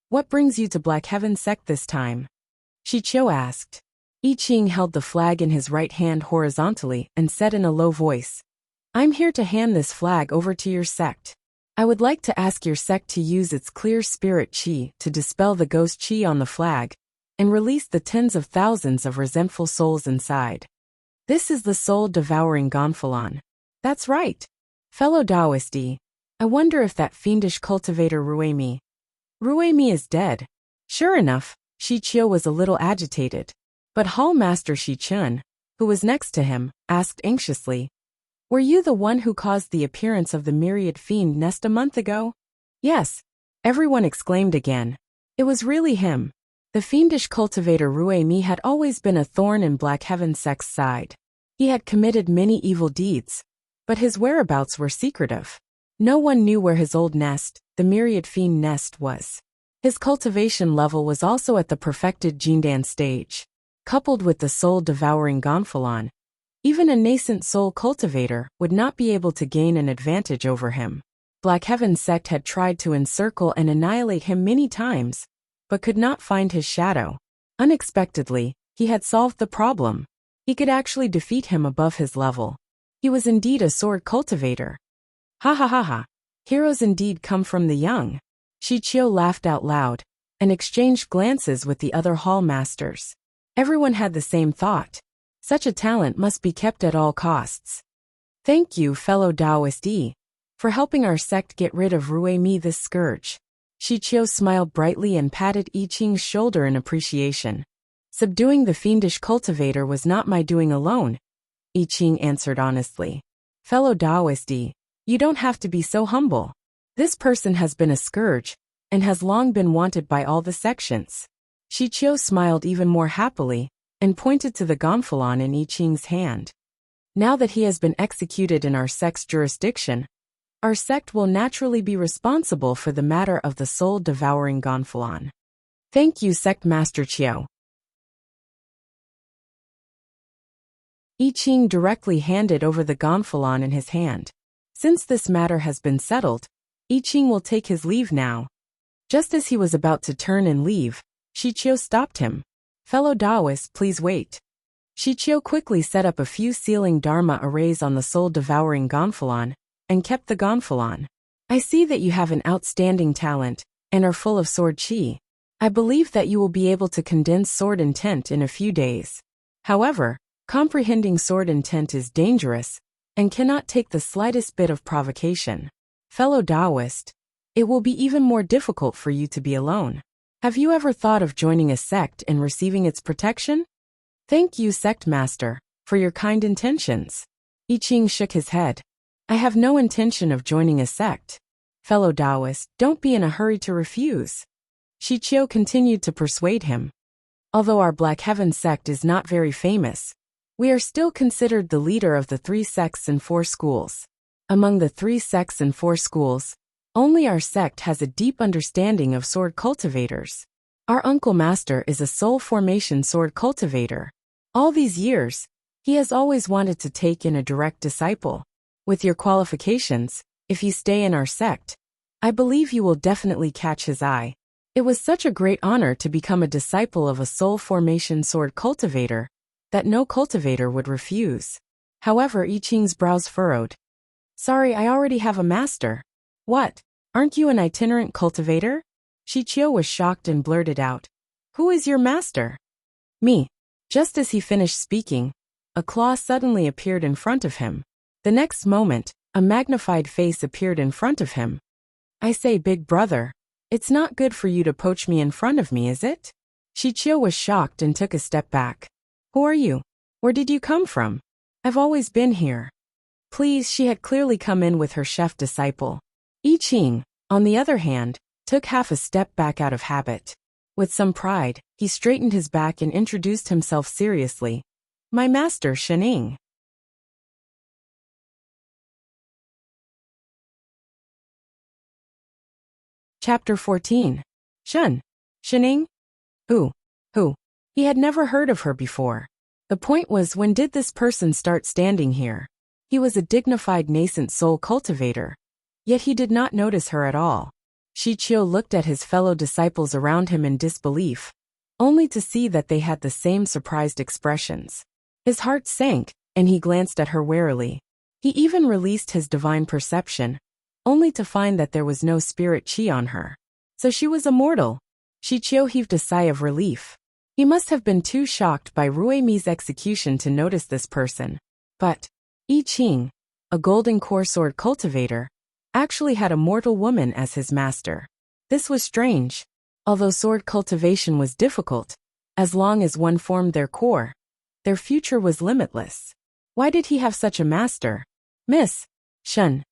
what brings you to Black Heaven sect this time? Shi Qiu asked. I Ching held the flag in his right hand horizontally and said in a low voice, I'm here to hand this flag over to your sect. I would like to ask your sect to use its clear spirit qi to dispel the ghost qi on the flag and release the tens of thousands of resentful souls inside. This is the soul-devouring Gonfalon. That's right. Fellow Taoist, I wonder if that fiendish cultivator Ruemi is dead. Sure enough, Shi Qiu was a little agitated. But Hall Master Shi Chun, who was next to him, asked anxiously, Were you the one who caused the appearance of the myriad fiend nest a month ago? Yes. Everyone exclaimed again. It was really him. The fiendish cultivator Ruemi had always been a thorn in Black Heaven sect's side. He had committed many evil deeds, but his whereabouts were secretive. No one knew where his old nest, the myriad fiend nest, was. His cultivation level was also at the perfected Jindan stage. Coupled with the soul-devouring Gonfalon, even a nascent soul cultivator would not be able to gain an advantage over him. Black Heaven sect had tried to encircle and annihilate him many times, but could not find his shadow. Unexpectedly, he had solved the problem. He could actually defeat him above his level. He was indeed a sword cultivator. Ha ha ha ha. Heroes indeed come from the young. Shi Qiu laughed out loud and exchanged glances with the other hall masters. Everyone had the same thought. Such a talent must be kept at all costs. Thank you, fellow Taoist, for helping our sect get rid of Ruemi this scourge. Shi Qiu smiled brightly and patted I Ching's shoulder in appreciation. Subduing the fiendish cultivator was not my doing alone, I Ching answered honestly. Fellow Taoist, you don't have to be so humble. This person has been a scourge, and has long been wanted by all the sections. Shi Qiu smiled even more happily, and pointed to the Gonfalon in I Ching's hand. Now that he has been executed in our sect's jurisdiction, our sect will naturally be responsible for the matter of the soul-devouring Gonfalon. Thank you, Sect Master Qiu. I Ching directly handed over the Gonfalon in his hand. Since this matter has been settled, I Ching will take his leave now. Just as he was about to turn and leave, Shi Qiu stopped him. Fellow Taoists, please wait. Shi Qiu quickly set up a few sealing Dharma arrays on the soul-devouring Gonfalon, and kept the Gonfalon. I see that you have an outstanding talent, and are full of sword qi. I believe that you will be able to condense sword intent in a few days. However, comprehending sword intent is dangerous, and cannot take the slightest bit of provocation. Fellow Taoist, it will be even more difficult for you to be alone. Have you ever thought of joining a sect and receiving its protection? Thank you, Sect Master, for your kind intentions. I Ching shook his head. I have no intention of joining a sect. Fellow Taoist, don't be in a hurry to refuse. Shi Qiu continued to persuade him. Although our Black Heaven sect is not very famous, we are still considered the leader of the 3 sects and 4 schools. Among the 3 sects and 4 schools, only our sect has a deep understanding of sword cultivators. Our Uncle Master is a soul formation sword cultivator. All these years, he has always wanted to take in a direct disciple. With your qualifications, if you stay in our sect, I believe you will definitely catch his eye. It was such a great honor to become a disciple of a soul formation sword cultivator, that no cultivator would refuse. However, I Ching's brows furrowed. Sorry, I already have a master. What? Aren't you an itinerant cultivator? Shi Qiu was shocked and blurted out. Who is your master? Me. Just as he finished speaking, a claw suddenly appeared in front of him. The next moment, a magnified face appeared in front of him. I say, big brother, it's not good for you to poach me in front of me, is it? Shi Qiu was shocked and took a step back. Who are you? Where did you come from? I've always been here. Please, she had clearly come in with her chef disciple. I Ching, on the other hand, took half a step back out of habit. With some pride, he straightened his back and introduced himself seriously. My master, Shening. Chapter 14. Shun. Shining? Who? Who? He had never heard of her before. The point was, when did this person start standing here? He was a dignified nascent soul cultivator. Yet he did not notice her at all. Shichio looked at his fellow disciples around him in disbelief, only to see that they had the same surprised expressions. His heart sank, and he glanced at her warily. He even released his divine perception, only to find that there was no spirit chi on her. So she was a mortal. Shichio heaved a sigh of relief. He must have been too shocked by Ruemi's execution to notice this person. But I Ching, a golden core sword cultivator, actually had a mortal woman as his master. This was strange. Although sword cultivation was difficult, as long as one formed their core, their future was limitless. Why did he have such a master? Miss Shun.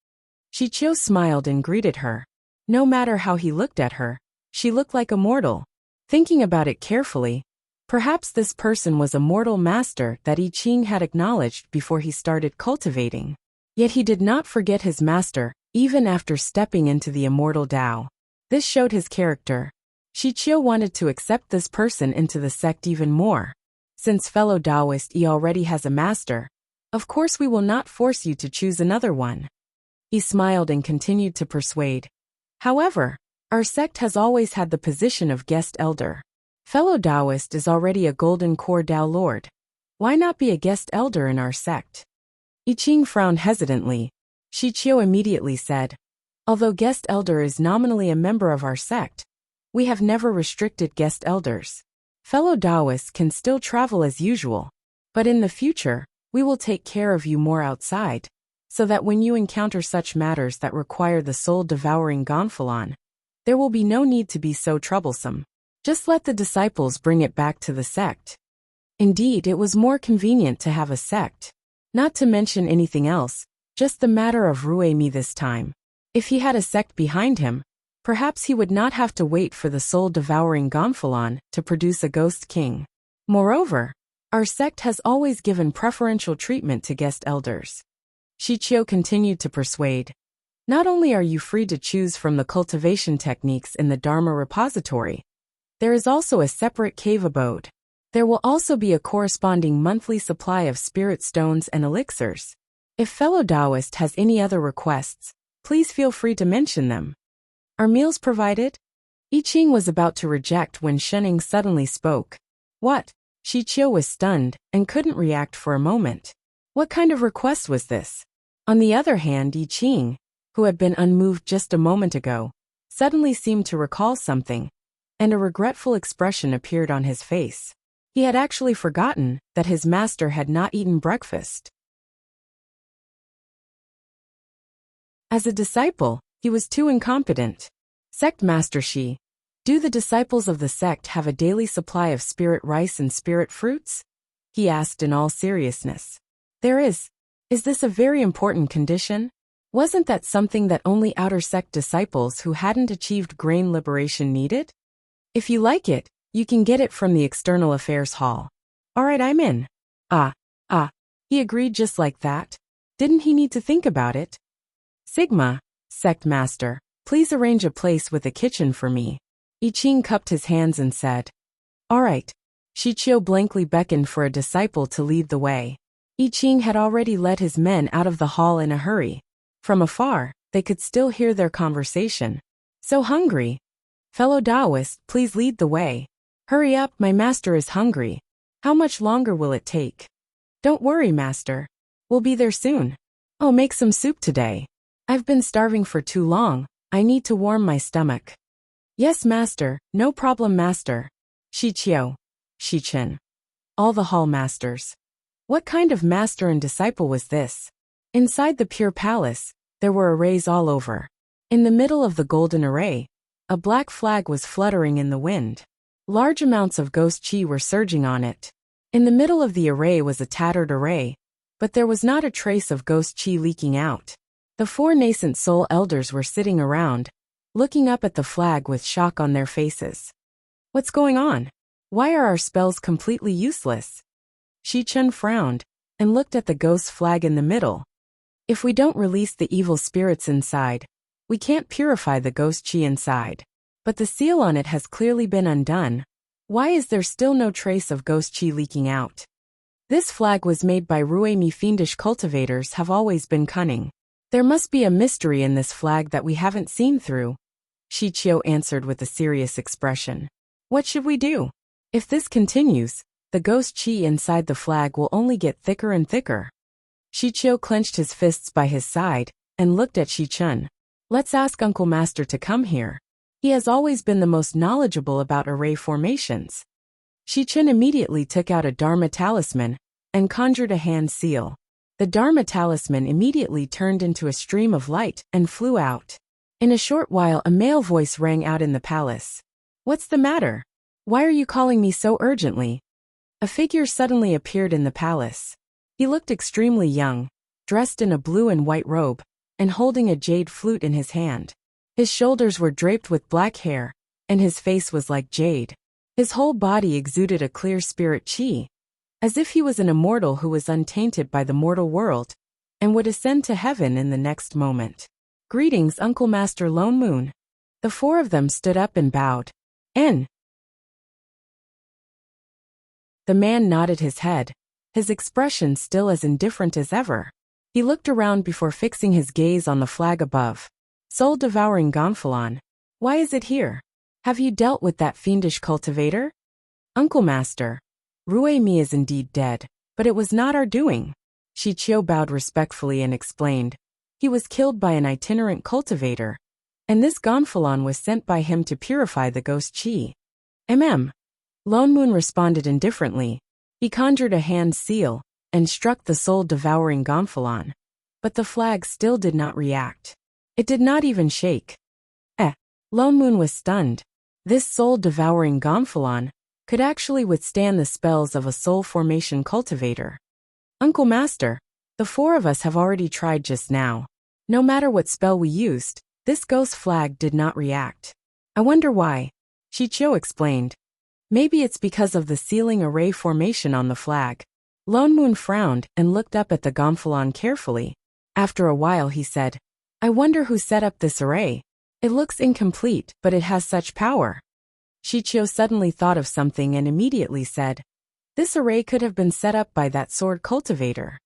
Shichio smiled and greeted her. No matter how he looked at her, she looked like a mortal. Thinking about it carefully, perhaps this person was a mortal master that I Ching had acknowledged before he started cultivating. Yet he did not forget his master, even after stepping into the immortal Tao. This showed his character. Shichio wanted to accept this person into the sect even more. Since fellow Taoist Yi already has a master, of course we will not force you to choose another one. He smiled and continued to persuade. However, our sect has always had the position of guest elder. Fellow Taoist is already a golden core Tao lord. Why not be a guest elder in our sect? I Ching frowned hesitantly. Shichio immediately said, although guest elder is nominally a member of our sect, we have never restricted guest elders. Fellow Taoists can still travel as usual, but in the future, we will take care of you more outside, so that when you encounter such matters that require the soul-devouring Gonfalon, there will be no need to be so troublesome. Just let the disciples bring it back to the sect. Indeed, it was more convenient to have a sect. Not to mention anything else, just the matter of Ruemi this time. If he had a sect behind him, perhaps he would not have to wait for the soul-devouring Gonfalon to produce a ghost king. Moreover, our sect has always given preferential treatment to guest elders. Shichio continued to persuade. Not only are you free to choose from the cultivation techniques in the Dharma repository, there is also a separate cave abode. There will also be a corresponding monthly supply of spirit stones and elixirs. If fellow Taoist has any other requests, please feel free to mention them. Are meals provided? I Ching was about to reject when Shening suddenly spoke. What? Shichio was stunned and couldn't react for a moment. What kind of request was this? On the other hand, I Ching, who had been unmoved just a moment ago, suddenly seemed to recall something, and a regretful expression appeared on his face. He had actually forgotten that his master had not eaten breakfast. As a disciple, he was too incompetent. Sect Master Shi, do the disciples of the sect have a daily supply of spirit rice and spirit fruits? He asked in all seriousness. There is. Is this a very important condition? Wasn't that something that only outer sect disciples who hadn't achieved grain liberation needed? If you like it, you can get it from the External Affairs Hall. Alright, I'm in. He agreed just like that. Didn't he need to think about it? Sigma, Sect Master, please arrange a place with a kitchen for me. I Ching cupped his hands and said. Alright. Shichio blankly beckoned for a disciple to lead the way. I Ching had already led his men out of the hall in a hurry. From afar, they could still hear their conversation. So hungry. Fellow Taoist, please lead the way. Hurry up, my master is hungry. How much longer will it take? Don't worry, master. We'll be there soon. I'll make some soup today. I've been starving for too long. I need to warm my stomach. Yes, master, no problem, master. Shichio. Shichin. All the hall masters. What kind of master and disciple was this? Inside the pure palace, there were arrays all over. In the middle of the golden array, a black flag was fluttering in the wind. Large amounts of ghost chi were surging on it. In the middle of the array was a tattered array, but there was not a trace of ghost chi leaking out. The 4 nascent soul elders were sitting around, looking up at the flag with shock on their faces. What's going on? Why are our spells completely useless? Shichun frowned and looked at the ghost flag in the middle. If we don't release the evil spirits inside, We can't purify the ghost chi inside. But the seal on it has clearly been undone. Why is there still no trace of ghost chi leaking out? This flag was made by Ruemi. Fiendish cultivators have always been cunning. There must be a mystery in this flag that we haven't seen through. Shichio answered with a serious expression. What should we do? If this continues, the ghost chi inside the flag will only get thicker and thicker. Shichio clenched his fists by his side and looked at Shichun. Let's ask Uncle Master to come here. He has always been the most knowledgeable about array formations. Shichun immediately took out a Dharma talisman and conjured a hand seal. The Dharma talisman immediately turned into a stream of light and flew out. In a short while a male voice rang out in the palace. What's the matter? Why are you calling me so urgently? A figure suddenly appeared in the palace. He looked extremely young, dressed in a blue and white robe, and holding a jade flute in his hand. His shoulders were draped with black hair, and his face was like jade. His whole body exuded a clear spirit chi, as if he was an immortal who was untainted by the mortal world, and would ascend to heaven in the next moment. Greetings, Uncle Master Lone Moon. The four of them stood up and bowed. The man nodded his head, his expression still as indifferent as ever. He looked around before fixing his gaze on the flag above. Soul-devouring Gonfalon. Why is it here? Have you dealt with that fiendish cultivator? Uncle Master, Ruemi is indeed dead, but it was not our doing. Shichio bowed respectfully and explained. He was killed by an itinerant cultivator, and this Gonfalon was sent by him to purify the ghost chi. Lone Moon responded indifferently. He conjured a hand seal and struck the soul-devouring Gonfalon. But the flag still did not react. It did not even shake. Lone Moon was stunned. This soul-devouring Gonfalon could actually withstand the spells of a soul formation cultivator. Uncle Master, the four of us have already tried just now. No matter what spell we used, this ghost flag did not react. I wonder why. Shichio explained. Maybe it's because of the sealing array formation on the flag. Lone Moon frowned and looked up at the Gonfalon carefully. After a while he said, I wonder who set up this array. It looks incomplete, but it has such power. Shichio suddenly thought of something and immediately said, this array could have been set up by that sword cultivator.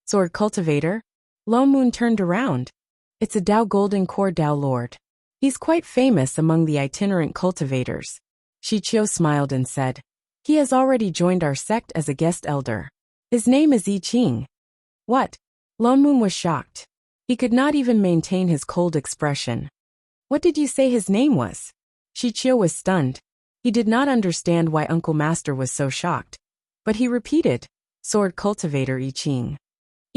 Sword cultivator? Lone Moon turned around. It's a Dao Golden Core Dao Lord. He's quite famous among the itinerant cultivators. Shichio smiled and said, he has already joined our sect as a guest elder. His name is I Ching. What? Lone Moon was shocked. He could not even maintain his cold expression. What did you say his name was? Shichio was stunned. He did not understand why Uncle Master was so shocked. But he repeated, sword cultivator I Ching.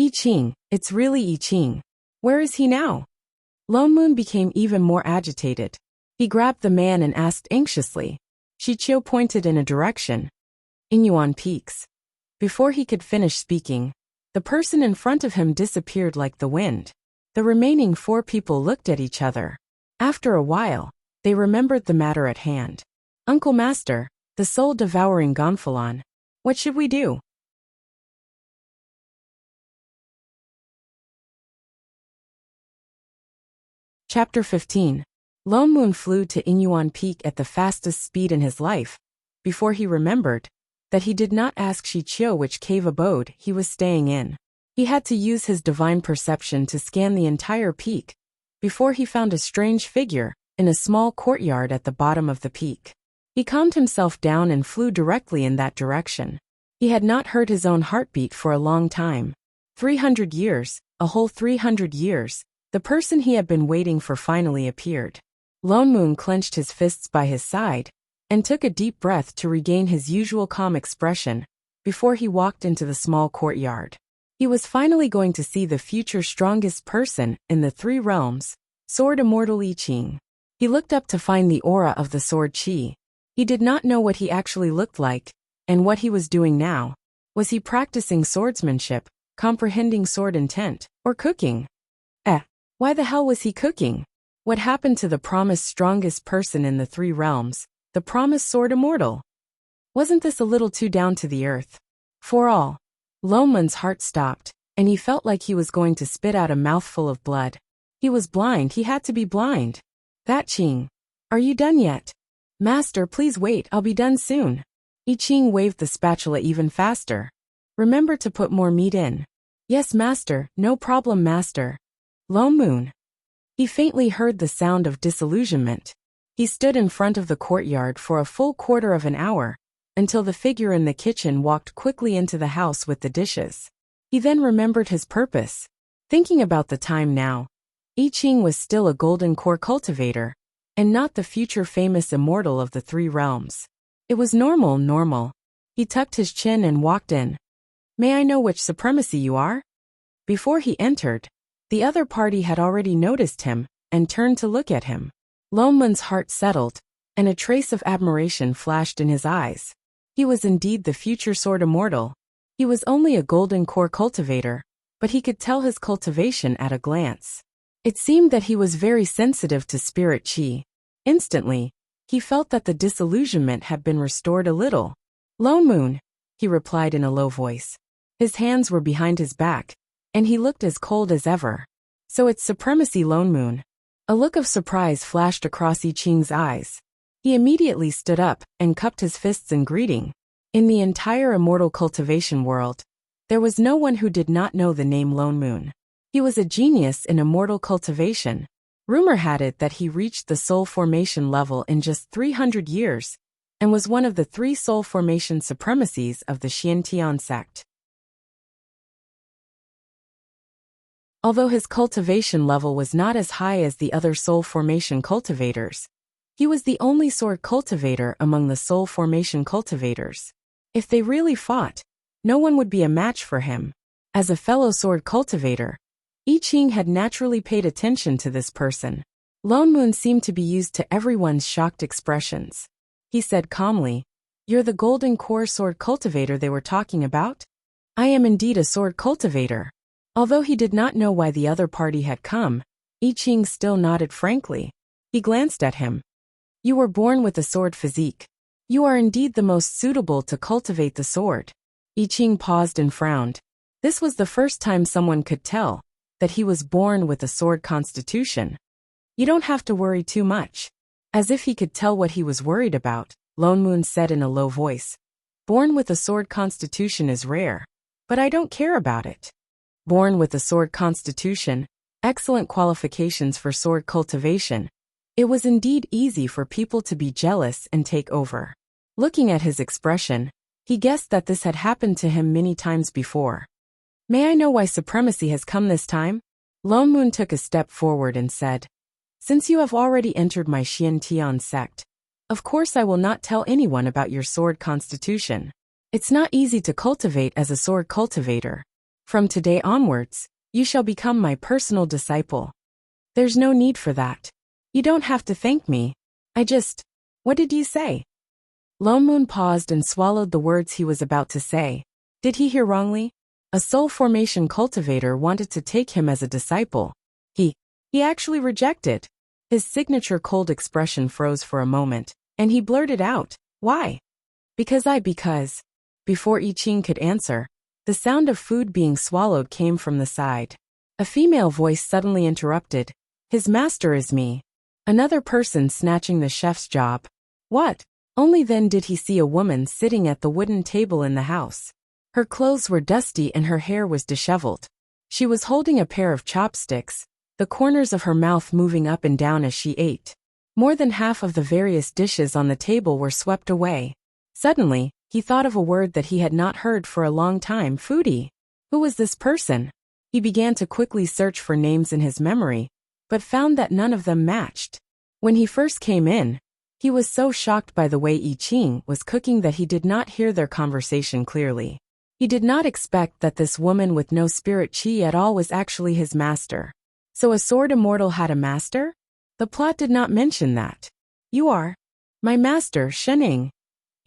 I Ching, it's really I Ching. Where is he now? Lone Moon became even more agitated. He grabbed the man and asked anxiously. Shichio pointed in a direction. Inyuan Peaks. Before he could finish speaking, the person in front of him disappeared like the wind. The remaining four people looked at each other. After a while, they remembered the matter at hand. Uncle Master, the soul-devouring Gonfalon. What should we do? Chapter 15. Lone Moon flew to Inyuan Peak at the fastest speed in his life, before he remembered that he did not ask Shichio which cave abode he was staying in. He had to use his divine perception to scan the entire peak, before he found a strange figure in a small courtyard at the bottom of the peak. He calmed himself down and flew directly in that direction. He had not heard his own heartbeat for a long time. 300 years, a whole 300 years, the person he had been waiting for finally appeared. Lone Moon clenched his fists by his side and took a deep breath to regain his usual calm expression before he walked into the small courtyard. He was finally going to see the future strongest person in the three realms, Sword Immortal I Ching. He looked up to find the aura of the sword chi. He did not know what he actually looked like, and what he was doing now. Was he practicing swordsmanship, comprehending sword intent, or cooking? Why the hell was he cooking? What happened to the promised strongest person in the three realms, the promised sword immortal? Wasn't this a little too down to the earth? For all, Lone Moon's heart stopped, and he felt like he was going to spit out a mouthful of blood. He was blind, he had to be blind. That Qing. Are you done yet? Master, please wait, I'll be done soon. I Ching waved the spatula even faster. Remember to put more meat in. Yes, master, no problem, master. Lone Moon. He faintly heard the sound of disillusionment. He stood in front of the courtyard for a full quarter of an hour, until the figure in the kitchen walked quickly into the house with the dishes. He then remembered his purpose. Thinking about the time now, I Ching was still a golden core cultivator, and not the future famous immortal of the three realms. It was normal. He tucked his chin and walked in. May I know which supremacy you are? Before he entered, the other party had already noticed him and turned to look at him. Lone Moon's heart settled, and a trace of admiration flashed in his eyes. He was indeed the future sword immortal. He was only a golden core cultivator, but he could tell his cultivation at a glance. It seemed that he was very sensitive to spirit qi. Instantly, he felt that the disillusionment had been restored a little. Lone Moon, he replied in a low voice. His hands were behind his back, and he looked as cold as ever. So it's supremacy, Lone Moon. A look of surprise flashed across I Ching's eyes. He immediately stood up and cupped his fists in greeting. In the entire immortal cultivation world, there was no one who did not know the name Lone Moon. He was a genius in immortal cultivation. Rumor had it that he reached the soul formation level in just 300 years, and was one of the 3 soul formation supremacies of the Xiantian sect. Although his cultivation level was not as high as the other soul formation cultivators, he was the only sword cultivator among the soul formation cultivators. If they really fought, no one would be a match for him. As a fellow sword cultivator, I Ching had naturally paid attention to this person. Lone Moon seemed to be used to everyone's shocked expressions. He said calmly, "You're the golden core sword cultivator they were talking about?" "I am indeed a sword cultivator." Although he did not know why the other party had come, I Ching still nodded frankly. He glanced at him. "You were born with a sword physique. You are indeed the most suitable to cultivate the sword." I Ching paused and frowned. This was the first time someone could tell that he was born with a sword constitution. "You don't have to worry too much." As if he could tell what he was worried about, Lone Moon said in a low voice. "Born with a sword constitution is rare, but I don't care about it." Born with a sword constitution, excellent qualifications for sword cultivation. It was indeed easy for people to be jealous and take over. Looking at his expression, he guessed that this had happened to him many times before. "May I know why supremacy has come this time?" Lone Moon took a step forward and said, "Since you have already entered my Xiantian sect, of course I will not tell anyone about your sword constitution. It's not easy to cultivate as a sword cultivator. From today onwards, you shall become my personal disciple." "There's no need for that. You don't have to thank me. What did you say?" Lone Moon paused and swallowed the words he was about to say. Did he hear wrongly? A soul formation cultivator wanted to take him as a disciple. He actually rejected. His signature cold expression froze for a moment, and he blurted out, "Why?" Because. Before I Ching could answer, the sound of food being swallowed came from the side. A female voice suddenly interrupted, "His master is me." Another person snatching the chef's job. What? Only then did he see a woman sitting at the wooden table in the house. Her clothes were dusty and her hair was disheveled. She was holding a pair of chopsticks, the corners of her mouth moving up and down as she ate. More than half of the various dishes on the table were swept away. Suddenly, he thought of a word that he had not heard for a long time, foodie. Who was this person? He began to quickly search for names in his memory, but found that none of them matched. When he first came in, he was so shocked by the way I Ching was cooking that he did not hear their conversation clearly. He did not expect that this woman with no spirit qi at all was actually his master. So a sword immortal had a master? The plot did not mention that. "You are my master, Shening."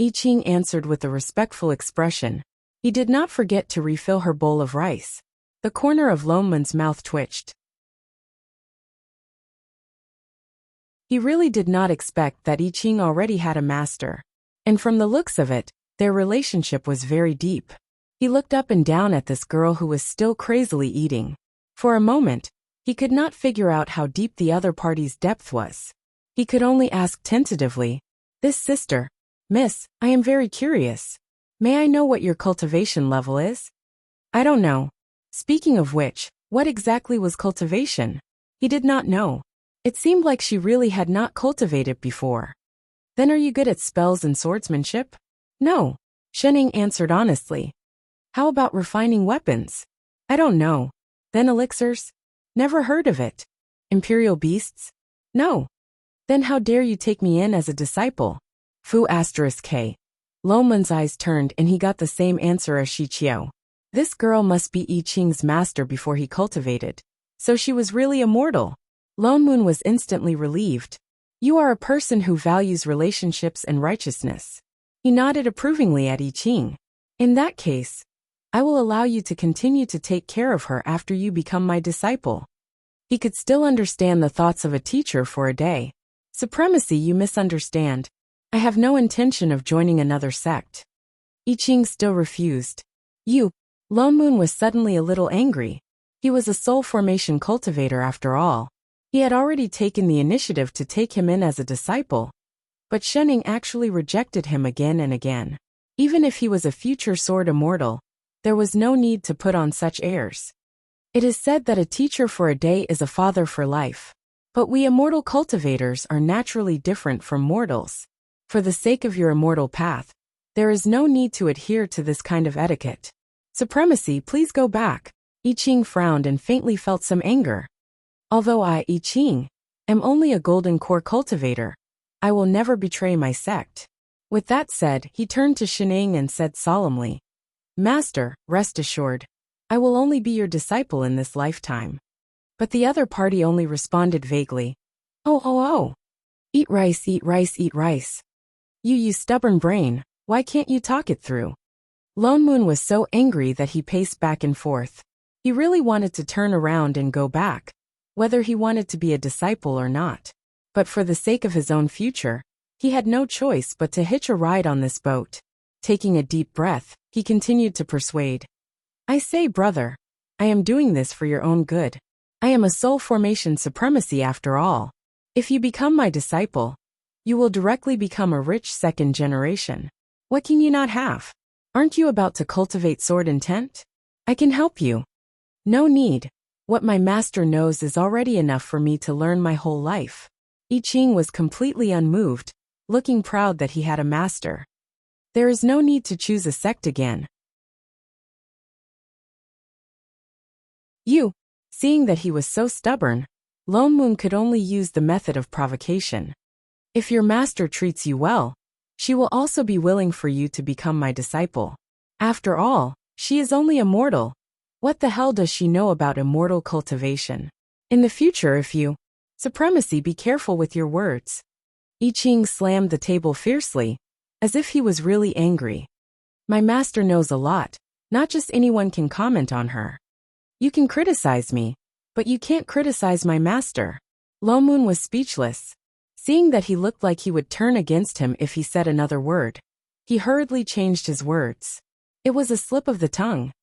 I Ching answered with a respectful expression. He did not forget to refill her bowl of rice. The corner of Lone Moon's mouth twitched. He really did not expect that I Ching already had a master. And from the looks of it, their relationship was very deep. He looked up and down at this girl who was still crazily eating. For a moment, He could not figure out how deep the other party's depth was. He could only ask tentatively, "This sister, miss, I am very curious. May I know what your cultivation level is?" "I don't know." Speaking of which, what exactly was cultivation? He did not know. It seemed like she really had not cultivated before. "Then are you good at spells and swordsmanship?" "No," Shenning answered honestly. "How about refining weapons?" "I don't know." "Then elixirs?" "Never heard of it." "Imperial beasts?" "No." "Then how dare you take me in as a disciple?" Fu *K. Lomun's eyes turned and he got the same answer as Shi Qiao. This girl must be I Ching's master before he cultivated. So she was really immortal. Lomun was instantly relieved. "You are a person who values relationships and righteousness." He nodded approvingly at I Ching. "In that case, I will allow you to continue to take care of her after you become my disciple." He could still understand the thoughts of a teacher for a day. "Supremacy, you misunderstand. I have no intention of joining another sect." I Ching still refused. "You." Lomun was suddenly a little angry. He was a soul formation cultivator after all. He had already taken the initiative to take him in as a disciple. But Shenning actually rejected him again and again. Even if he was a future sword immortal, there was no need to put on such airs. It is said that a teacher for a day is a father for life. But we immortal cultivators are naturally different from mortals. For the sake of your immortal path, there is no need to adhere to this kind of etiquette. "Supremacy, please go back." I Ching frowned and faintly felt some anger. "Although I Ching, am only a golden core cultivator, I will never betray my sect." With that said, he turned to Shenning and said solemnly, "Master, rest assured, I will only be your disciple in this lifetime." But the other party only responded vaguely, "Oh, oh, oh. Eat rice, eat rice, eat rice. You stubborn brain, why can't you talk it through?" Lone Moon was so angry that he paced back and forth. He really wanted to turn around and go back, whether he wanted to be a disciple or not. But for the sake of his own future, he had no choice but to hitch a ride on this boat. Taking a deep breath, he continued to persuade. "I say, brother, I am doing this for your own good. I am a soul formation supremacy after all. If you become my disciple, you will directly become a rich second generation. What can you not have? Aren't you about to cultivate sword intent? I can help you." "No need. What my master knows is already enough for me to learn my whole life." I Ching was completely unmoved, looking proud that he had a master. "There is no need to choose a sect again." "You." Seeing that he was so stubborn, Lone Moon could only use the method of provocation. "If your master treats you well, she will also be willing for you to become my disciple. After all, she is only a mortal. What the hell does she know about immortal cultivation? In the future, if you... Supremacy, be careful with your words." I Ching slammed the table fiercely, as if he was really angry. "My master knows a lot, not just anyone can comment on her. You can criticize me, but you can't criticize my master." Lo Moon was speechless. Seeing that he looked like he would turn against him if he said another word, he hurriedly changed his words. It was a slip of the tongue.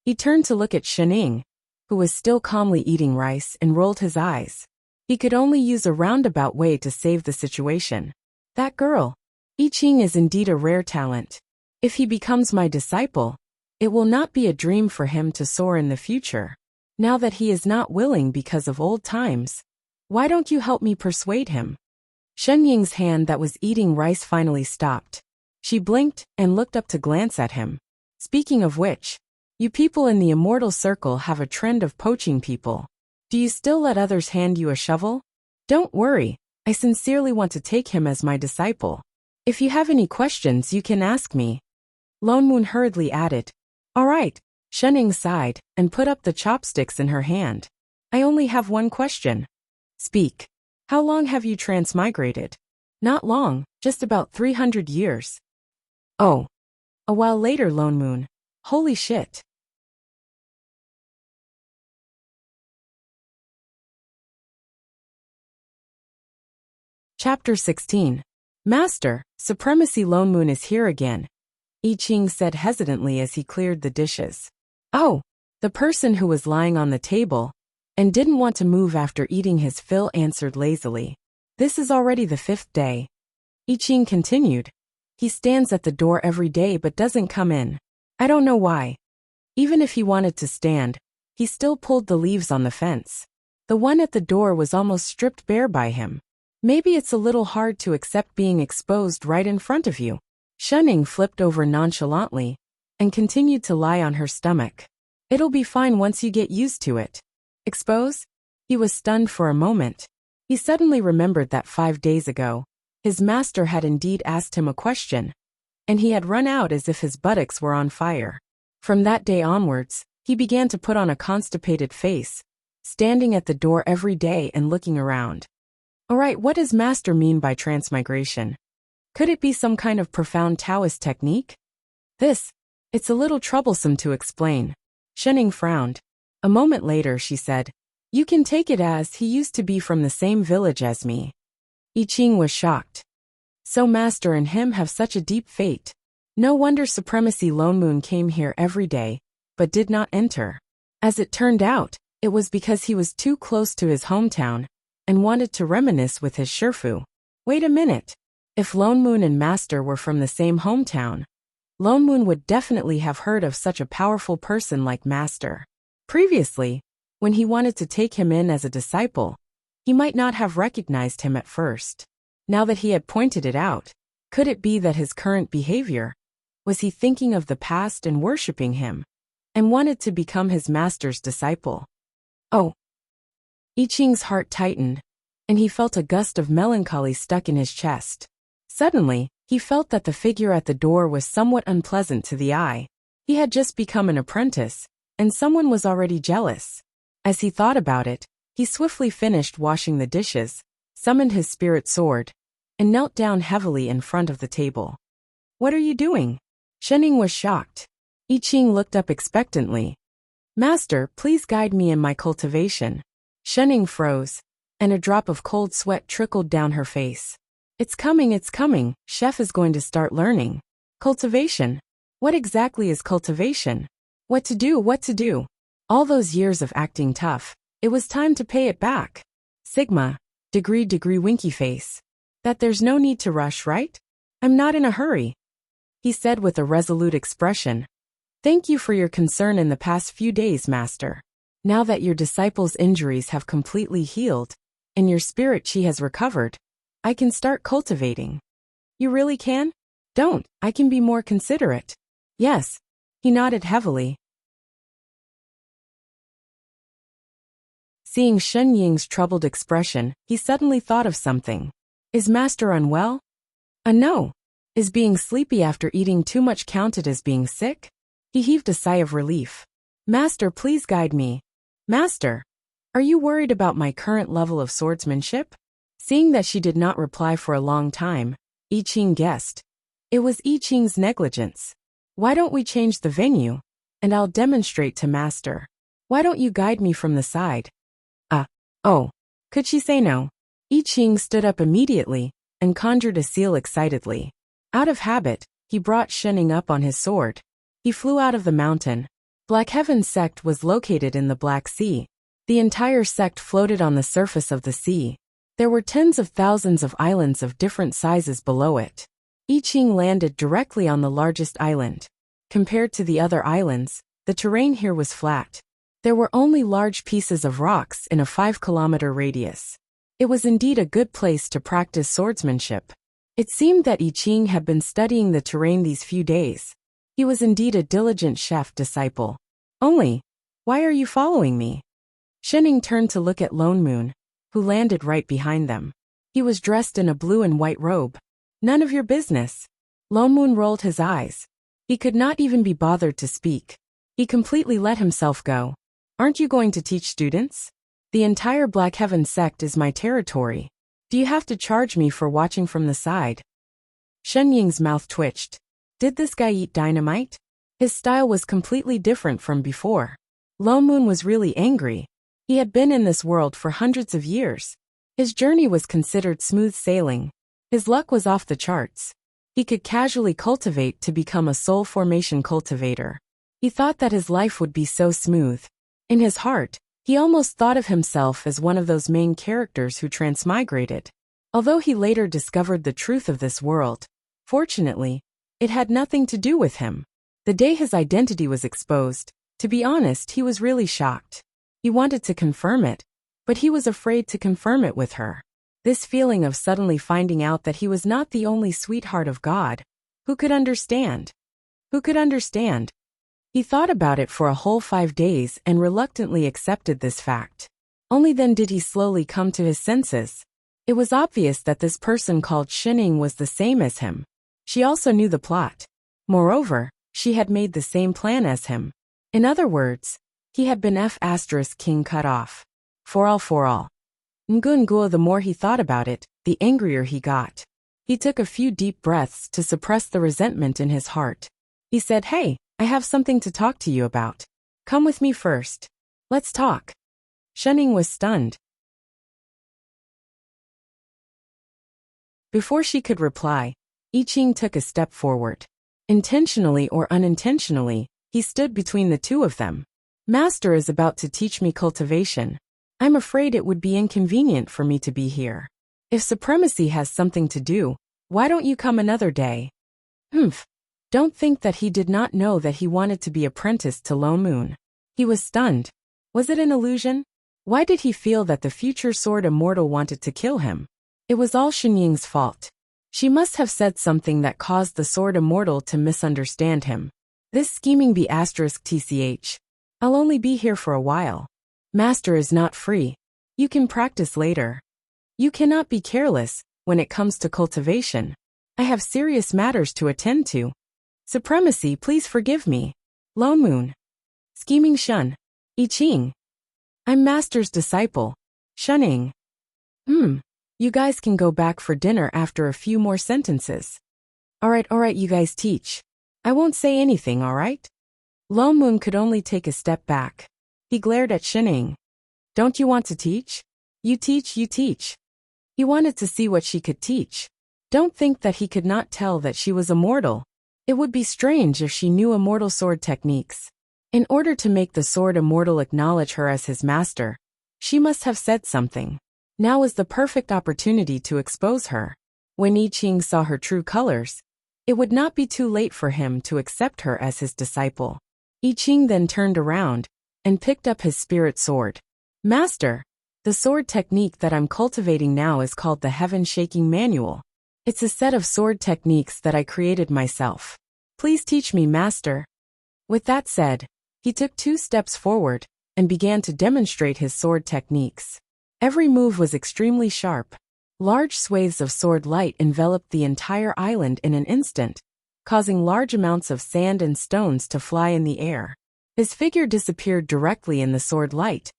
He turned to look at Shenning, who was still calmly eating rice, and rolled his eyes. He could only use a roundabout way to save the situation. "That girl, I Ching, is indeed a rare talent. If he becomes my disciple, it will not be a dream for him to soar in the future. Now that he is not willing because of old times, why don't you help me persuade him?" Shen Ying's hand that was eating rice finally stopped. She blinked and looked up to glance at him. "Speaking of which, you people in the immortal circle have a trend of poaching people. Do you still let others hand you a shovel? Don't worry, I sincerely want to take him as my disciple. If you have any questions, you can ask me." Lone Moon hurriedly added, "All right." Shenning sighed and put up the chopsticks in her hand. "I only have one question." "Speak. How long have you transmigrated?" "Not long, just about 300 years. "Oh." A while later, Lone Moon. "Holy shit." Chapter 16. "Master, Supremacy, Lone Moon is here again," I Ching said hesitantly as he cleared the dishes. "Oh." The person who was lying on the table, and didn't want to move after eating his fill, answered lazily. This is already the 5th day. I Ching continued. He stands at the door every day but doesn't come in. I don't know why. Even if he wanted to stand, he still pulled the leaves on the fence. The one at the door was almost stripped bare by him. Maybe it's a little hard to accept being exposed right in front of you. Shenning flipped over nonchalantly and continued to lie on her stomach. It'll be fine once you get used to it. Expose? He was stunned for a moment. He suddenly remembered that 5 days ago, his master had indeed asked him a question, and he had run out as if his buttocks were on fire. From that day onwards, he began to put on a constipated face, standing at the door every day and looking around. Alright, what does master mean by transmigration? Could it be some kind of profound Taoist technique? It's a little troublesome to explain. Shenning frowned. A moment later she said, You can take it as he used to be from the same village as me. I Ching was shocked. So master and him have such a deep fate. No wonder Supremacy Lone Moon came here every day, but did not enter. As it turned out, it was because he was too close to his hometown and wanted to reminisce with his Shifu. Wait a minute. If Lone Moon and master were from the same hometown, Lone Moon would definitely have heard of such a powerful person like master. Previously, when he wanted to take him in as a disciple, he might not have recognized him at first. Now that he had pointed it out, could it be that his current behavior? Was he thinking of the past and worshipping him, and wanted to become his master's disciple? Oh! I Ching's heart tightened, and he felt a gust of melancholy stuck in his chest. Suddenly, he felt that the figure at the door was somewhat unpleasant to the eye. He had just become an apprentice, and someone was already jealous. As he thought about it, he swiftly finished washing the dishes, summoned his spirit sword, and knelt down heavily in front of the table. What are you doing? Shenning was shocked. I Ching looked up expectantly. Master, please guide me in my cultivation. Shenning froze, and a drop of cold sweat trickled down her face. It's coming, chef is going to start learning. Cultivation? What exactly is cultivation? What to do? All those years of acting tough, it was time to pay it back. Sigma, degree winky face. That there's no need to rush, right? I'm not in a hurry, he said with a resolute expression. Thank you for your concern in the past few days, master. Now that your disciple's injuries have completely healed, and your spirit chi has recovered, I can start cultivating. You really can? Don't, I can be more considerate. Yes. He nodded heavily. Seeing Shen Ying's troubled expression, he suddenly thought of something. Is master unwell? No. Is being sleepy after eating too much counted as being sick? He heaved a sigh of relief. Master, please guide me. Master, are you worried about my current level of swordsmanship? Seeing that she did not reply for a long time, I Ching guessed. It was I Ching's negligence. Why don't we change the venue, and I'll demonstrate to master. Why don't you guide me from the side? Oh. Could she say no? I Ching stood up immediately and conjured a seal excitedly. Out of habit, he brought Shenning up on his sword. He flew out of the mountain. Black Heaven sect was located in the Black Sea. The entire sect floated on the surface of the sea. There were tens of thousands of islands of different sizes below it. I Ching landed directly on the largest island. Compared to the other islands, the terrain here was flat. There were only large pieces of rocks in a 5-kilometer radius. It was indeed a good place to practice swordsmanship. It seemed that I Ching had been studying the terrain these few days. He was indeed a diligent chef disciple. Only, why are you following me? Shenning turned to look at Lone Moon, who landed right behind them. He was dressed in a blue and white robe. None of your business. Lone Moon rolled his eyes. He could not even be bothered to speak. He completely let himself go. Aren't you going to teach students? The entire Black Heaven sect is my territory. Do you have to charge me for watching from the side? Shen Ying's mouth twitched. Did this guy eat dynamite? His style was completely different from before. Lone Moon was really angry. He had been in this world for hundreds of years. His journey was considered smooth sailing. His luck was off the charts. He could casually cultivate to become a soul formation cultivator. He thought that his life would be so smooth. In his heart, He almost thought of himself as one of those main characters who transmigrated. Although he later discovered the truth of this world, fortunately, it had nothing to do with him. The day his identity was exposed, to be honest, he was really shocked. He wanted to confirm it, but he was afraid to confirm it with her. This feeling of suddenly finding out that he was not the only sweetheart of God, who could understand? Who could understand? He thought about it for a whole 5 days and reluctantly accepted this fact. Only then did he slowly come to his senses. It was obvious that this person called Shining was the same as him. She also knew the plot. Moreover, she had made the same plan as him. In other words, he had been King cut off. For all. Ngungua, the more he thought about it, the angrier he got. He took a few deep breaths to suppress the resentment in his heart. He said, "Hey, I have something to talk to you about. Come with me first. Let's talk." Shining was stunned. Before she could reply, I Ching took a step forward. Intentionally or unintentionally, he stood between the two of them. "Master is about to teach me cultivation. I'm afraid it would be inconvenient for me to be here. If supremacy has something to do, why don't you come another day?" Humph. Don't think that he did not know that he wanted to be apprenticed to Lone Moon. He was stunned. Was it an illusion? Why did he feel that the future sword immortal wanted to kill him? It was all Shenying's fault. She must have said something that caused the sword immortal to misunderstand him. This scheming *tch. I'll only be here for a while. Master is not free. You can practice later. You cannot be careless when it comes to cultivation. I have serious matters to attend to. Supremacy, please forgive me. Lone Moon. Scheming Shun. I Ching. I'm Master's disciple. Shunning. You guys can go back for dinner after a few more sentences. Alright, you guys teach. I won't say anything, alright? Lone Moon could only take a step back. He glared at Shining. Don't you want to teach? You teach. He wanted to see what she could teach. Don't think that he could not tell that she was immortal. It would be strange if she knew immortal sword techniques. In order to make the sword immortal acknowledge her as his master, she must have said something. Now was the perfect opportunity to expose her. When I Ching saw her true colors, it would not be too late for him to accept her as his disciple. I Ching then turned around and picked up his spirit sword. Master, the sword technique that I'm cultivating now is called the Heaven Shaking Manual. It's a set of sword techniques that I created myself. Please teach me, Master. With that said, he took 2 steps forward and began to demonstrate his sword techniques. Every move was extremely sharp. Large swathes of sword light enveloped the entire island in an instant, causing large amounts of sand and stones to fly in the air. His figure disappeared directly in the sword light,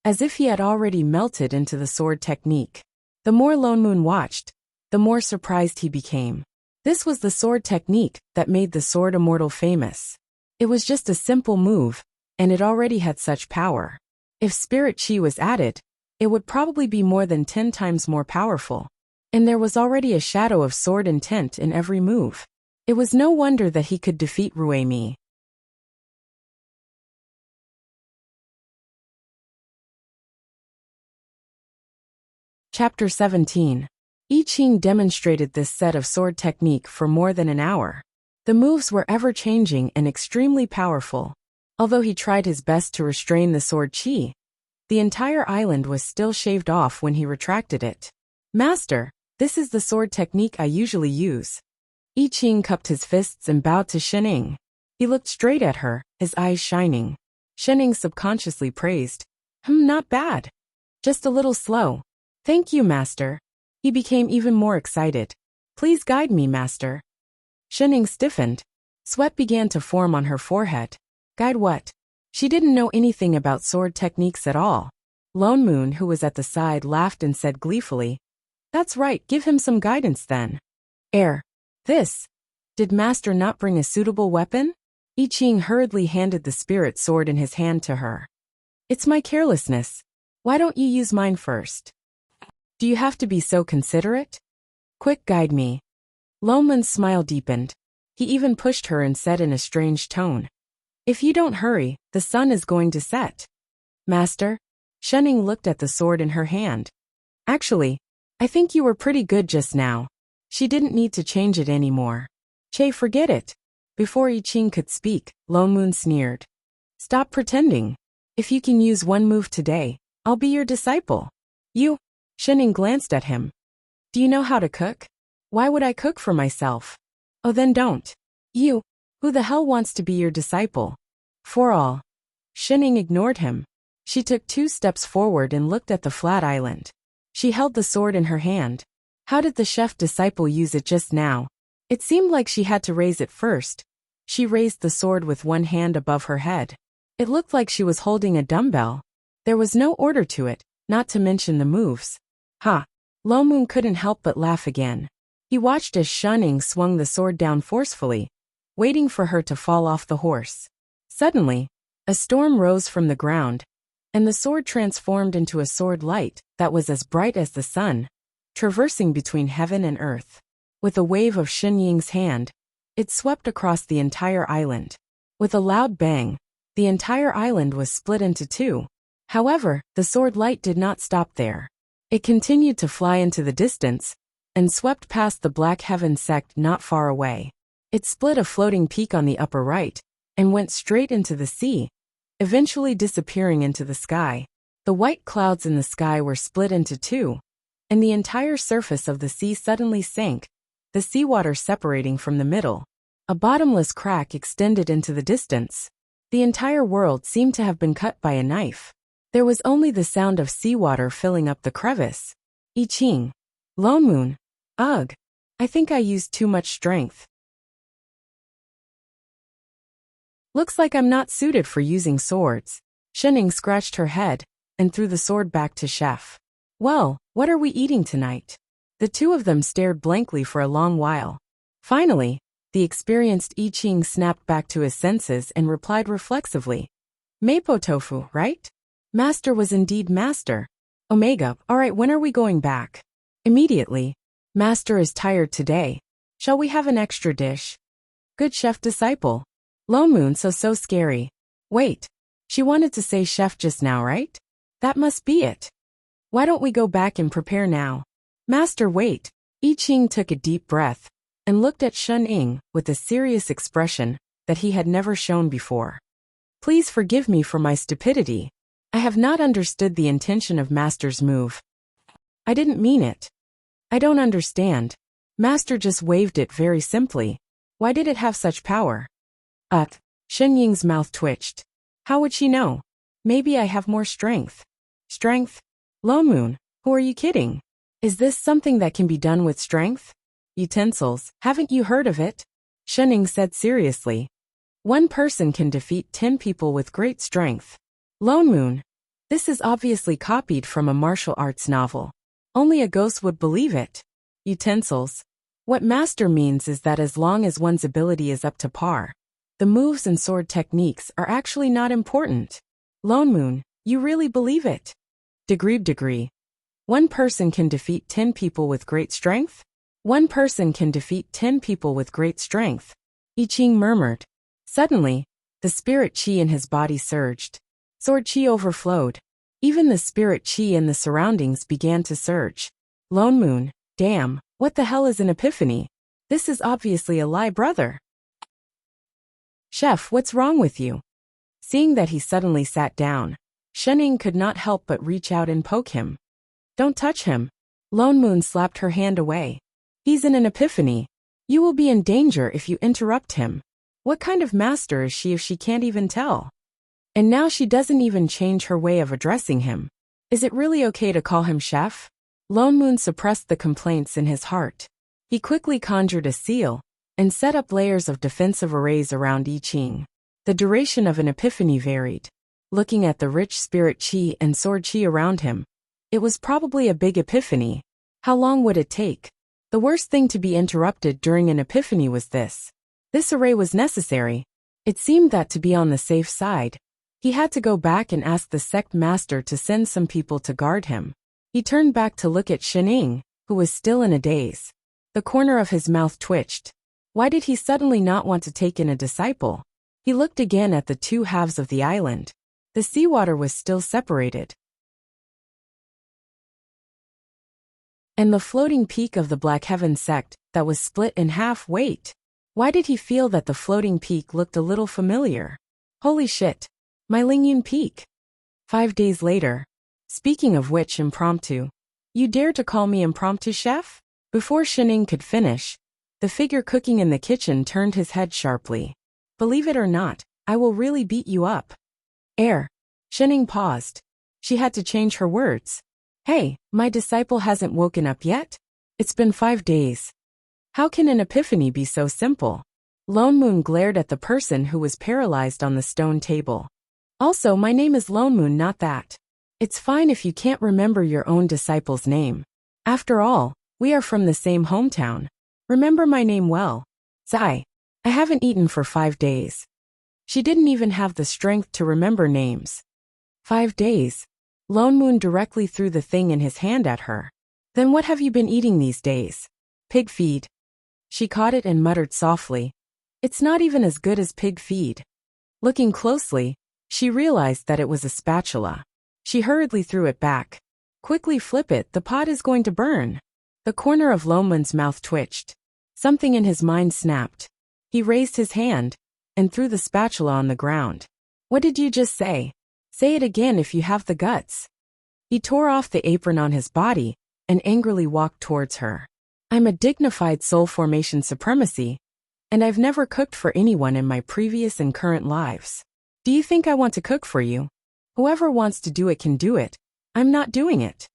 as if he had already melted into the sword technique. The more Lone Moon watched, the more surprised he became. This was the sword technique that made the sword immortal famous. It was just a simple move, and it already had such power. If spirit chi was added, it would probably be more than 10 times more powerful. And there was already a shadow of sword intent in every move. It was no wonder that he could defeat Ruemi. Chapter 17. I Ching demonstrated this set of sword technique for more than an hour. The moves were ever-changing and extremely powerful. Although he tried his best to restrain the sword chi, the entire island was still shaved off when he retracted it. Master, this is the sword technique I usually use. I Ching cupped his fists and bowed to Shening. He looked straight at her, his eyes shining. Shening subconsciously praised. Not bad. Just a little slow. Thank you, Master. He became even more excited. Please guide me, Master. Shening stiffened. Sweat began to form on her forehead. Guide what? She didn't know anything about sword techniques at all. Lone Moon, who was at the side, laughed and said gleefully, That's right, give him some guidance then. This. Did Master not bring a suitable weapon? I Ching hurriedly handed the spirit sword in his hand to her. It's my carelessness. Why don't you use mine first? Do you have to be so considerate? Quick, guide me. Lone Moon's smile deepened. He even pushed her and said in a strange tone, If you don't hurry, the sun is going to set. Master, Shenning looked at the sword in her hand. Actually, I think you were pretty good just now. She didn't need to change it anymore. Che, forget it. Before I Ching could speak, Lone Moon sneered. Stop pretending. If you can use one move today, I'll be your disciple. You? Shenning glanced at him. Do you know how to cook? Why would I cook for myself? Oh, then don't. You? Who the hell wants to be your disciple? For all. Shenning ignored him. She took 2 steps forward and looked at the flat island. She held the sword in her hand. How did the chef disciple use it just now? It seemed like she had to raise it first. She raised the sword with one hand above her head. It looked like she was holding a dumbbell. There was no order to it, not to mention the moves. Ha! Lo Moon couldn't help but laugh again. He watched as Shenning swung the sword down forcefully, waiting for her to fall off the horse. Suddenly, a storm rose from the ground, and the sword transformed into a sword light that was as bright as the sun, traversing between heaven and earth. With a wave of Shen Ying's hand, it swept across the entire island. With a loud bang, the entire island was split into 2. However, the sword light did not stop there. It continued to fly into the distance, and swept past the Black Heaven sect not far away. It split a floating peak on the upper right, and went straight into the sea, eventually disappearing into the sky. The white clouds in the sky were split into 2, and the entire surface of the sea suddenly sank, the seawater separating from the middle. A bottomless crack extended into the distance. The entire world seemed to have been cut by a knife. There was only the sound of seawater filling up the crevice. I Ching. Lone Moon. Ugh. I think I used too much strength. Looks like I'm not suited for using swords. Shenning scratched her head and threw the sword back to Chef. Well, what are we eating tonight? The 2 of them stared blankly for a long while. Finally, the experienced I Ching snapped back to his senses and replied reflexively. Mapo tofu, right? Master was indeed master. Omega, alright, when are we going back? Immediately. Master is tired today. Shall we have an extra dish? Good chef disciple. Lone Moon so scary. Wait. She wanted to say chef just now, right? That must be it. Why don't we go back and prepare now? Master, wait. I Ching took a deep breath and looked at Shen Ying with a serious expression that he had never shown before. Please forgive me for my stupidity. I have not understood the intention of Master's move. I didn't mean it. I don't understand. Master just waved it very simply. Why did it have such power? Shen Ying's mouth twitched. How would she know? Maybe I have more strength. Strength? Lone Moon, who are you kidding? Is this something that can be done with strength? Utensils, haven't you heard of it? Shen Ying said seriously. 1 person can defeat 10 people with great strength. Lone Moon. This is obviously copied from a martial arts novel. Only a ghost would believe it. Utensils. What Master means is that as long as one's ability is up to par, the moves and sword techniques are actually not important. Lone Moon, you really believe it? Degree. 1 person can defeat 10 people with great strength? 1 person can defeat 10 people with great strength. I Ching murmured. Suddenly, the spirit chi in his body surged. Sword chi overflowed. Even the spirit chi in the surroundings began to surge. Lone Moon, damn, what the hell is an epiphany? This is obviously a lie, brother. Chef, what's wrong with you? Seeing that he suddenly sat down, Shen Ying could not help but reach out and poke him. Don't touch him. Lone Moon slapped her hand away. He's in an epiphany. You will be in danger if you interrupt him. What kind of master is she if she can't even tell? And now she doesn't even change her way of addressing him. Is it really okay to call him chef? Lone Moon suppressed the complaints in his heart. He quickly conjured a seal and set up layers of defensive arrays around I Ching. The duration of an epiphany varied. Looking at the rich spirit chi and sword chi around him, it was probably a big epiphany. How long would it take? The worst thing to be interrupted during an epiphany was this. This array was necessary. It seemed that to be on the safe side, he had to go back and ask the sect master to send some people to guard him. He turned back to look at Shen Ying, who was still in a daze. The corner of his mouth twitched. Why did he suddenly not want to take in a disciple? He looked again at the 2 halves of the island. The seawater was still separated. And the floating peak of the Black Heaven sect that was split in half. Wait. Why did he feel that the floating peak looked a little familiar? Holy shit. My Lingyun Peak. 5 days later. Speaking of which, impromptu. You dare to call me impromptu, chef? Before Shining could finish, the figure cooking in the kitchen turned his head sharply. Believe it or not, I will really beat you up. Shining paused. She had to change her words. Hey, my disciple hasn't woken up yet? It's been 5 days. How can an epiphany be so simple? Lone Moon glared at the person who was paralyzed on the stone table. Also, my name is Lone Moon, not that. It's fine if you can't remember your own disciple's name. After all, we are from the same hometown. Remember my name well. Zai. I haven't eaten for 5 days. She didn't even have the strength to remember names. 5 days. Lone Moon directly threw the thing in his hand at her. Then what have you been eating these days? Pig feed. She caught it and muttered softly. It's not even as good as pig feed. Looking closely, she realized that it was a spatula. She hurriedly threw it back. Quickly flip it, the pot is going to burn. The corner of Lone Moon's mouth twitched. Something in his mind snapped. He raised his hand and threw the spatula on the ground. What did you just say? Say it again if you have the guts. He tore off the apron on his body and angrily walked towards her. I'm a dignified soul formation supremacy, and I've never cooked for anyone in my previous and current lives. Do you think I want to cook for you? Whoever wants to do it can do it. I'm not doing it.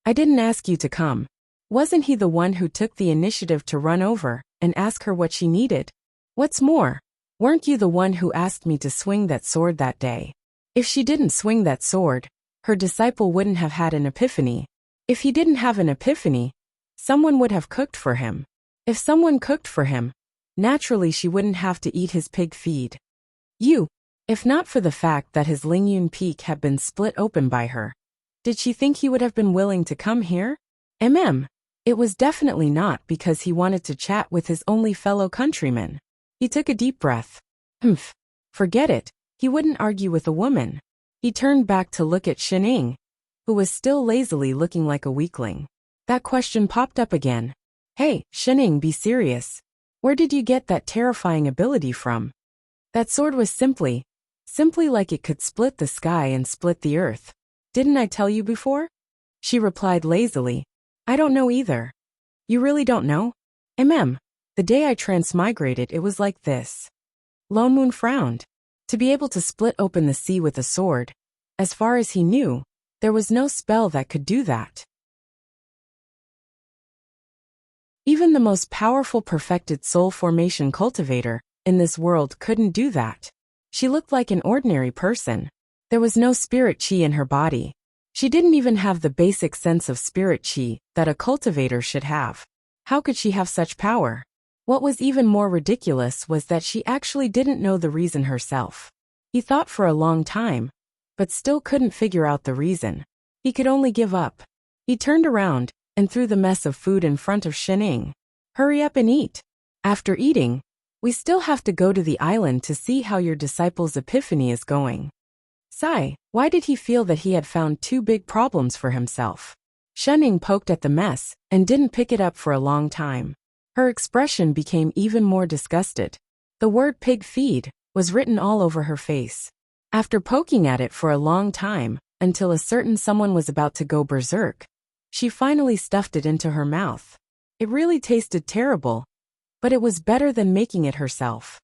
I didn't ask you to come. Wasn't he the one who took the initiative to run over and ask her what she needed? What's more, weren't you the one who asked me to swing that sword that day? If she didn't swing that sword, her disciple wouldn't have had an epiphany. If he didn't have an epiphany, someone would have cooked for him. If someone cooked for him, naturally she wouldn't have to eat his pig feed. If not for the fact that his Lingyun Peak had been split open by her, did she think he would have been willing to come here? It was definitely not because he wanted to chat with his only fellow countryman. He took a deep breath. Forget it. He wouldn't argue with a woman. He turned back to look at Shining, who was still lazily looking like a weakling. That question popped up again. Hey, Shining, be serious. Where did you get that terrifying ability from? That sword was simply like it could split the sky and split the earth. Didn't I tell you before? She replied lazily. I don't know either. You really don't know? The day I transmigrated, it was like this. Lone Moon frowned. To be able to split open the sea with a sword, as far as he knew, there was no spell that could do that. Even the most powerful perfected soul formation cultivator in this world couldn't do that. She looked like an ordinary person. There was no spirit chi in her body. She didn't even have the basic sense of spirit chi that a cultivator should have. How could she have such power? What was even more ridiculous was that she actually didn't know the reason herself. He thought for a long time, but still couldn't figure out the reason. He could only give up. He turned around and threw the mess of food in front of Shining. Hurry up and eat. After eating, we still have to go to the island to see how your disciple's epiphany is going. Sigh, why did he feel that he had found 2 big problems for himself? Shining poked at the mess and didn't pick it up for a long time. Her expression became even more disgusted. The word pig feed was written all over her face. After poking at it for a long time, until a certain someone was about to go berserk, she finally stuffed it into her mouth. It really tasted terrible, but it was better than making it herself.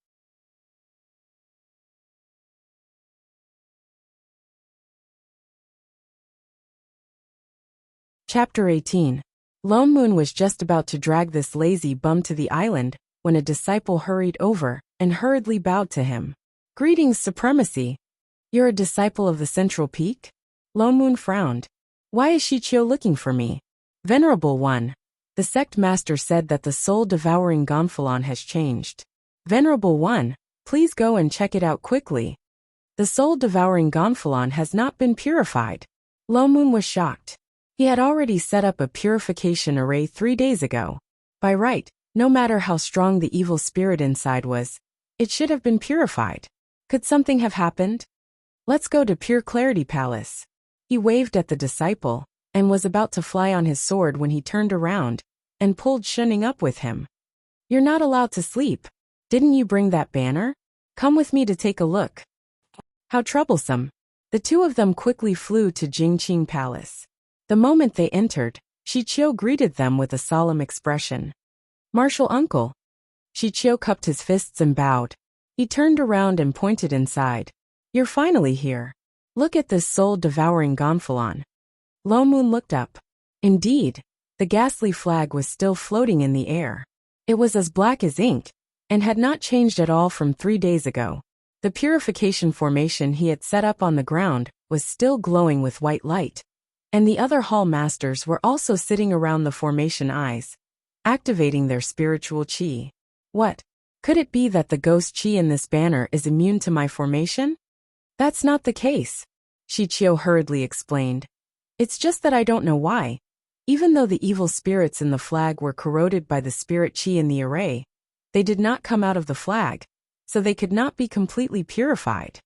Chapter 18. Lone Moon was just about to drag this lazy bum to the island when a disciple hurried over and hurriedly bowed to him. Greetings, Supremacy. You're a disciple of the Central Peak? Lone Moon frowned. Why is Shichio looking for me? Venerable One. The sect master said that the soul-devouring gonfalon has changed. Venerable One, please go and check it out quickly. The soul-devouring gonfalon has not been purified. Lone Moon was shocked. He had already set up a purification array 3 days ago. By right, no matter how strong the evil spirit inside was, it should have been purified. Could something have happened? Let's go to Pure Clarity Palace. He waved at the disciple, and was about to fly on his sword when he turned around and pulled Shuning up with him. "You're not allowed to sleep. Didn't you bring that banner? Come with me to take a look." How troublesome. The two of them quickly flew to Jingqing Palace. The moment they entered, Shi Qiu greeted them with a solemn expression. "Martial uncle." Shi Qiu cupped his fists and bowed. He turned around and pointed inside. "You're finally here. Look at this soul-devouring gonfalon." Lo Moon looked up. Indeed, the ghastly flag was still floating in the air. It was as black as ink, and had not changed at all from 3 days ago. The purification formation he had set up on the ground was still glowing with white light, and the other hall masters were also sitting around the formation eyes, activating their spiritual qi. What? Could it be that the ghost qi in this banner is immune to my formation? That's not the case, Shi Qiu hurriedly explained. It's just that I don't know why. Even though the evil spirits in the flag were corroded by the spirit qi in the array, they did not come out of the flag, so they could not be completely purified.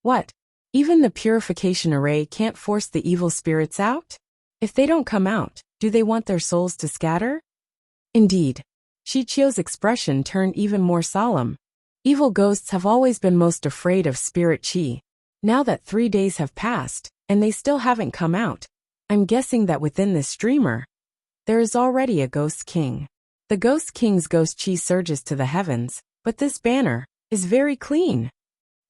What? Even the purification array can't force the evil spirits out? If they don't come out, do they want their souls to scatter? Indeed. Shi Qiu's expression turned even more solemn. Evil ghosts have always been most afraid of spirit qi. Now that 3 days have passed, and they still haven't come out, I'm guessing that within this streamer, there is already a ghost king. The ghost king's ghost qi surges to the heavens, but this banner is very clean.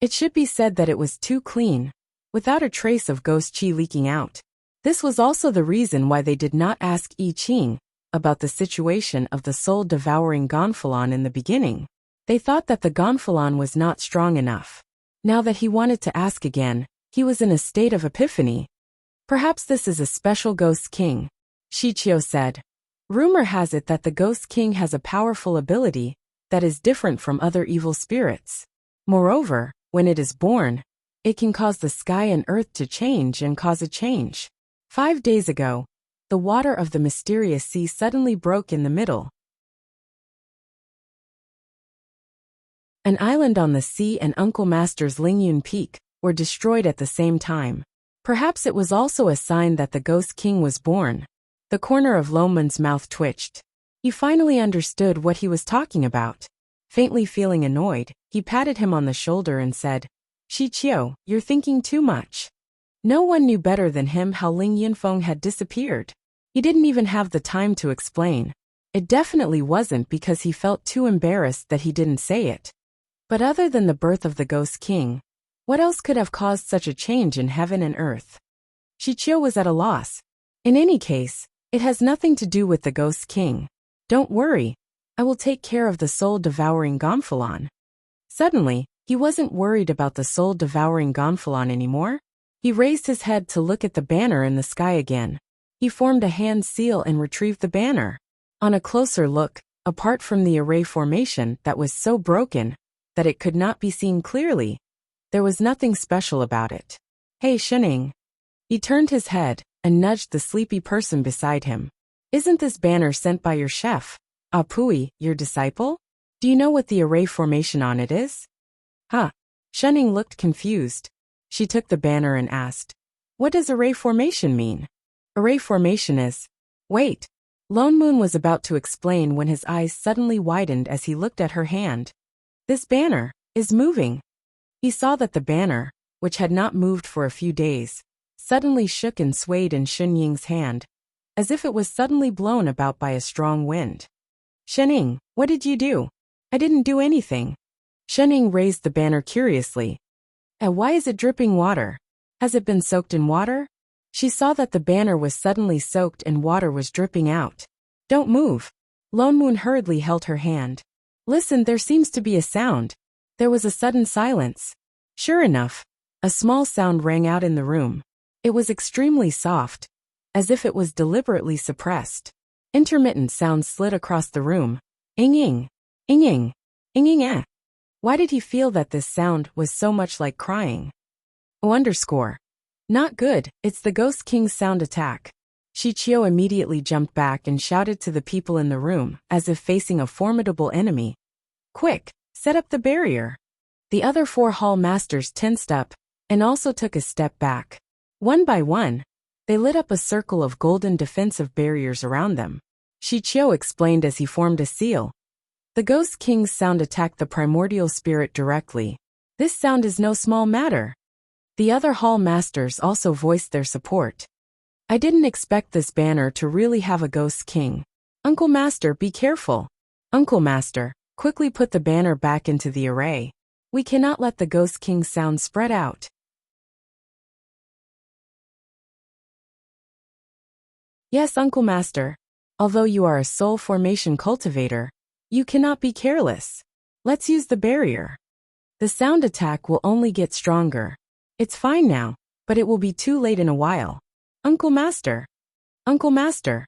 It should be said that it was too clean, without a trace of ghost qi leaking out. This was also the reason why they did not ask I Ching about the situation of the soul-devouring gonfalon in the beginning. They thought that the gonfalon was not strong enough. Now that he wanted to ask again, he was in a state of epiphany. Perhaps this is a special ghost king, Shi Qiu said. Rumor has it that the ghost king has a powerful ability that is different from other evil spirits. Moreover, when it is born, it can cause the sky and earth to change and cause a change. 5 days ago, the water of the mysterious sea suddenly broke in the middle. An island on the sea and Uncle Master's Lingyun Peak were destroyed at the same time. Perhaps it was also a sign that the Ghost King was born. The corner of Loman's mouth twitched. He finally understood what he was talking about. Faintly feeling annoyed, he patted him on the shoulder and said, Shi Qiu, you're thinking too much. No one knew better than him how Ling Yunfeng had disappeared. He didn't even have the time to explain. It definitely wasn't because he felt too embarrassed that he didn't say it. But other than the birth of the Ghost King, what else could have caused such a change in heaven and earth? Shi Qiu was at a loss. In any case, it has nothing to do with the Ghost King. Don't worry, I will take care of the soul-devouring gonfalon. Suddenly, he wasn't worried about the soul-devouring gonfalon anymore. He raised his head to look at the banner in the sky again. He formed a hand seal and retrieved the banner. On a closer look, apart from the array formation that was so broken that it could not be seen clearly, there was nothing special about it. Hey Shining. He turned his head and nudged the sleepy person beside him. Isn't this banner sent by your chef, Apui, your disciple? Do you know what the array formation on it is? Huh. Shining looked confused. She took the banner and asked, what does array formation mean? Array formation is... Wait. Lone Moon was about to explain when his eyes suddenly widened as he looked at her hand. This banner is moving. He saw that the banner, which had not moved for a few days, suddenly shook and swayed in Shun Ying's hand, as if it was suddenly blown about by a strong wind. Shening, what did you do? I didn't do anything. Shening raised the banner curiously. And why is it dripping water? Has it been soaked in water? She saw that the banner was suddenly soaked and water was dripping out. Don't move. Lone Moon hurriedly held her hand. Listen, there seems to be a sound. There was a sudden silence. Sure enough, a small sound rang out in the room. It was extremely soft, as if it was deliberately suppressed. Intermittent sounds slid across the room. Ing-ing, ing-ing, ing-ing eh. Why did he feel that this sound was so much like crying? _. Not good, it's the Ghost King's sound attack. Shi Qiu immediately jumped back and shouted to the people in the room, as if facing a formidable enemy. Quick, set up the barrier. The other 4 hall masters tensed up, and also took a step back. One by one, They lit up a circle of golden defensive barriers around them. Shichio explained as he formed a seal. The Ghost King's sound attacked the primordial spirit directly. This sound is no small matter. The other hall masters also voiced their support. I didn't expect this banner to really have a Ghost King. Uncle Master, be careful. Uncle Master, quickly put the banner back into the array. We cannot let the Ghost King's sound spread out. Yes, Uncle Master. Although you are a soul formation cultivator, you cannot be careless. Let's use the barrier. The sound attack will only get stronger. It's fine now, but it will be too late in a while. Uncle Master. Uncle Master.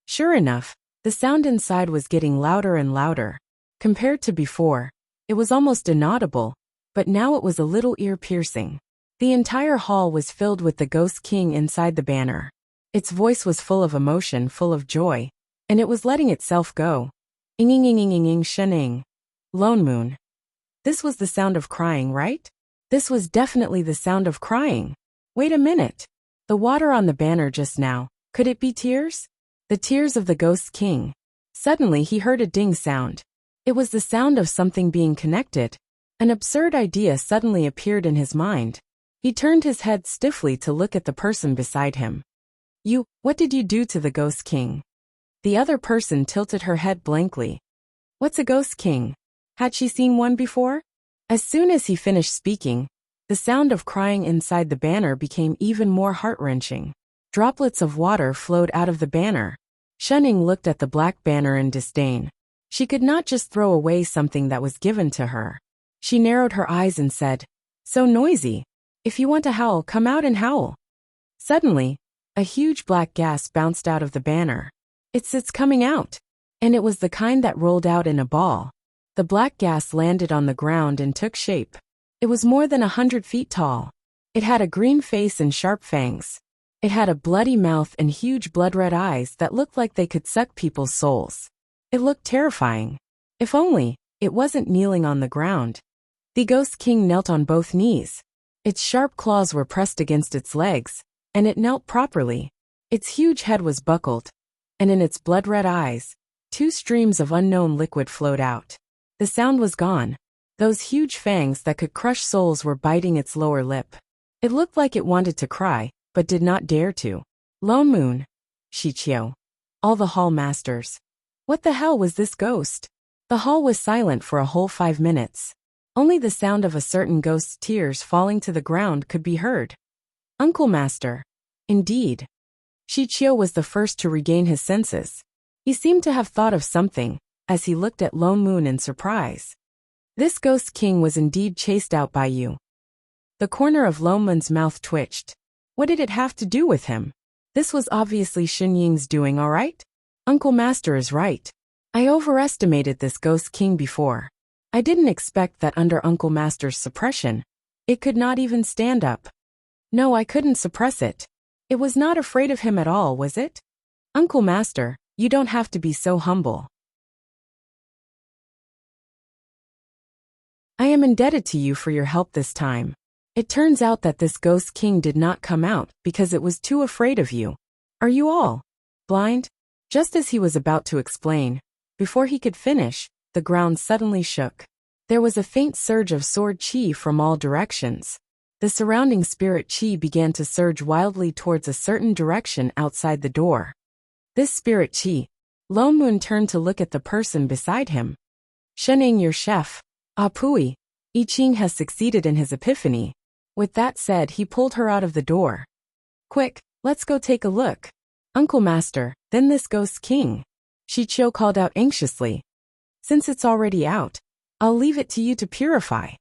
Sure enough, the sound inside was getting louder and louder. Compared to before, it was almost inaudible, but now it was a little ear-piercing. The entire hall was filled with the Ghost King inside the banner. Its voice was full of emotion, full of joy, and it was letting itself go. Ing shening. Lone Moon. This was the sound of crying, right? This was definitely the sound of crying. Wait a minute. The water on the banner just now, could it be tears? The tears of the Ghost King. Suddenly he heard a ding sound. It was the sound of something being connected. An absurd idea suddenly appeared in his mind. He turned his head stiffly to look at the person beside him. What did you do to the Ghost King? The other person tilted her head blankly. What's a Ghost King? Had she seen one before? As soon as he finished speaking, the sound of crying inside the banner became even more heart-wrenching. Droplets of water flowed out of the banner. Shunning looked at the black banner in disdain. She could not just throw away something that was given to her. She narrowed her eyes and said, "So noisy. If you want to howl, come out and howl." Suddenly, a huge black gas bounced out of the banner. It's coming out. And it was the kind that rolled out in a ball. The black gas landed on the ground and took shape. It was more than 100 feet tall. It had a green face and sharp fangs. It had a bloody mouth and huge blood-red eyes that looked like they could suck people's souls. It looked terrifying. If only it wasn't kneeling on the ground. The Ghost King knelt on both knees. Its sharp claws were pressed against its legs, and it knelt properly. Its huge head was buckled, and in its blood-red eyes, 2 streams of unknown liquid flowed out. The sound was gone. Those huge fangs that could crush souls were biting its lower lip. It looked like it wanted to cry, but did not dare to. Lone Moon. Shichio. All the hall masters. What the hell was this ghost? The hall was silent for a whole 5 minutes. Only the sound of a certain ghost's tears falling to the ground could be heard. Uncle Master. Indeed. Shichio was the first to regain his senses. He seemed to have thought of something, as he looked at Lone Moon in surprise. This Ghost King was indeed chased out by you. The corner of Lone Moon's mouth twitched. What did it have to do with him? This was obviously Shen Ying's doing, all right? Uncle Master is right. I overestimated this Ghost King before. I didn't expect that under Uncle Master's suppression, it could not even stand up. No, I couldn't suppress it. It was not afraid of him at all, was it? Uncle Master, you don't have to be so humble. I am indebted to you for your help this time. It turns out that this Ghost King did not come out because it was too afraid of you. Are you all blind? Just as he was about to explain, before he could finish, the ground suddenly shook. There was a faint surge of sword chi from all directions. The surrounding spirit chi began to surge wildly towards a certain direction outside the door. This spirit chi. Lone Moon turned to look at the person beside him. Shening, your chef. Apui. I Ching has succeeded in his epiphany. With that said, he pulled her out of the door. Quick, let's go take a look. Uncle Master, then this Ghost King. Shichio called out anxiously. Since it's already out, I'll leave it to you to purify.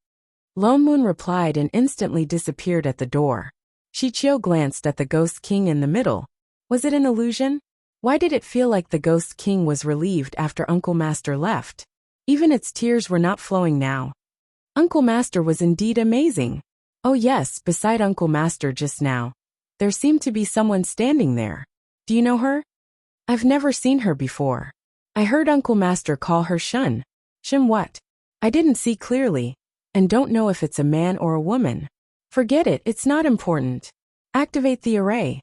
Lone Moon replied and instantly disappeared at the door. Shichio glanced at the Ghost King in the middle. Was it an illusion? Why did it feel like the Ghost King was relieved after Uncle Master left? Even its tears were not flowing now. Uncle Master was indeed amazing. Oh yes, beside Uncle Master just now, there seemed to be someone standing there. Do you know her? I've never seen her before. I heard Uncle Master call her Shun. Shun what? I didn't see clearly, and don't know if it's a man or a woman. Forget it, it's not important. Activate the array.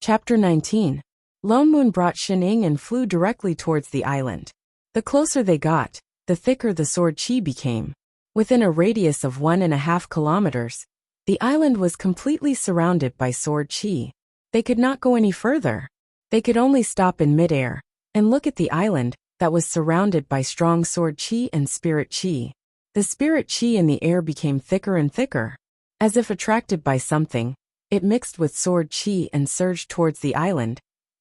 Chapter 19. Lone Moon brought Xining and flew directly towards the island. The closer they got, the thicker the sword chi became. Within a radius of 1.5 kilometers, the island was completely surrounded by sword chi. They could not go any further. They could only stop in midair and look at the island that was surrounded by strong sword chi and spirit chi. The spirit chi in the air became thicker and thicker. As if attracted by something, it mixed with sword chi and surged towards the island,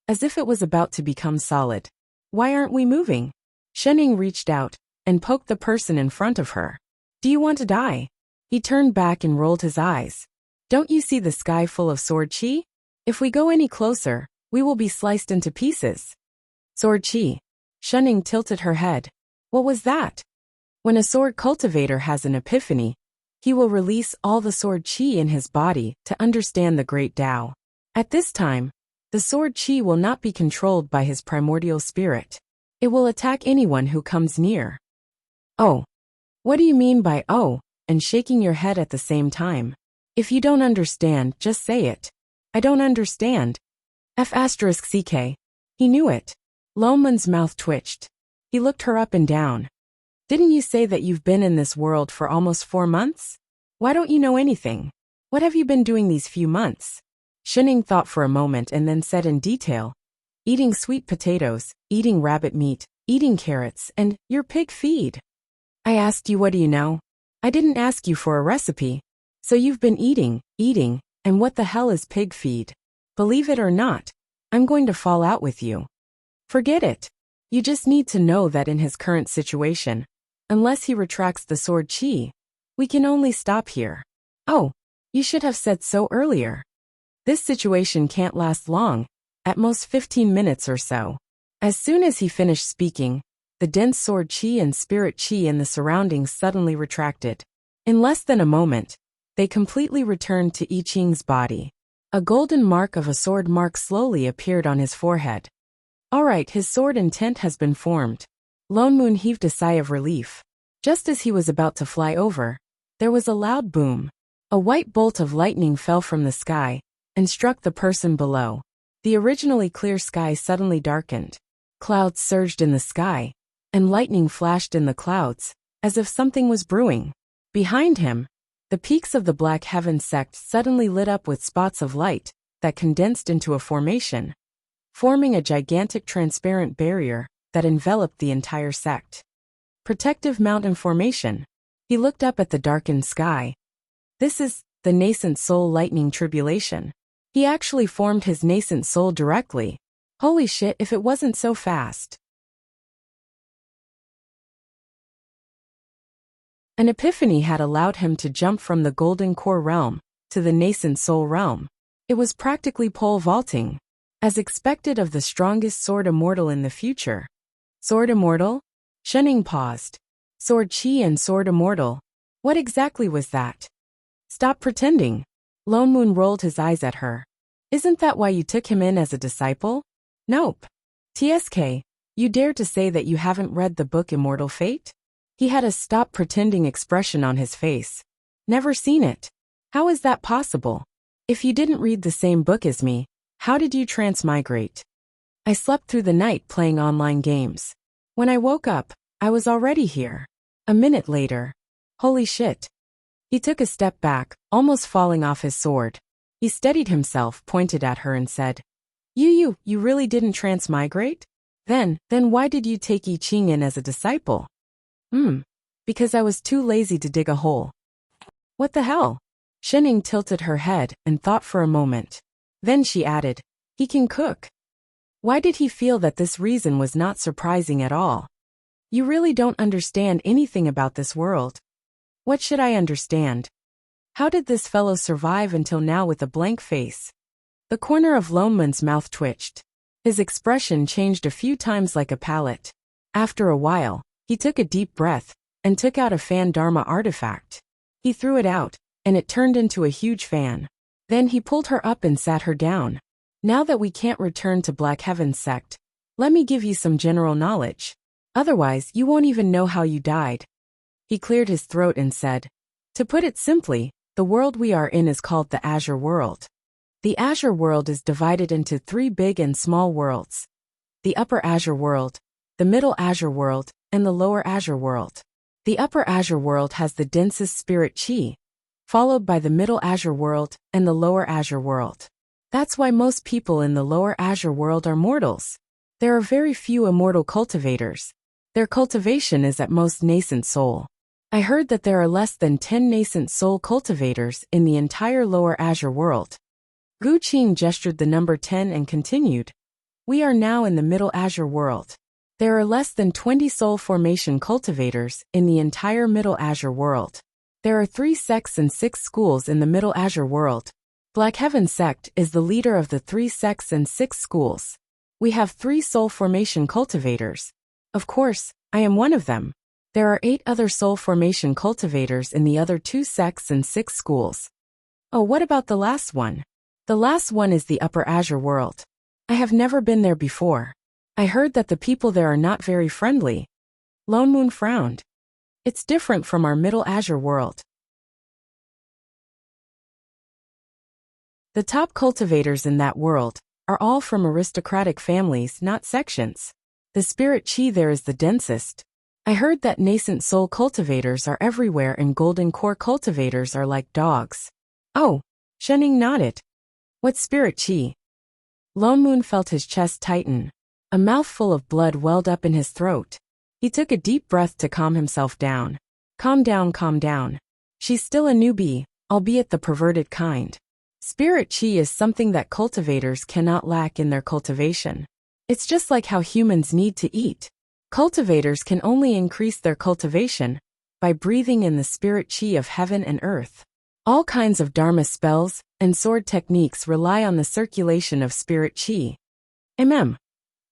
as if it was about to become solid. Why aren't we moving? Xining reached out and poked the person in front of her. Do you want to die? He turned back and rolled his eyes. Don't you see the sky full of sword chi? If we go any closer, we will be sliced into pieces. Sword chi. Xining tilted her head. What was that? When a sword cultivator has an epiphany, he will release all the sword chi in his body to understand the great Tao. At this time, the sword chi will not be controlled by his primordial spirit. It will attack anyone who comes near. Oh. What do you mean by oh, and shaking your head at the same time? If you don't understand, just say it. I don't understand. F*ck. He knew it. Lone Moon's mouth twitched. He looked her up and down. Didn't you say that you've been in this world for almost 4 months? Why don't you know anything? What have you been doing these few months? Xining thought for a moment and then said in detail. Eating sweet potatoes, eating rabbit meat, eating carrots, and your pig feed. I asked you what do you know? I didn't ask you for a recipe. So you've been eating, and what the hell is pig feed? Believe it or not, I'm going to fall out with you. Forget it. You just need to know that in his current situation, unless he retracts the sword chi, we can only stop here. Oh, you should have said so earlier. This situation can't last long, at most 15 minutes or so. As soon as he finished speaking, the dense sword chi and spirit chi in the surroundings suddenly retracted. In less than a moment, they completely returned to I Ching's body. A golden mark of a sword mark slowly appeared on his forehead. All right, his sword intent has been formed. Lone Moon heaved a sigh of relief. Just as he was about to fly over, there was a loud boom. A white bolt of lightning fell from the sky and struck the person below. The originally clear sky suddenly darkened. Clouds surged in the sky, and lightning flashed in the clouds, as if something was brewing. Behind him, the peaks of the Black Heaven sect suddenly lit up with spots of light that condensed into a formation, forming a gigantic transparent barrier that enveloped the entire sect. Protective mountain formation. He looked up at the darkened sky. This is the nascent soul lightning tribulation. He actually formed his nascent soul directly. Holy shit, if it wasn't so fast. An epiphany had allowed him to jump from the golden core realm to the nascent soul realm. It was practically pole vaulting, as expected of the strongest sword immortal in the future. Sword immortal? Xining paused. Sword chi and sword immortal. What exactly was that? Stop pretending. Lone Moon rolled his eyes at her. Isn't that why you took him in as a disciple? Nope. TSK, you dare to say that you haven't read the book Immortal Fate? He had a stop pretending expression on his face. Never seen it. How is that possible? If you didn't read the same book as me, how did you transmigrate? I slept through the night playing online games. When I woke up, I was already here. A minute later. Holy shit. He took a step back, almost falling off his sword. He steadied himself, pointed at her and said, You really didn't transmigrate? Then why did you take I Ching in as a disciple? Because I was too lazy to dig a hole. What the hell? Xining tilted her head and thought for a moment. Then she added, he can cook. Why did he feel that this reason was not surprising at all? You really don't understand anything about this world. What should I understand? How did this fellow survive until now with a blank face? The corner of Lone Moon's mouth twitched. His expression changed a few times like a palette. After a while, he took a deep breath and took out a fan dharma artifact. He threw it out, and it turned into a huge fan. Then he pulled her up and sat her down. Now that we can't return to Black Heaven sect, let me give you some general knowledge. Otherwise, you won't even know how you died. He cleared his throat and said, to put it simply, the world we are in is called the Azure world. The Azure world is divided into 3 big and small worlds. The Upper Azure world, the Middle Azure world, and the Lower Azure world. The Upper Azure world has the densest spirit chi, followed by the Middle Azure world and the Lower Azure world. That's why most people in the Lower Azure world are mortals. There are very few immortal cultivators. Their cultivation is at most nascent soul. I heard that there are less than 10 nascent soul cultivators in the entire Lower Azure world. Gu Qing gestured the number 10 and continued. We are now in the Middle Azure world. There are less than 20 soul formation cultivators in the entire Middle Azure world. There are 3 sects and 6 schools in the Middle Azure world. Black Heaven sect is the leader of the 3 sects and 6 schools. We have 3 soul formation cultivators. Of course, I am one of them. There are 8 other soul formation cultivators in the other 2 sects and 6 schools. Oh, what about the last one? The last one is the Upper Azure world. I have never been there before. I heard that the people there are not very friendly. Lone Moon frowned. It's different from our Middle Azure world. The top cultivators in that world are all from aristocratic families, not sections. The spirit chi there is the densest. I heard that nascent soul cultivators are everywhere and golden core cultivators are like dogs. Oh, Shening nodded. What spirit chi? Lone Moon felt his chest tighten. A mouthful of blood welled up in his throat. He took a deep breath to calm himself down. Calm down, calm down. She's still a newbie, albeit the perverted kind. Spirit chi is something that cultivators cannot lack in their cultivation. It's just like how humans need to eat. Cultivators can only increase their cultivation by breathing in the spirit chi of heaven and earth. All kinds of Dharma spells and sword techniques rely on the circulation of spirit chi.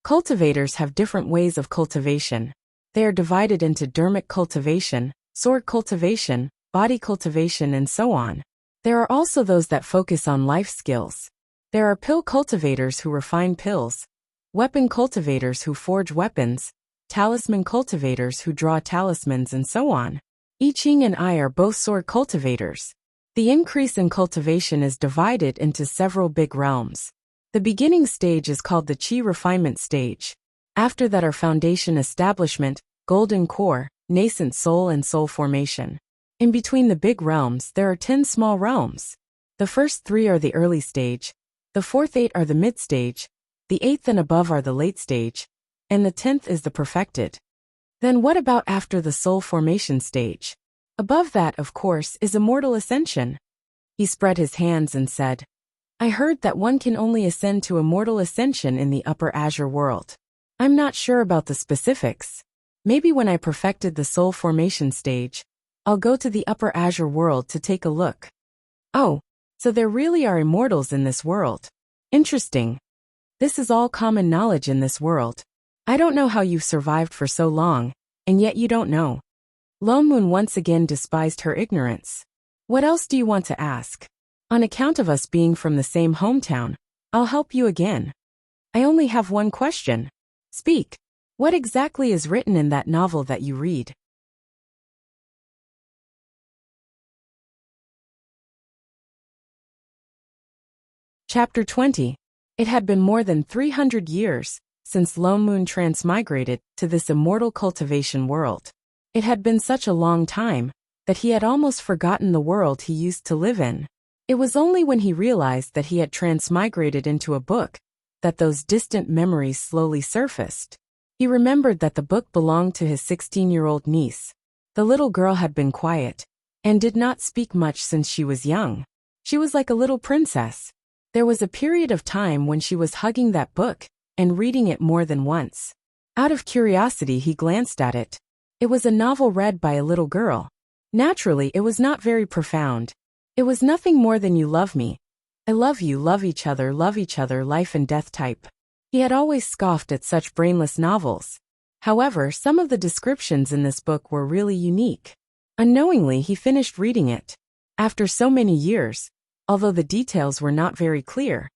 Cultivators have different ways of cultivation. They are divided into dharmic cultivation, sword cultivation, body cultivation, and so on. There are also those that focus on life skills. There are pill cultivators who refine pills, weapon cultivators who forge weapons, talisman cultivators who draw talismans, and so on. I Ching and I are both sword cultivators. The increase in cultivation is divided into several big realms. The beginning stage is called the Qi refinement stage. After that are foundation establishment, golden core, nascent soul, and soul formation. In between the big realms there are 10 small realms. The first 3 are the early stage, the fourth 8 are the mid stage, the 8th and above are the late stage, and the 10th is the perfected. Then what about after the soul formation stage? Above that, of course, is immortal ascension. He spread his hands and said, I heard that one can only ascend to immortal ascension in the Upper Azure world. I'm not sure about the specifics. Maybe when I perfected the soul formation stage, I'll go to the Upper Azure world to take a look. Oh, so there really are immortals in this world. Interesting. This is all common knowledge in this world. I don't know how you've survived for so long, and yet you don't know. Lone Moon once again despised her ignorance. What else do you want to ask? On account of us being from the same hometown, I'll help you again. I only have one question. Speak. What exactly is written in that novel that you read? Chapter 20. It had been more than 300 years since Lone Moon transmigrated to this immortal cultivation world. It had been such a long time that he had almost forgotten the world he used to live in. It was only when he realized that he had transmigrated into a book that those distant memories slowly surfaced. He remembered that the book belonged to his 16-year-old niece. The little girl had been quiet and did not speak much since she was young. She was like a little princess. There was a period of time when she was hugging that book and reading it more than once. Out of curiosity, he glanced at it. It was a novel read by a little girl. Naturally, it was not very profound. It was nothing more than you love me. I love you, love each other, life and death type. He had always scoffed at such brainless novels. However, some of the descriptions in this book were really unique. Unknowingly, he finished reading it. After so many years, although the details were not very clear,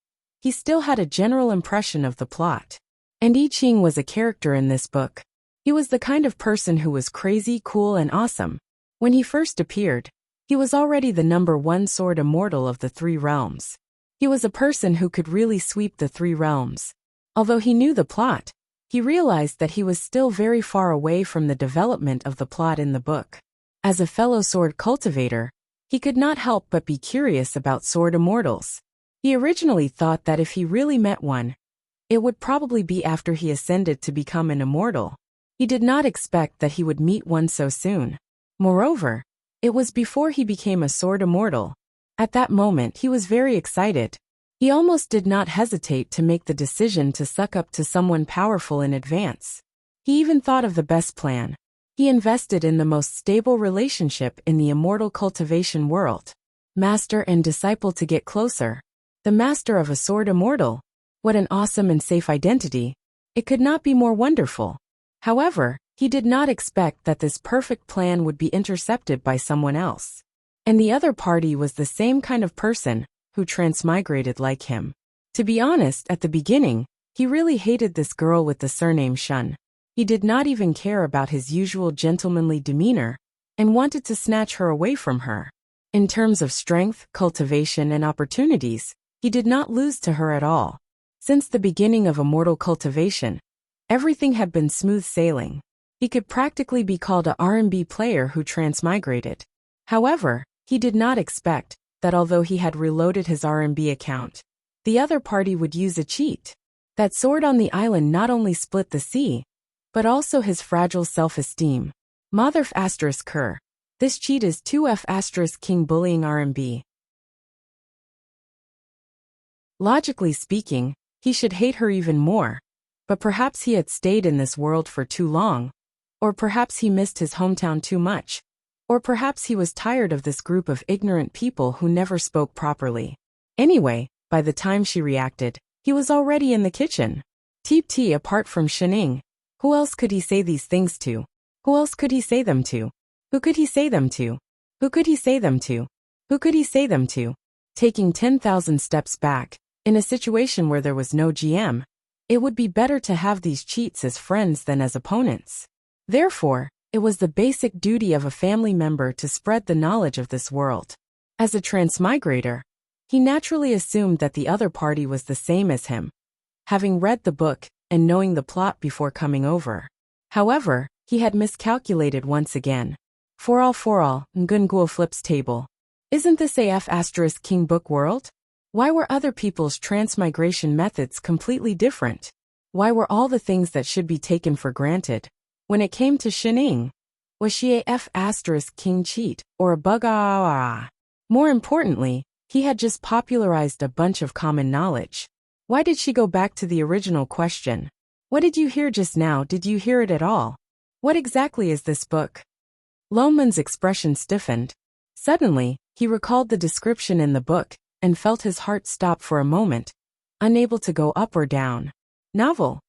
he still had a general impression of the plot. And I Ching was a character in this book. He was the kind of person who was crazy, cool, and awesome. When he first appeared, he was already the #1 sword immortal of the 3 realms. He was a person who could really sweep the 3 realms. Although he knew the plot, he realized that he was still very far away from the development of the plot in the book. As a fellow sword cultivator, he could not help but be curious about sword immortals. He originally thought that if he really met one, it would probably be after he ascended to become an immortal. He did not expect that he would meet one so soon. Moreover, it was before he became a sword immortal. At that moment he was very excited. He almost did not hesitate to make the decision to suck up to someone powerful in advance. He even thought of the best plan. He invested in the most stable relationship in the immortal cultivation world. Master and disciple to get closer. The master of a sword immortal. What an awesome and safe identity. It could not be more wonderful. However, he did not expect that this perfect plan would be intercepted by someone else. And the other party was the same kind of person, who transmigrated like him. To be honest, at the beginning, he really hated this girl with the surname Shun. He did not even care about his usual gentlemanly demeanor, and wanted to snatch her away from her. In terms of strength, cultivation, and opportunities, he did not lose to her at all. Since the beginning of immortal cultivation, everything had been smooth sailing. He could practically be called a R&B player who transmigrated. However, he did not expect that although he had reloaded his R&B account, the other party would use a cheat. That sword on the island not only split the sea, but also his fragile self-esteem. Motherf asterisk her. This cheat is 2F asterisk king bullying R&B. Logically speaking, he should hate her even more. But perhaps he had stayed in this world for too long. Or perhaps he missed his hometown too much. Or perhaps he was tired of this group of ignorant people who never spoke properly. Anyway, by the time she reacted, he was already in the kitchen. Teep apart from Shining. Who else could he say these things to? Who else could he say them to? Who could he say them to? Who could he say them to? Who could he say them to? Taking 10,000 steps back, in a situation where there was no GM, it would be better to have these cheats as friends than as opponents. Therefore, it was the basic duty of a family member to spread the knowledge of this world. As a transmigrator, he naturally assumed that the other party was the same as him, having read the book and knowing the plot before coming over. However, he had miscalculated once again. For all, Ngungul flips table. Isn't this AF asterisk king book world? Why were other people's transmigration methods completely different? Why were all the things that should be taken for granted? When it came to Shining, was she a F asterisk king cheat, or a bug? More importantly, he had just popularized a bunch of common knowledge. Why did she go back to the original question? What did you hear just now? Did you hear it at all? What exactly is this book? Loman's expression stiffened. Suddenly, he recalled the description in the book, and felt his heart stop for a moment, unable to go up or down. Novel.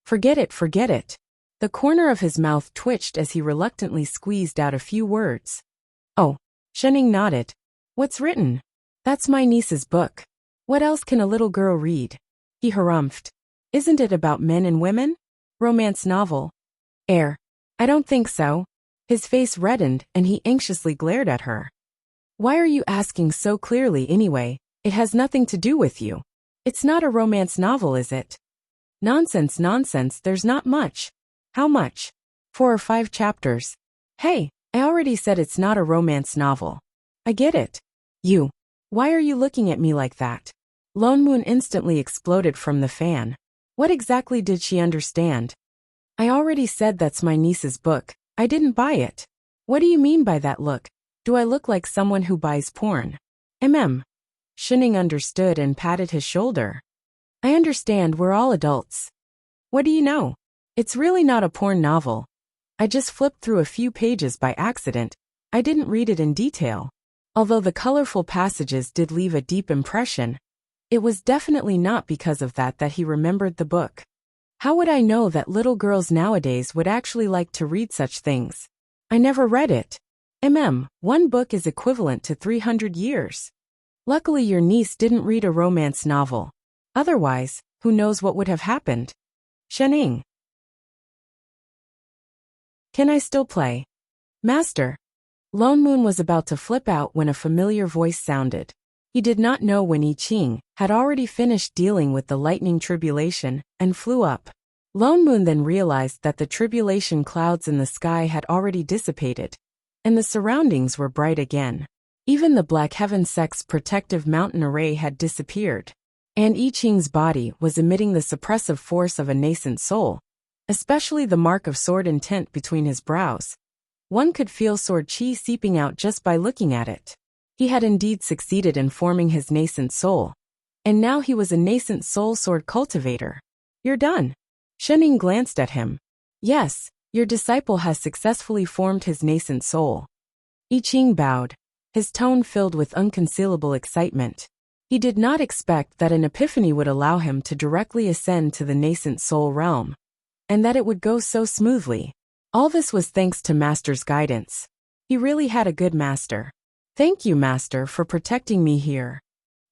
Forget it. The corner of his mouth twitched as he reluctantly squeezed out a few words. Oh. Shining nodded. What's written? That's my niece's book. What else can a little girl read? He harumphed. Isn't it about men and women? Romance novel. I don't think so. His face reddened and he anxiously glared at her. Why are you asking so clearly anyway? It has nothing to do with you. It's not a romance novel, is it? Nonsense, there's not much. How much? 4 or 5 chapters. Hey, I already said it's not a romance novel. I get it. Why are you looking at me like that? Lone Moon instantly exploded from the fan. What exactly did she understand? I already said that's my niece's book. I didn't buy it. What do you mean by that look? Do I look like someone who buys porn? Shining understood and patted his shoulder. I understand, we're all adults. What do you know? It's really not a porn novel. I just flipped through a few pages by accident. I didn't read it in detail. Although the colorful passages did leave a deep impression, it was definitely not because of that he remembered the book. How would I know that little girls nowadays would actually like to read such things? I never read it. One book is equivalent to 300 years. Luckily your niece didn't read a romance novel. Otherwise, who knows what would have happened? Shining. Can I still play? Master. Lone Moon was about to flip out when a familiar voice sounded. He did not know when I Ching had already finished dealing with the lightning tribulation and flew up. Lone Moon then realized that the tribulation clouds in the sky had already dissipated, and the surroundings were bright again. Even the Black Heaven Sect's protective mountain array had disappeared, and I Ching's body was emitting the suppressive force of a nascent soul, especially the mark of sword intent between his brows. One could feel sword chi seeping out just by looking at it. He had indeed succeeded in forming his nascent soul, and now he was a nascent soul sword cultivator. You're done. Shening glanced at him. Yes, your disciple has successfully formed his nascent soul. I Ching bowed, his tone filled with unconcealable excitement. He did not expect that an epiphany would allow him to directly ascend to the nascent soul realm, and that it would go so smoothly. All this was thanks to Master's guidance. He really had a good master. Thank you, Master, for protecting me here.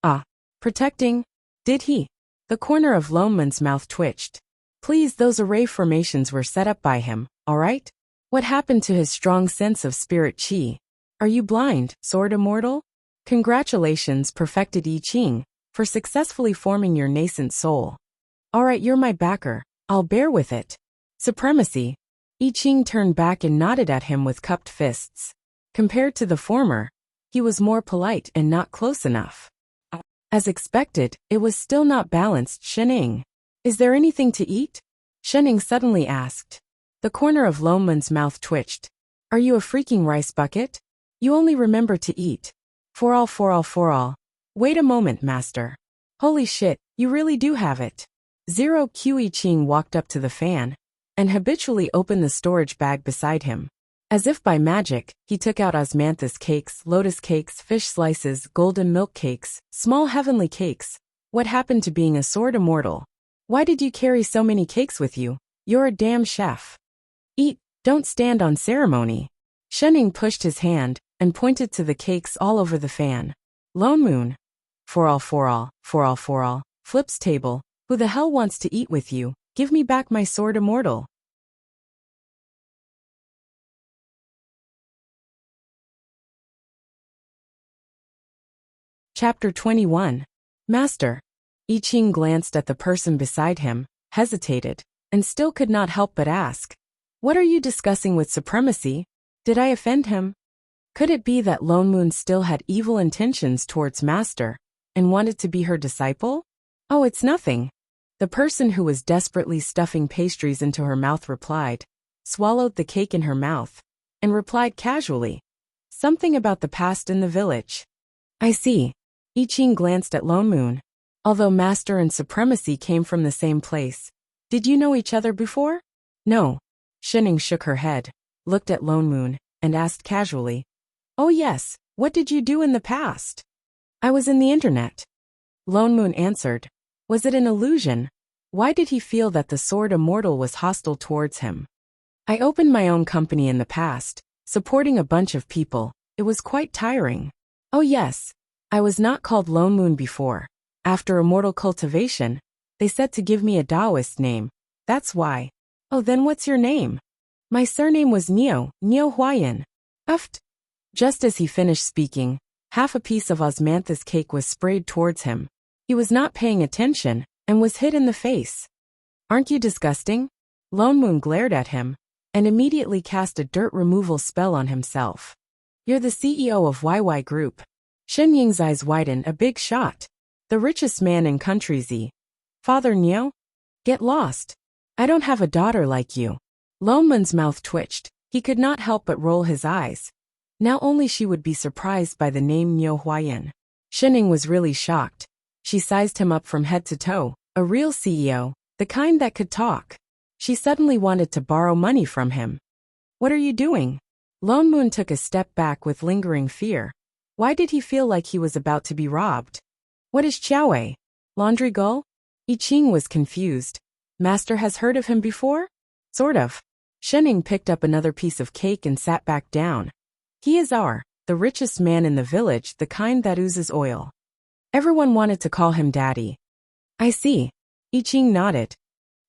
Ah, protecting? Did he? The corner of Lone Moon's mouth twitched. Please, those array formations were set up by him, all right? What happened to his strong sense of spirit chi? Are you blind, sword immortal? Congratulations, perfected I Ching, for successfully forming your nascent soul. All right, you're my backer. I'll bear with it. Supremacy. I Ching turned back and nodded at him with cupped fists. Compared to the former, he was more polite and not close enough. As expected, it was still not balanced. Shening. Is there anything to eat? Shening suddenly asked. The corner of Lone Moon's mouth twitched. Are you a freaking rice bucket? You only remember to eat. For all. Wait a moment, Master. Holy shit, you really do have it. Zero Q. I Ching walked up to the fan and habitually opened the storage bag beside him. As if by magic, he took out osmanthus cakes, lotus cakes, fish slices, golden milk cakes, small heavenly cakes. What happened to being a sword immortal? Why did you carry so many cakes with you? You're a damn chef. Eat, don't stand on ceremony. Shening pushed his hand and pointed to the cakes all over the fan. Lone Moon. For all. Flips table. Who the hell wants to eat with you? Give me back my sword immortal. Chapter 21. Master. I Ching glanced at the person beside him, hesitated, and still could not help but ask. What are you discussing with supremacy? Did I offend him? Could it be that Lone Moon still had evil intentions towards Master, and wanted to be her disciple? Oh, it's nothing. The person who was desperately stuffing pastries into her mouth replied, swallowed the cake in her mouth, and replied casually. Something about the past in the village. I see. I Ching glanced at Lone Moon. Although Master and Supremacy came from the same place, did you know each other before? No. Shening shook her head, looked at Lone Moon, and asked casually. Oh yes, what did you do in the past? I was in the internet. Lone Moon answered. Was it an illusion? Why did he feel that the sword immortal was hostile towards him? I opened my own company in the past, supporting a bunch of people. It was quite tiring. Oh yes. I was not called Lone Moon before. After immortal cultivation, they said to give me a Taoist name. That's why. Oh, then what's your name? My surname was Neo Huayan. Uft. Just as he finished speaking, half a piece of osmanthus cake was sprayed towards him. He was not paying attention and was hit in the face. Aren't you disgusting? Lone Moon glared at him and immediately cast a dirt removal spell on himself. You're the CEO of YY Group. Shen Ying's eyes widened. A big shot. The richest man in Country Z. Father Neo? Get lost. I don't have a daughter like you. Lone Moon's mouth twitched. He could not help but roll his eyes. Now only she would be surprised by the name Neo Huayan. Shening was really shocked. She sized him up from head to toe. A real CEO, the kind that could talk. She suddenly wanted to borrow money from him. What are you doing? Lone Moon took a step back with lingering fear. Why did he feel like he was about to be robbed? What is Qiaowei? Laundry Gull? I Ching was confused. Master has heard of him before? Sort of. Shening picked up another piece of cake and sat back down. He is the richest man in the village, the kind that oozes oil. Everyone wanted to call him Daddy. I see. I Ching nodded.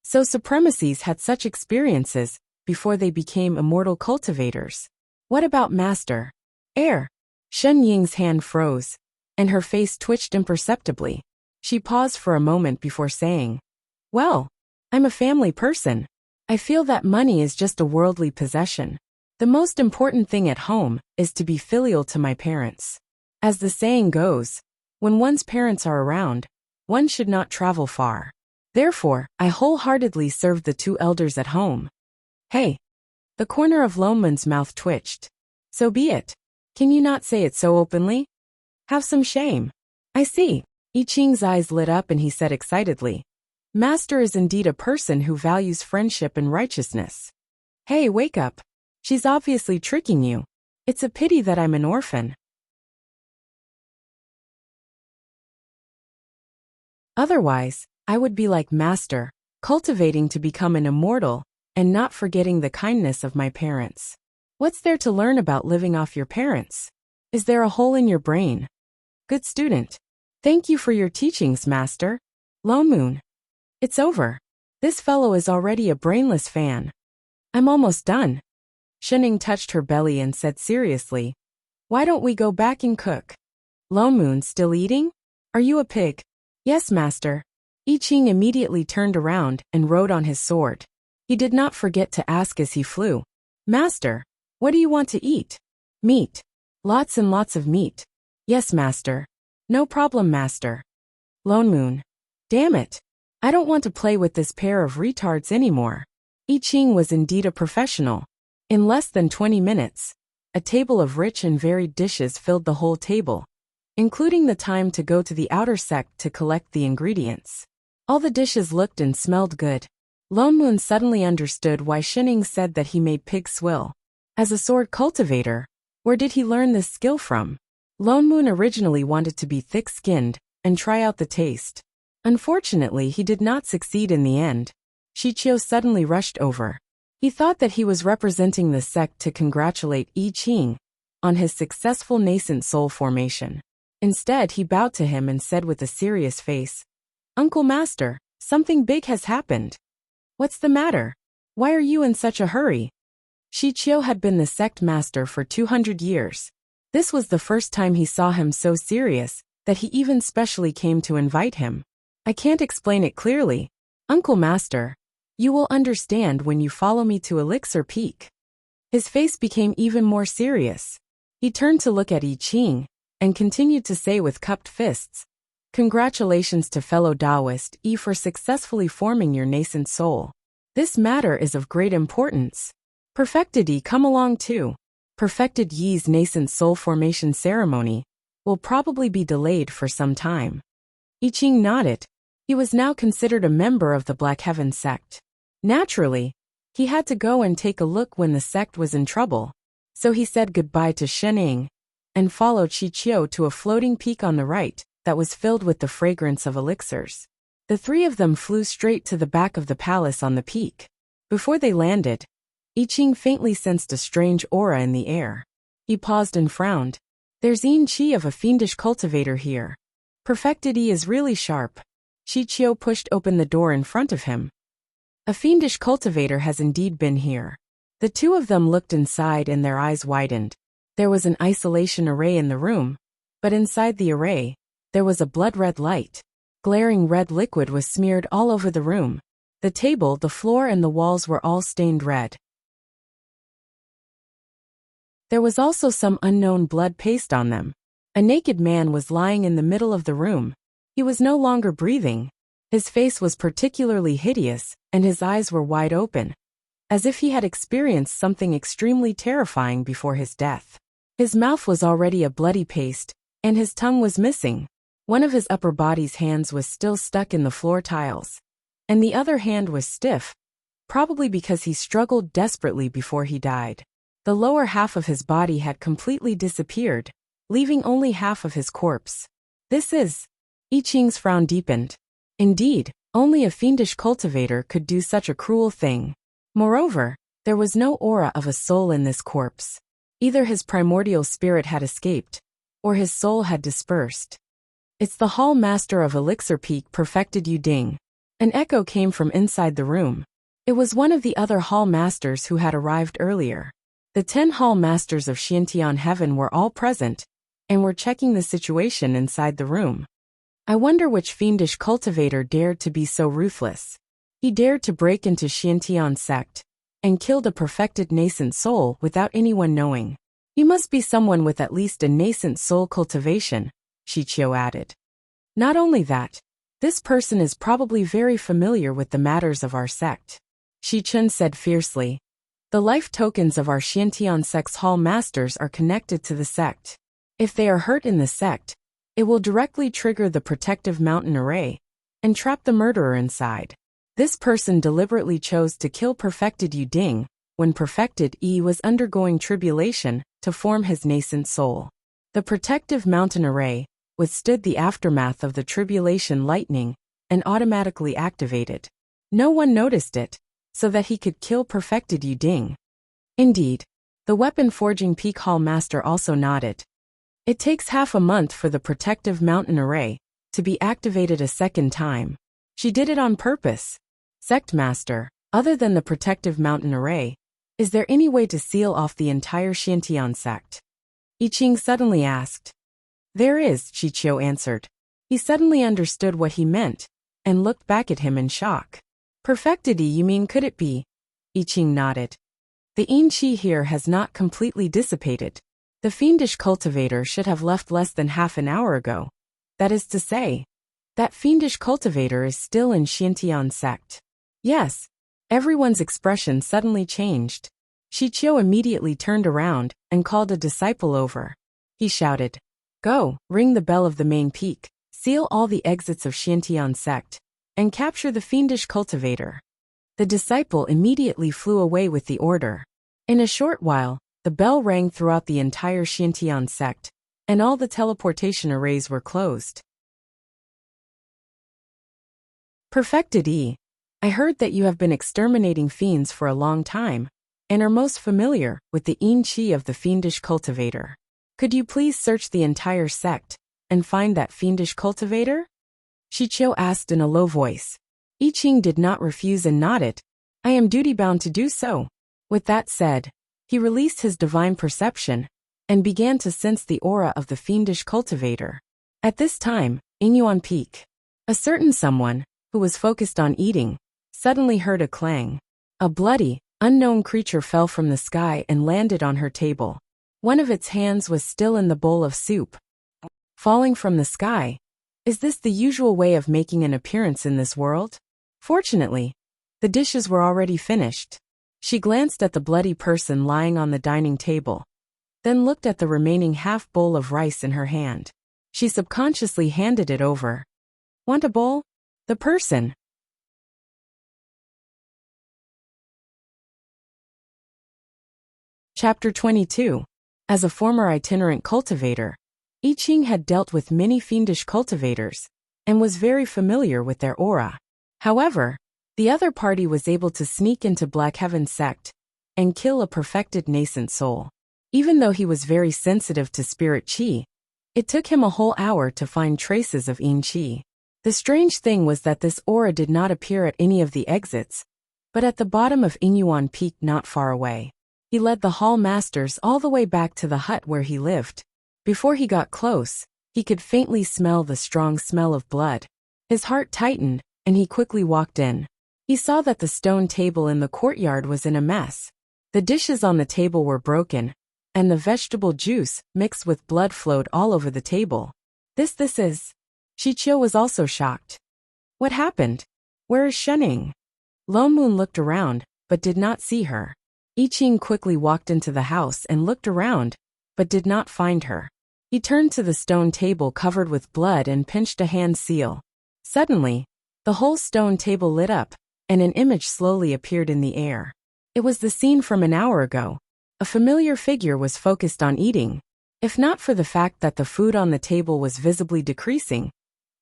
So Supremacies had such experiences, before they became immortal cultivators. What about Master? Heir? Shen Ying's hand froze, and her face twitched imperceptibly. She paused for a moment before saying, "Well, I'm a family person. I feel that money is just a worldly possession. The most important thing at home is to be filial to my parents. As the saying goes, when one's parents are around, one should not travel far. Therefore, I wholeheartedly served the two elders at home." Hey! The corner of Loman's mouth twitched. So be it. Can you not say it so openly? Have some shame. I see. I Ching's eyes lit up and he said excitedly, "Master is indeed a person who values friendship and righteousness. Hey, wake up. She's obviously tricking you. It's a pity that I'm an orphan. Otherwise, I would be like Master, cultivating to become an immortal, and not forgetting the kindness of my parents. What's there to learn about living off your parents? Is there a hole in your brain? Good student. Thank you for your teachings, Master. Lo Moon. It's over. This fellow is already a brainless fan. I'm almost done." Shening touched her belly and said seriously, "Why don't we go back and cook?" Lo Moon, still eating? Are you a pig? Yes, Master. I Ching immediately turned around and rode on his sword. He did not forget to ask as he flew, "Master, what do you want to eat?" "Meat. Lots and lots of meat." "Yes, Master. No problem, Master." Lone Moon. Damn it. I don't want to play with this pair of retards anymore. I Ching was indeed a professional. In less than 20 minutes, a table of rich and varied dishes filled the whole table, including the time to go to the outer sect to collect the ingredients. All the dishes looked and smelled good. Lone Moon suddenly understood why Shining said that he made pig swill. As a sword cultivator, where did he learn this skill from? Lone Moon originally wanted to be thick-skinned and try out the taste. Unfortunately, he did not succeed in the end. Shichio suddenly rushed over. He thought that he was representing the sect to congratulate I Ching on his successful nascent soul formation. Instead, he bowed to him and said with a serious face, "Uncle Master, something big has happened." "What's the matter? Why are you in such a hurry?" Shichio had been the sect master for 200 years. This was the first time he saw him so serious that he even specially came to invite him. "I can't explain it clearly, Uncle Master. You will understand when you follow me to Elixir Peak." His face became even more serious. He turned to look at I Ching and continued to say with cupped fists, "Congratulations to fellow Taoist E for successfully forming your nascent soul. This matter is of great importance. Perfected E, come along too. Perfected Yi's nascent soul formation ceremony will probably be delayed for some time." I Ching nodded. He was now considered a member of the Black Heaven sect. Naturally, he had to go and take a look when the sect was in trouble, so he said goodbye to Shening and followed Shichio to a floating peak on the right that was filled with the fragrance of elixirs. The three of them flew straight to the back of the palace on the peak. Before they landed, I Ching faintly sensed a strange aura in the air. He paused and frowned. "There's Yin Qi of a fiendish cultivator here. Perfected E is really sharp." Shichio pushed open the door in front of him. "A fiendish cultivator has indeed been here." The two of them looked inside and their eyes widened. There was an isolation array in the room, but inside the array, there was a blood-red light. Glaring red liquid was smeared all over the room. The table, the floor, and the walls were all stained red. There was also some unknown blood paste on them. A naked man was lying in the middle of the room. He was no longer breathing. His face was particularly hideous, and his eyes were wide open, as if he had experienced something extremely terrifying before his death. His mouth was already a bloody paste, and his tongue was missing. One of his upper body's hands was still stuck in the floor tiles, and the other hand was stiff, probably because he struggled desperately before he died. The lower half of his body had completely disappeared, leaving only half of his corpse. "This is..." I Ching's frown deepened. Indeed, only a fiendish cultivator could do such a cruel thing. Moreover, there was no aura of a soul in this corpse. Either his primordial spirit had escaped, or his soul had dispersed. "It's the Hall Master of Elixir Peak, Perfected Yu Ding." An echo came from inside the room. It was one of the other hall masters who had arrived earlier. The 10 hall masters of Xiantian Heaven were all present, and were checking the situation inside the room. I wonder which fiendish cultivator dared to be so ruthless. He dared to break into Xiantian's sect, and killed a perfected nascent soul without anyone knowing. He must be someone with at least a nascent soul cultivation, Shichio added. Not only that, this person is probably very familiar with the matters of our sect. Shichun said fiercely. The life tokens of our Xiantian sect's hall masters are connected to the sect. If they are hurt in the sect, it will directly trigger the protective mountain array, and trap the murderer inside. This person deliberately chose to kill perfected Yu Ding, when perfected Yi was undergoing tribulation, to form his nascent soul. The protective mountain array withstood the aftermath of the tribulation lightning, and automatically activated. No one noticed it, so that he could kill perfected Yu Ding. Indeed, the weapon forging peak hall master also nodded. It takes half a month for the protective mountain array to be activated a second time. She did it on purpose. Sect master, other than the protective mountain array, is there any way to seal off the entire Xiantian sect? I Ching suddenly asked. There is, Shichio answered. He suddenly understood what he meant, and looked back at him in shock. Perfectity, you mean? Could it be? I Ching nodded. The yin qi here has not completely dissipated. The fiendish cultivator should have left less than half an hour ago. That is to say, that fiendish cultivator is still in Xiantian sect. Yes. Everyone's expression suddenly changed. Shichio immediately turned around and called a disciple over. He shouted, Go, ring the bell of the main peak, seal all the exits of Xiantian sect, and capture the fiendish cultivator. The disciple immediately flew away with the order. In a short while, the bell rang throughout the entire Xiantian sect, and all the teleportation arrays were closed. Perfected Yi, I heard that you have been exterminating fiends for a long time, and are most familiar with the yin qi of the fiendish cultivator. Could you please search the entire sect, and find that fiendish cultivator? Shichio asked in a low voice. I Ching did not refuse and nodded. I am duty-bound to do so. With that said, he released his divine perception, and began to sense the aura of the fiendish cultivator. At this time, Inyuan Peak, a certain someone, who was focused on eating, suddenly heard a clang. A bloody, unknown creature fell from the sky and landed on her table. One of its hands was still in the bowl of soup. Falling from the sky? Is this the usual way of making an appearance in this world? Fortunately, the dishes were already finished. She glanced at the bloody person lying on the dining table, then looked at the remaining half bowl of rice in her hand. She subconsciously handed it over. Want a bowl? The person. Chapter 22. As a former itinerant cultivator, I Ching had dealt with many fiendish cultivators, and was very familiar with their aura. However, the other party was able to sneak into Black Heaven's sect, and kill a perfected nascent soul. Even though he was very sensitive to spirit qi, it took him a whole hour to find traces of yin qi. The strange thing was that this aura did not appear at any of the exits, but at the bottom of Inyuan Peak not far away. He led the hall masters all the way back to the hut where he lived. Before he got close, he could faintly smell the strong smell of blood. His heart tightened, and he quickly walked in. He saw that the stone table in the courtyard was in a mess. The dishes on the table were broken, and the vegetable juice mixed with blood flowed all over the table. This is... Shichio was also shocked. What happened? Where is Shening? Lone Moon looked around, but did not see her. I Ching quickly walked into the house and looked around, but did not find her. He turned to the stone table covered with blood and pinched a hand seal. Suddenly, the whole stone table lit up, and an image slowly appeared in the air. It was the scene from an hour ago. A familiar figure was focused on eating. If not for the fact that the food on the table was visibly decreasing,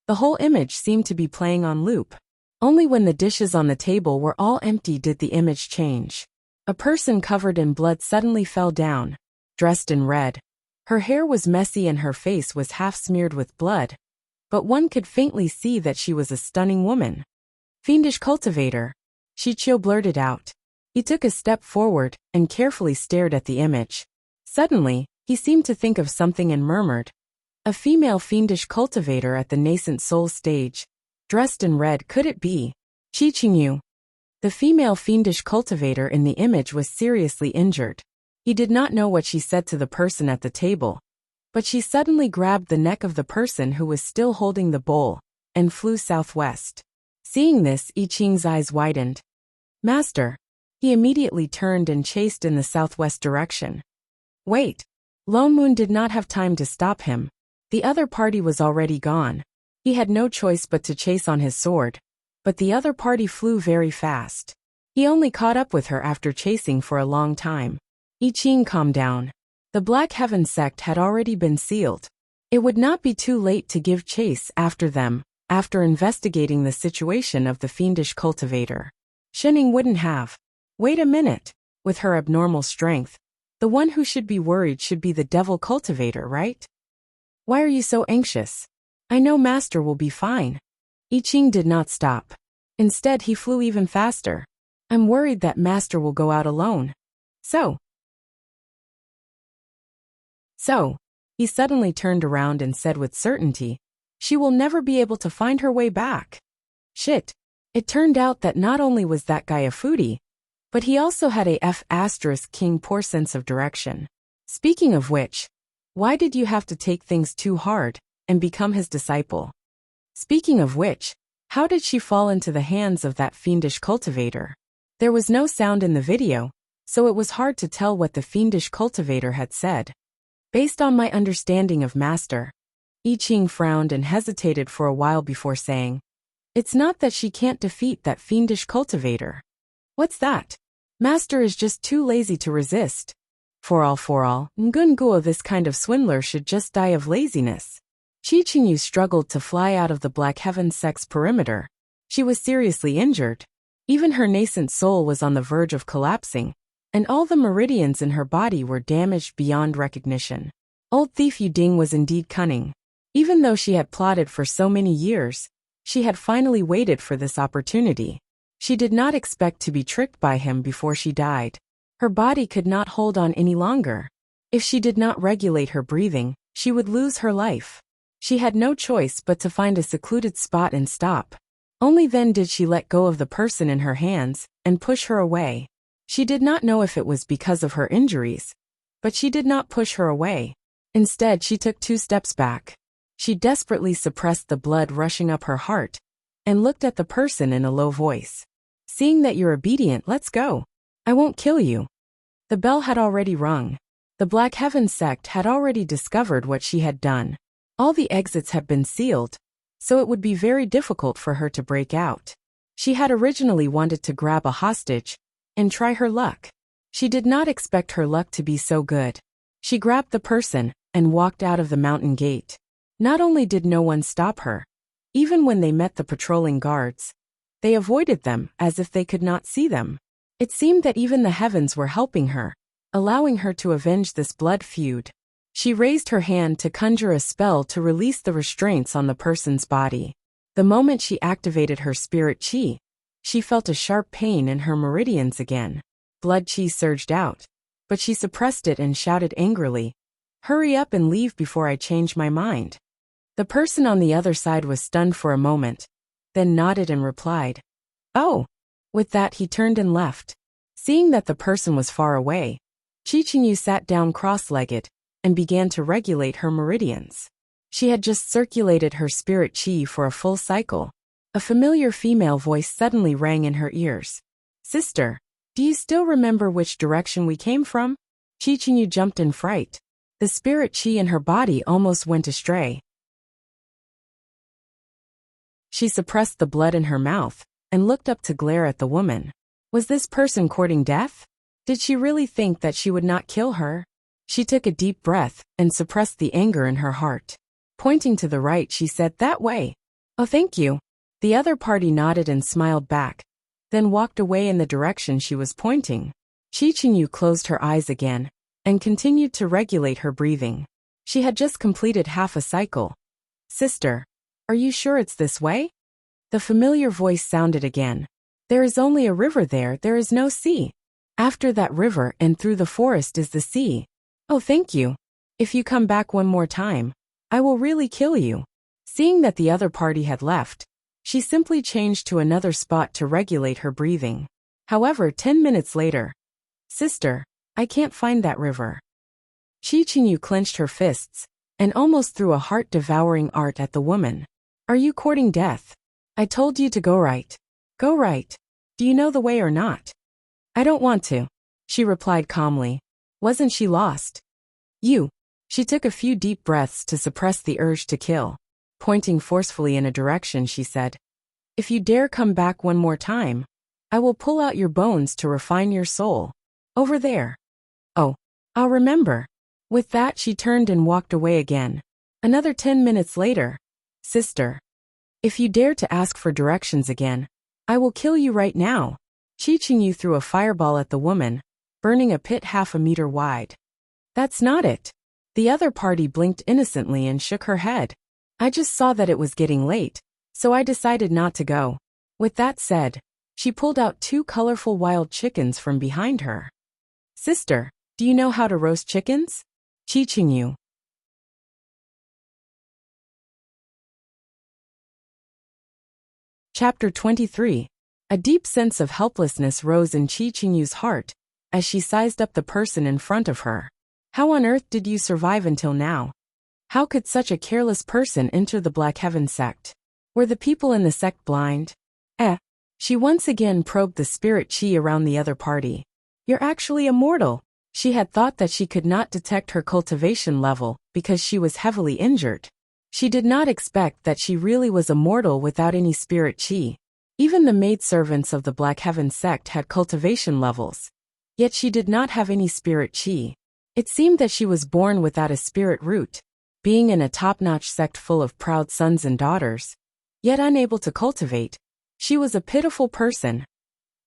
the whole image seemed to be playing on loop. Only when the dishes on the table were all empty did the image change. A person covered in blood suddenly fell down, dressed in red. Her hair was messy and her face was half smeared with blood, but one could faintly see that she was a stunning woman. Fiendish cultivator. Chicho blurted out. He took a step forward and carefully stared at the image. Suddenly, he seemed to think of something and murmured. A female fiendish cultivator at the nascent soul stage. Dressed in red, could it be? Chichinyu. The female fiendish cultivator in the image was seriously injured. He did not know what she said to the person at the table, but she suddenly grabbed the neck of the person who was still holding the bowl and flew southwest. Seeing this, I Ching's eyes widened. Master. He immediately turned and chased in the southwest direction. Wait. Lone Moon did not have time to stop him. The other party was already gone. He had no choice but to chase on his sword, but the other party flew very fast. He only caught up with her after chasing for a long time. I Ching calmed down. The Black Heaven sect had already been sealed. It would not be too late to give chase after them, after investigating the situation of the fiendish cultivator. Shening wouldn't have. Wait a minute. With her abnormal strength, the one who should be worried should be the devil cultivator, right? Why are you so anxious? I know Master will be fine. I Ching did not stop. Instead, he flew even faster. I'm worried that Master will go out alone. So, he suddenly turned around and said with certainty, she will never be able to find her way back. Shit. It turned out that not only was that guy a foodie, but he also had a F*** poor sense of direction. Speaking of which, why did you have to take things too hard and become his disciple? Speaking of which, how did she fall into the hands of that fiendish cultivator? There was no sound in the video, so it was hard to tell what the fiendish cultivator had said. Based on my understanding of Master, I Ching frowned and hesitated for a while before saying, it's not that she can't defeat that fiendish cultivator. What's that? Master is just too lazy to resist. For all, Ngunguo, this kind of swindler should just die of laziness. Chichinyu struggled to fly out of the Black Heaven sect's perimeter. She was seriously injured. Even her nascent soul was on the verge of collapsing, and all the meridians in her body were damaged beyond recognition. Old thief Yuding was indeed cunning. Even though she had plotted for so many years, she had finally waited for this opportunity. She did not expect to be tricked by him before she died. Her body could not hold on any longer. If she did not regulate her breathing, she would lose her life. She had no choice but to find a secluded spot and stop. Only then did she let go of the person in her hands and push her away. She did not know if it was because of her injuries, but she did not push her away. Instead, she took 2 steps back. She desperately suppressed the blood rushing up her heart and looked at the person in a low voice. Seeing that you're obedient, let's go. I won't kill you. The bell had already rung. The Black Heaven sect had already discovered what she had done. All the exits had been sealed, so it would be very difficult for her to break out. She had originally wanted to grab a hostage and try her luck. She did not expect her luck to be so good. She grabbed the person and walked out of the mountain gate. Not only did no one stop her, even when they met the patrolling guards, they avoided them as if they could not see them. It seemed that even the heavens were helping her, allowing her to avenge this blood feud. She raised her hand to conjure a spell to release the restraints on the person's body. The moment she activated her spirit chi, she felt a sharp pain in her meridians again. Blood chi surged out, but she suppressed it and shouted angrily, "Hurry up and leave before I change my mind." The person on the other side was stunned for a moment, then nodded and replied, "Oh." With that, he turned and left. Seeing that the person was far away, Chichinyu sat down cross-legged and began to regulate her meridians. She had just circulated her spirit chi for a full cycle. A familiar female voice suddenly rang in her ears. "Sister, do you still remember which direction we came from?" Chichinyu jumped in fright. The spirit chi in her body almost went astray. She suppressed the blood in her mouth and looked up to glare at the woman. Was this person courting death? Did she really think that she would not kill her? She took a deep breath and suppressed the anger in her heart. Pointing to the right, she said, "That way." "Oh, thank you." The other party nodded and smiled back, then walked away in the direction she was pointing. Chichinyu closed her eyes again and continued to regulate her breathing. She had just completed half a cycle. "Sister, are you sure it's this way?" The familiar voice sounded again. There is only a river there is no sea. After that river and through the forest is the sea. Oh, thank you. If you come back one more time, I will really kill you." Seeing that the other party had left, she simply changed to another spot to regulate her breathing. However, 10 minutes later, "Sister, I can't find that river." Chi Qingyu clenched her fists and almost threw a heart-devouring art at the woman. "Are you courting death? I told you to go right. Go right. Do you know the way or not?" "I don't want to," she replied calmly. Wasn't she lost? "You." She took a few deep breaths to suppress the urge to kill. Pointing forcefully in a direction, she said, "If you dare come back one more time, I will pull out your bones to refine your soul. Over there." "Oh, I'll remember." With that, she turned and walked away again. Another 10 minutes later, "Sister, if you dare to ask for directions again, I will kill you right now." Chi Qingyu threw a fireball at the woman, burning a pit half a meter wide. "That's not it." The other party blinked innocently and shook her head. "I just saw that it was getting late, so I decided not to go." With that said, she pulled out 2 colorful wild chickens from behind her. "Sister, do you know how to roast chickens?" Chi Qingyu. Chapter 23. A deep sense of helplessness rose in Chi Qingyu's heart as she sized up the person in front of her. How on earth did you survive until now? How could such a careless person enter the Black Heaven sect? Were the people in the sect blind? She once again probed the spirit chi around the other party. "You're actually immortal." She had thought that she could not detect her cultivation level because she was heavily injured. She did not expect that she really was immortal without any spirit chi. Even the maidservants of the Black Heaven sect had cultivation levels. Yet she did not have any spirit chi. It seemed that she was born without a spirit root, being in a top-notch sect full of proud sons and daughters, yet unable to cultivate. She was a pitiful person.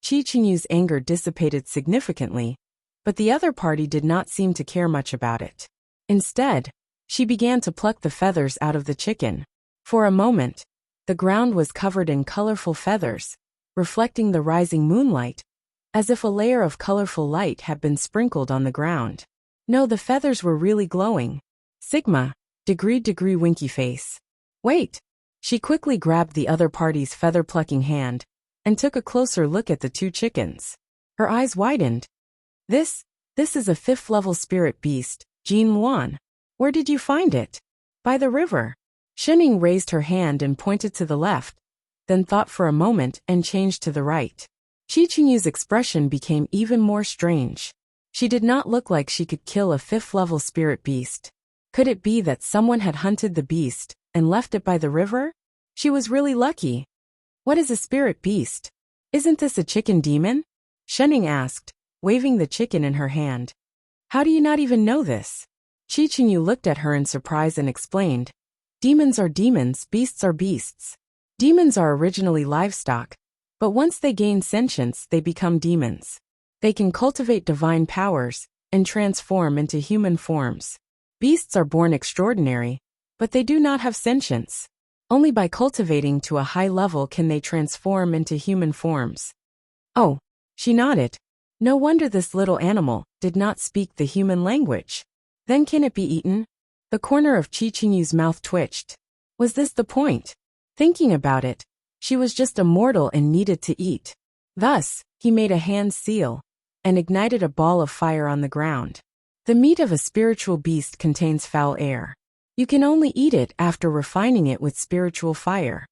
Chi Qingyu's anger dissipated significantly, but the other party did not seem to care much about it. Instead, she began to pluck the feathers out of the chicken. For a moment, the ground was covered in colorful feathers, reflecting the rising moonlight, as if a layer of colorful light had been sprinkled on the ground. No, the feathers were really glowing. Sigma, degree winky face. "Wait." She quickly grabbed the other party's feather-plucking hand and took a closer look at the 2 chickens. Her eyes widened. This is a 5th-level spirit beast, Jin Luan. Where did you find it?" "By the river." Shening raised her hand and pointed to the left, then thought for a moment and changed to the right. Chi Qingyu's expression became even more strange. She did not look like she could kill a 5th-level spirit beast. Could it be that someone had hunted the beast and left it by the river? She was really lucky. "What is a spirit beast? Isn't this a chicken demon?" Shening asked, waving the chicken in her hand. "How do you not even know this?" Chi Qingyu looked at her in surprise and explained, "Demons are demons, beasts are beasts. Demons are originally livestock, but once they gain sentience, they become demons. They can cultivate divine powers and transform into human forms. Beasts are born extraordinary, but they do not have sentience. Only by cultivating to a high level can they transform into human forms." "Oh," she nodded. "No wonder this little animal did not speak the human language. Then can it be eaten?" The corner of Chi Qingyu's mouth twitched. Was this the point? Thinking about it, she was just a mortal and needed to eat. Thus, he made a hand seal and ignited a ball of fire on the ground. The meat of a spiritual beast contains foul air. You can only eat it after refining it with spiritual fire.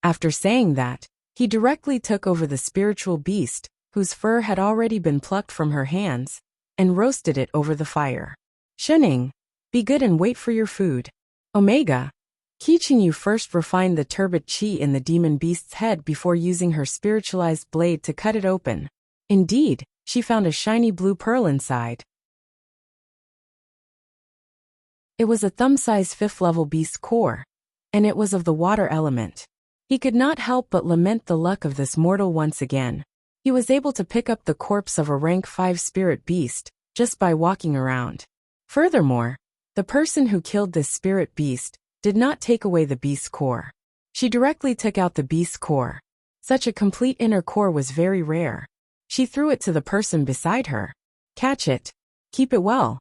After saying that, he directly took over the spiritual beast, whose fur had already been plucked from her hands, and roasted it over the fire. "Shening, be good and wait for your food." Omega. Chi Qingyu first refined the turbid chi in the demon beast's head before using her spiritualized blade to cut it open. Indeed, she found a shiny blue pearl inside. It was a thumb-sized 5th-level beast core, and it was of the water element. He could not help but lament the luck of this mortal once again. He was able to pick up the corpse of a rank 5 spirit beast just by walking around. Furthermore, the person who killed this spirit beast did not take away the beast's core. She directly took out the beast's core. Such a complete inner core was very rare. She threw it to the person beside her. Catch it. Keep it well.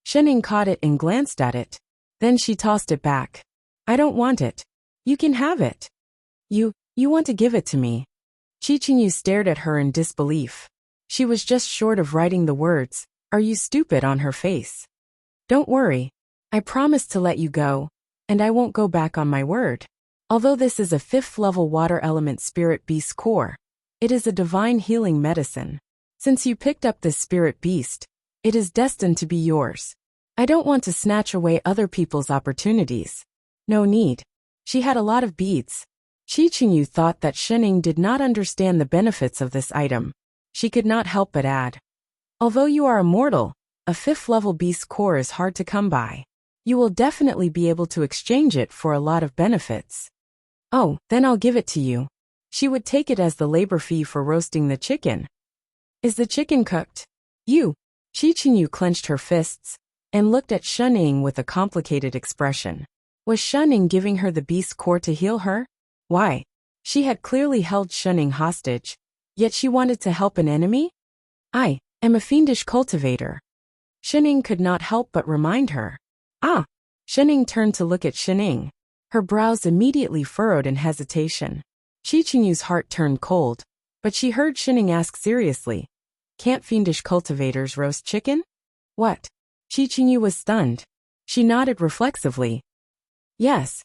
Shening caught it and glanced at it. Then she tossed it back. I don't want it. You can have it. You want to give it to me. Chichinyu stared at her in disbelief. She was just short of writing the words, "Are you stupid?" on her face. Don't worry. I promise to let you go, and I won't go back on my word. Although this is a 5th level water element spirit beast core, it is a divine healing medicine. Since you picked up this spirit beast, it is destined to be yours. I don't want to snatch away other people's opportunities. No need. She had a lot of beads. Chichinyu thought that Shening did not understand the benefits of this item. She could not help but add. Although you are immortal, a 5th level beast core is hard to come by. You will definitely be able to exchange it for a lot of benefits. Oh, then I'll give it to you. She would take it as the labor fee for roasting the chicken. Is the chicken cooked? Chichinyu clenched her fists and looked at Shening with a complicated expression. Was Shening giving her the beast core to heal her? Why? She had clearly held Shening hostage, yet she wanted to help an enemy? I am a fiendish cultivator. Shening could not help but remind her. Ah! Shening turned to look at Shening. Her brows immediately furrowed in hesitation. Chichinyu's heart turned cold, but she heard Shening ask seriously. Can't fiendish cultivators roast chicken? What? Chichinyu was stunned. She nodded reflexively. Yes.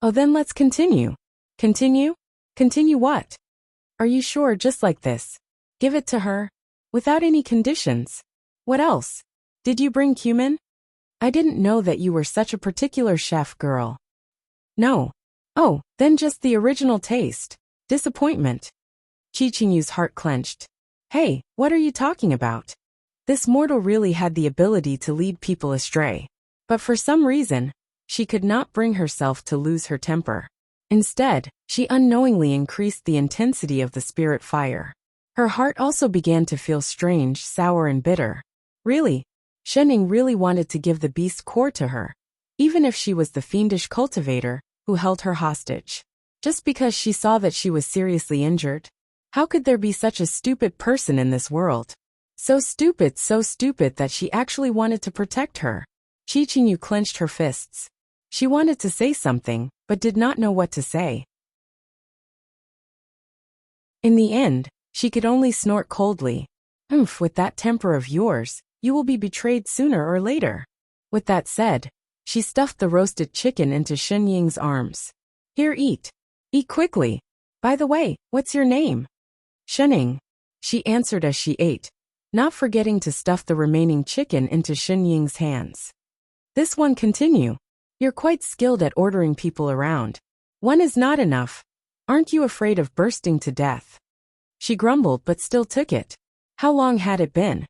Oh, then let's continue. Continue? Continue what? Are you sure just like this? Give it to her? Without any conditions? What else? Did you bring cumin? I didn't know that you were such a particular chef girl. No. Oh, then just the original taste. Disappointment. Chichinyu's heart clenched. Hey, what are you talking about? This mortal really had the ability to lead people astray. But for some reason, she could not bring herself to lose her temper. Instead, she unknowingly increased the intensity of the spirit fire. Her heart also began to feel strange, sour and bitter. Really? Shening really wanted to give the beast core to her, even if she was the fiendish cultivator who held her hostage. Just because she saw that she was seriously injured? How could there be such a stupid person in this world? So stupid that she actually wanted to protect her. Chichinyu clenched her fists. She wanted to say something, but did not know what to say. In the end, she could only snort coldly. With that temper of yours, you will be betrayed sooner or later. With that said, she stuffed the roasted chicken into Shenying's arms. Here, eat. Eat quickly. By the way, what's your name? Shening. She answered as she ate, not forgetting to stuff the remaining chicken into Shenying's hands. This one continue. You're quite skilled at ordering people around. One is not enough. Aren't you afraid of bursting to death? She grumbled but still took it. How long had it been?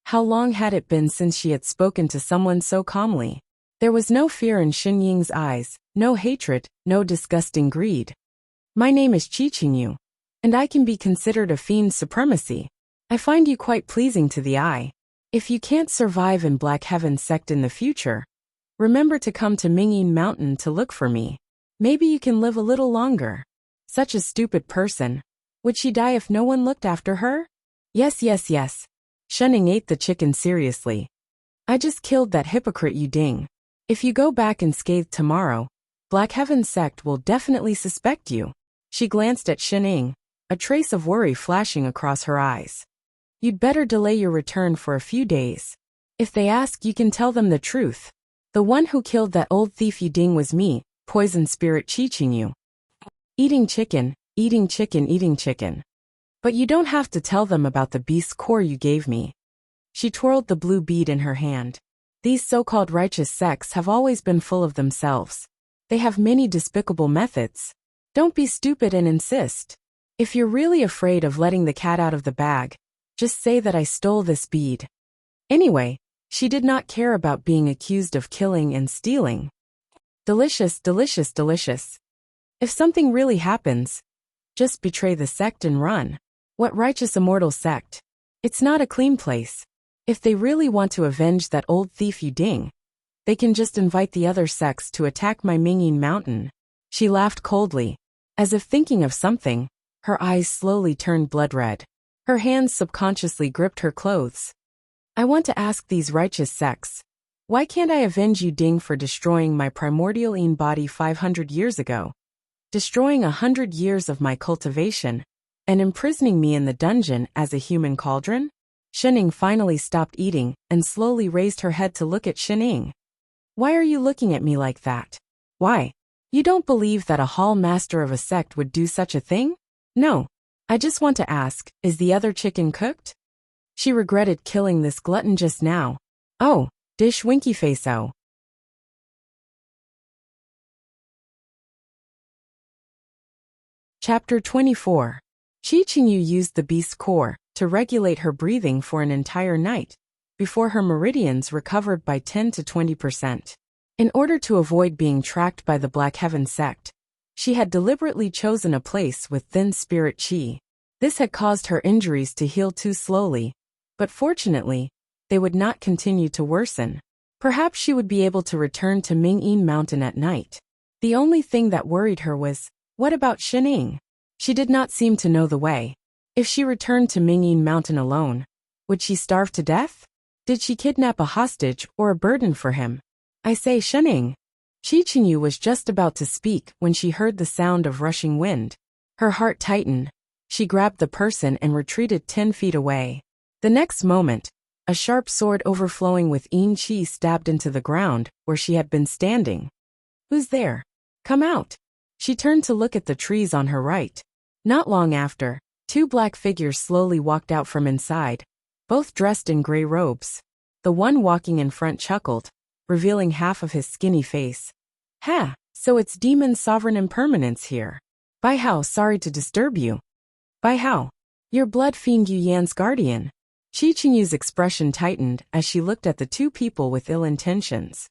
How long had it been since she had spoken to someone so calmly? There was no fear in Shenying's eyes, no hatred, no disgusting greed. My name is Chichinyu, and I can be considered a fiend's supremacy. I find you quite pleasing to the eye. If you can't survive in Black Heaven sect in the future, remember to come to Mingyin Mountain to look for me. Maybe you can live a little longer. Such a stupid person. Would she die if no one looked after her? Yes. Shening ate the chicken seriously. I just killed that hypocrite you ding. If you go back unscathed tomorrow, Black Heaven sect will definitely suspect you. She glanced at Shening, a trace of worry flashing across her eyes. You'd better delay your return for a few days. If they ask, you can tell them the truth. The one who killed that old thief Yuding was me, poison spirit Chichinyu. Eating chicken. But you don't have to tell them about the beast core you gave me. She twirled the blue bead in her hand. These so-called righteous sects have always been full of themselves. They have many despicable methods. Don't be stupid and insist. If you're really afraid of letting the cat out of the bag, just say that I stole this bead. Anyway, she did not care about being accused of killing and stealing. Delicious. If something really happens, just betray the sect and run. What righteous immortal sect? It's not a clean place. If they really want to avenge that old thief Yuding, they can just invite the other sects to attack my Mingyin Mountain. She laughed coldly, as if thinking of something. Her eyes slowly turned blood red. Her hands subconsciously gripped her clothes. I want to ask these righteous sects, why can't I avenge you ding for destroying my primordial body 500 years ago? Destroying 100 years of my cultivation, and imprisoning me in the dungeon as a human cauldron? Shining finally stopped eating and slowly raised her head to look at Shining. Why are you looking at me like that? Why? You don't believe that a hall master of a sect would do such a thing? No. I just want to ask, is the other chicken cooked? She regretted killing this glutton just now. Oh, dish winky face oh. Chapter 24. Qi Qingyu used the beast core to regulate her breathing for an entire night, before her meridians recovered by 10 to 20%. In order to avoid being tracked by the Black Heaven sect, she had deliberately chosen a place with thin spirit qi. This had caused her injuries to heal too slowly, but fortunately, they would not continue to worsen. Perhaps she would be able to return to Mingyin Mountain at night. The only thing that worried her was, what about Shining? She did not seem to know the way. If she returned to Mingyin Mountain alone, would she starve to death? Did she kidnap a hostage or a burden for him? I say, Shining. Qi Qingyu was just about to speak when she heard the sound of rushing wind. Her heart tightened. She grabbed the person and retreated 10 feet away. The next moment, a sharp sword overflowing with yin qi stabbed into the ground where she had been standing. Who's there? Come out. She turned to look at the trees on her right. Not long after, 2 black figures slowly walked out from inside, both dressed in gray robes. The one walking in front chuckled, revealing half of his skinny face. Ha, so it's Demon Sovereign Impermanence here. Bai Hao, sorry to disturb you. Bai Hao, you're Blood Fiend Yu Yan's guardian. Qi Qingyu's expression tightened as she looked at the 2 people with ill intentions.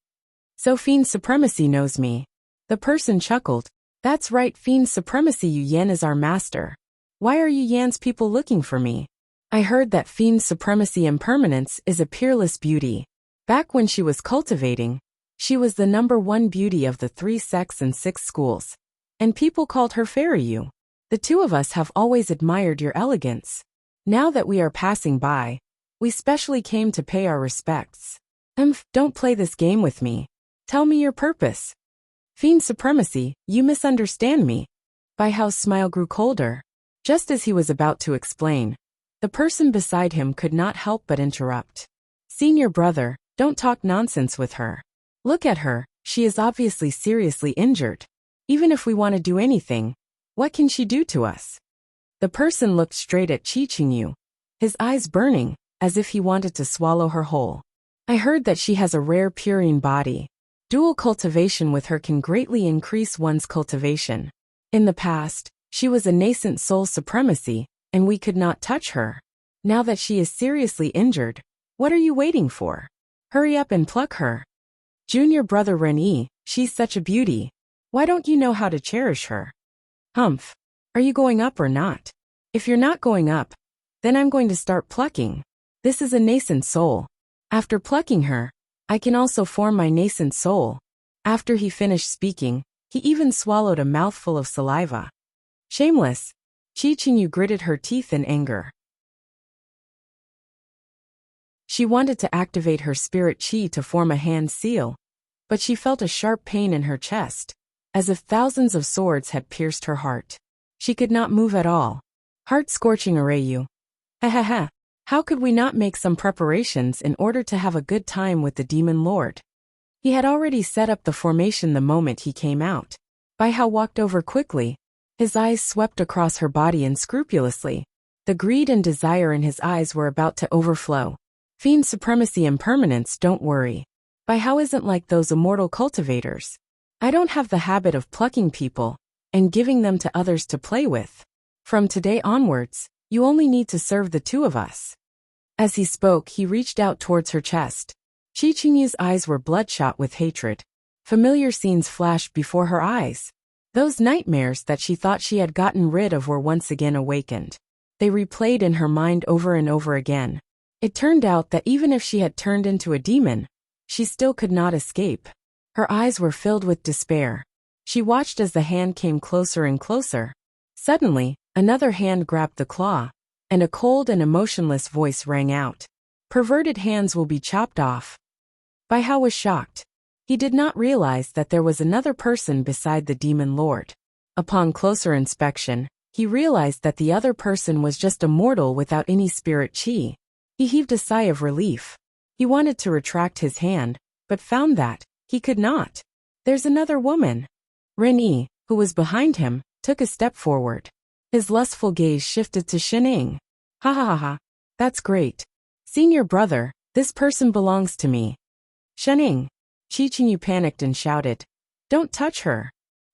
So Fiend Supremacy knows me. The person chuckled. That's right, Fiend Supremacy Yu Yan is our master. Why are Yu Yan's people looking for me? I heard that Fiend Supremacy Impermanence is a peerless beauty. Back when she was cultivating, she was the #1 beauty of the 3 sects and 6 schools. And people called her Fairy Yu. The 2 of us have always admired your elegance. Now that we are passing by, we specially came to pay our respects. Don't play this game with me. Tell me your purpose. Fiend Supremacy, you misunderstand me. Bai Hao's smile grew colder. Just as he was about to explain, the person beside him could not help but interrupt. Senior brother, don't talk nonsense with her. Look at her, she is obviously seriously injured. Even if we want to do anything, what can she do to us? The person looked straight at Qi Qingyu, his eyes burning, as if he wanted to swallow her whole. I heard that she has a rare purine body. Dual cultivation with her can greatly increase one's cultivation. In the past, she was a nascent soul supremacy, and we could not touch her. Now that she is seriously injured, what are you waiting for? Hurry up and pluck her. Junior brother Renyi, she's such a beauty. Why don't you know how to cherish her? Humph. Are you going up or not? If you're not going up, then I'm going to start plucking. This is a nascent soul. After plucking her, I can also form my nascent soul. After he finished speaking, he even swallowed a mouthful of saliva. Shameless. Qi Qingyu gritted her teeth in anger. She wanted to activate her spirit qi to form a hand seal, but she felt a sharp pain in her chest, as if thousands of swords had pierced her heart. She could not move at all. Heart-scorching Arayu. Ha ha ha. How could we not make some preparations in order to have a good time with the Demon Lord? He had already set up the formation the moment he came out. Bai Hao walked over quickly. His eyes swept across her body unscrupulously. The greed and desire in his eyes were about to overflow. Fiend Supremacy Impermanence, don't worry. Bai Hao isn't like those immortal cultivators. I don't have the habit of plucking people and giving them to others to play with. From today onwards, you only need to serve the 2 of us. As he spoke, he reached out towards her chest. Qi Qingyu's eyes were bloodshot with hatred. Familiar scenes flashed before her eyes. Those nightmares that she thought she had gotten rid of were once again awakened. They replayed in her mind over and over again. It turned out that even if she had turned into a demon, she still could not escape. Her eyes were filled with despair. She watched as the hand came closer and closer. Suddenly, another hand grabbed the claw, and a cold and emotionless voice rang out. Perverted hands will be chopped off. Bai Hao was shocked. He did not realize that there was another person beside the demon lord. Upon closer inspection, he realized that the other person was just a mortal without any spirit chi. He heaved a sigh of relief. He wanted to retract his hand, but found that he could not. There's another woman. Ren Yi, who was behind him, took a step forward. His lustful gaze shifted to Xining. Ha ha ha ha. That's great. Senior brother, this person belongs to me. Xining. Qingyu panicked and shouted. Don't touch her.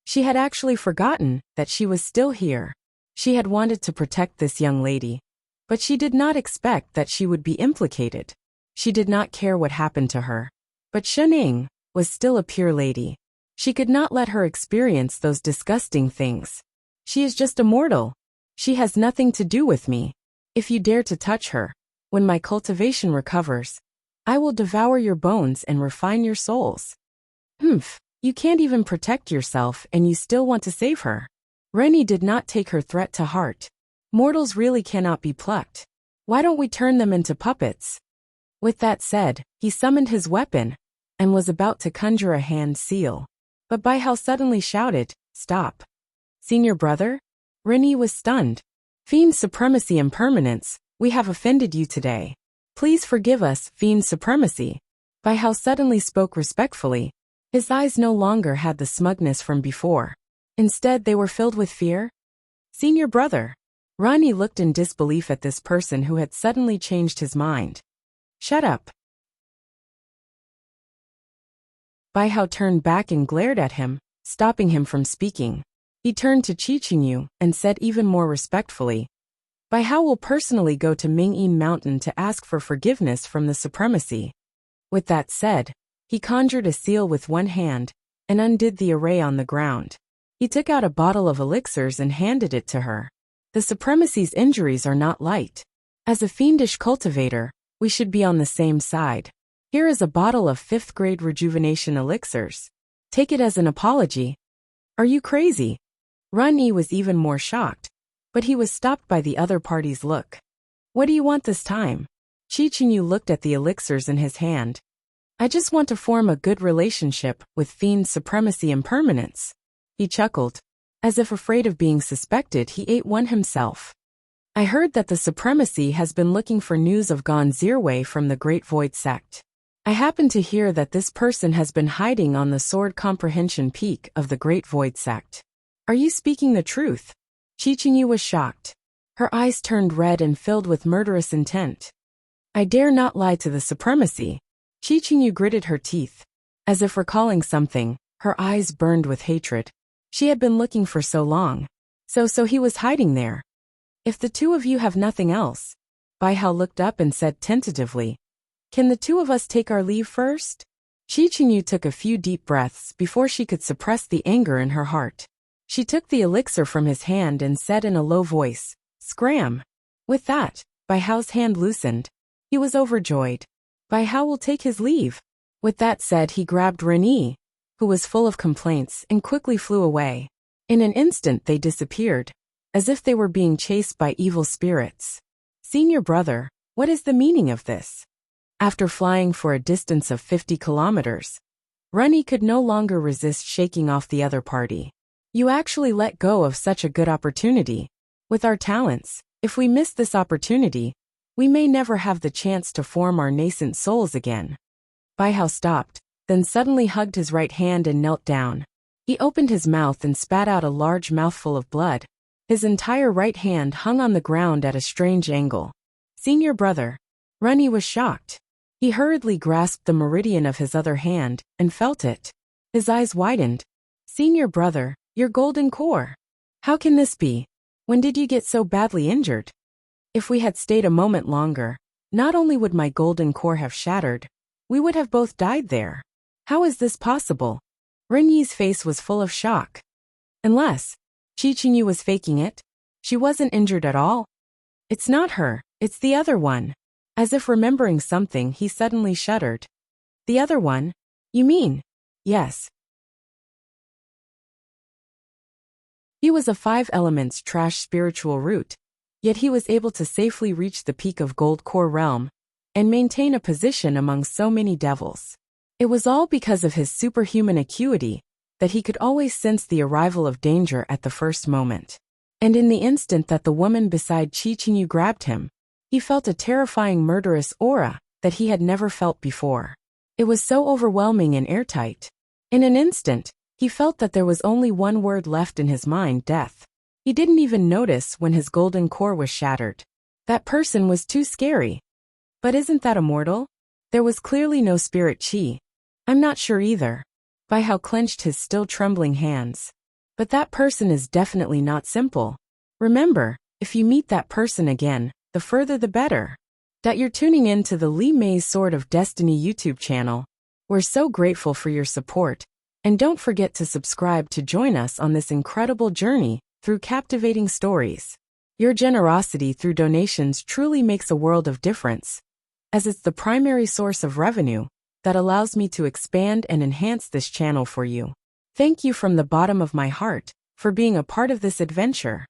She had actually forgotten that she was still here. She had wanted to protect this young lady, but she did not expect that she would be implicated. She did not care what happened to her. But Xining was still a pure lady. She could not let her experience those disgusting things. She is just a mortal. She has nothing to do with me. If you dare to touch her, when my cultivation recovers, I will devour your bones and refine your souls. Humph, you can't even protect yourself and you still want to save her. Rennie did not take her threat to heart. Mortals really cannot be plucked. Why don't we turn them into puppets? With that said, he summoned his weapon and was about to conjure a hand seal. But Bai Hao suddenly shouted, Stop. Senior brother? Rennie was stunned. Fiend supremacy and permanence, we have offended you today. Please forgive us, Fiend supremacy. Bai Hao suddenly spoke respectfully. His eyes no longer had the smugness from before. Instead, they were filled with fear. Senior brother. Ronnie looked in disbelief at this person who had suddenly changed his mind. Shut up. Bai Hao turned back and glared at him, stopping him from speaking. He turned to Qingyu and said even more respectfully, Bai Hao will personally go to Mingyi Mountain to ask for forgiveness from the supremacy. With that said, he conjured a seal with one hand and undid the array on the ground. He took out a bottle of elixirs and handed it to her. The supremacy's injuries are not light. As a fiendish cultivator, we should be on the same side. Here is a bottle of 5th grade rejuvenation elixirs. Take it as an apology. Are you crazy? Run Yi was even more shocked, but he was stopped by the other party's look. What do you want this time? Qingyu looked at the elixirs in his hand. I just want to form a good relationship with fiend supremacy and permanence. He chuckled. As if afraid of being suspected, he ate one himself. I heard that the supremacy has been looking for news of Gon Zirwei from the Great Void Sect. I happen to hear that this person has been hiding on the Sword Comprehension Peak of the Great Void Sect. Are you speaking the truth? Qingyu was shocked. Her eyes turned red and filled with murderous intent. I dare not lie to the supremacy. Qingyu gritted her teeth. As if recalling something, her eyes burned with hatred. She had been looking for so long. So he was hiding there. If the two of you have nothing else. Bai Hao looked up and said tentatively, Can the two of us take our leave first? Qingyu took a few deep breaths before she could suppress the anger in her heart. She took the elixir from his hand and said in a low voice, Scram. With that, Bai Hao's hand loosened. He was overjoyed. Bai Hao will take his leave. With that said, he grabbed Rennie, who was full of complaints, and quickly flew away. In an instant they disappeared, as if they were being chased by evil spirits. Senior brother, what is the meaning of this? After flying for a distance of 50 kilometers, Rennie could no longer resist shaking off the other party. You actually let go of such a good opportunity. With our talents, if we miss this opportunity, we may never have the chance to form our nascent souls again. Bai Hao stopped, then suddenly hugged his right hand and knelt down. He opened his mouth and spat out a large mouthful of blood. His entire right hand hung on the ground at a strange angle. Senior brother. Rennie was shocked. He hurriedly grasped the meridian of his other hand and felt it. His eyes widened. Senior brother, your golden core. How can this be? When did you get so badly injured? If we had stayed a moment longer, not only would my golden core have shattered, we would have both died there. How is this possible? Rennie's face was full of shock. Unless Qingyu was faking it. She wasn't injured at all. It's not her, it's the other one. As if remembering something, he suddenly shuddered. The other one? You mean? Yes. He was a 5 elements trash spiritual root, yet he was able to safely reach the peak of gold core realm and maintain a position among so many devils. It was all because of his superhuman acuity that he could always sense the arrival of danger at the first moment. And in the instant that the woman beside Chichinyu grabbed him, he felt a terrifying murderous aura that he had never felt before. It was so overwhelming and airtight. In an instant, he felt that there was only one word left in his mind: death. He didn't even notice when his golden core was shattered. That person was too scary. But isn't that immortal? There was clearly no spirit chi. I'm not sure either. By how clenched his still trembling hands. But that person is definitely not simple. Remember, if you meet that person again, the further the better. That you're tuning in to the Li Mei's Sword of Destiny YouTube channel. We're so grateful for your support. And don't forget to subscribe to join us on this incredible journey through captivating stories. Your generosity through donations truly makes a world of difference, as it's the primary source of revenue that allows me to expand and enhance this channel for you. Thank you from the bottom of my heart for being a part of this adventure.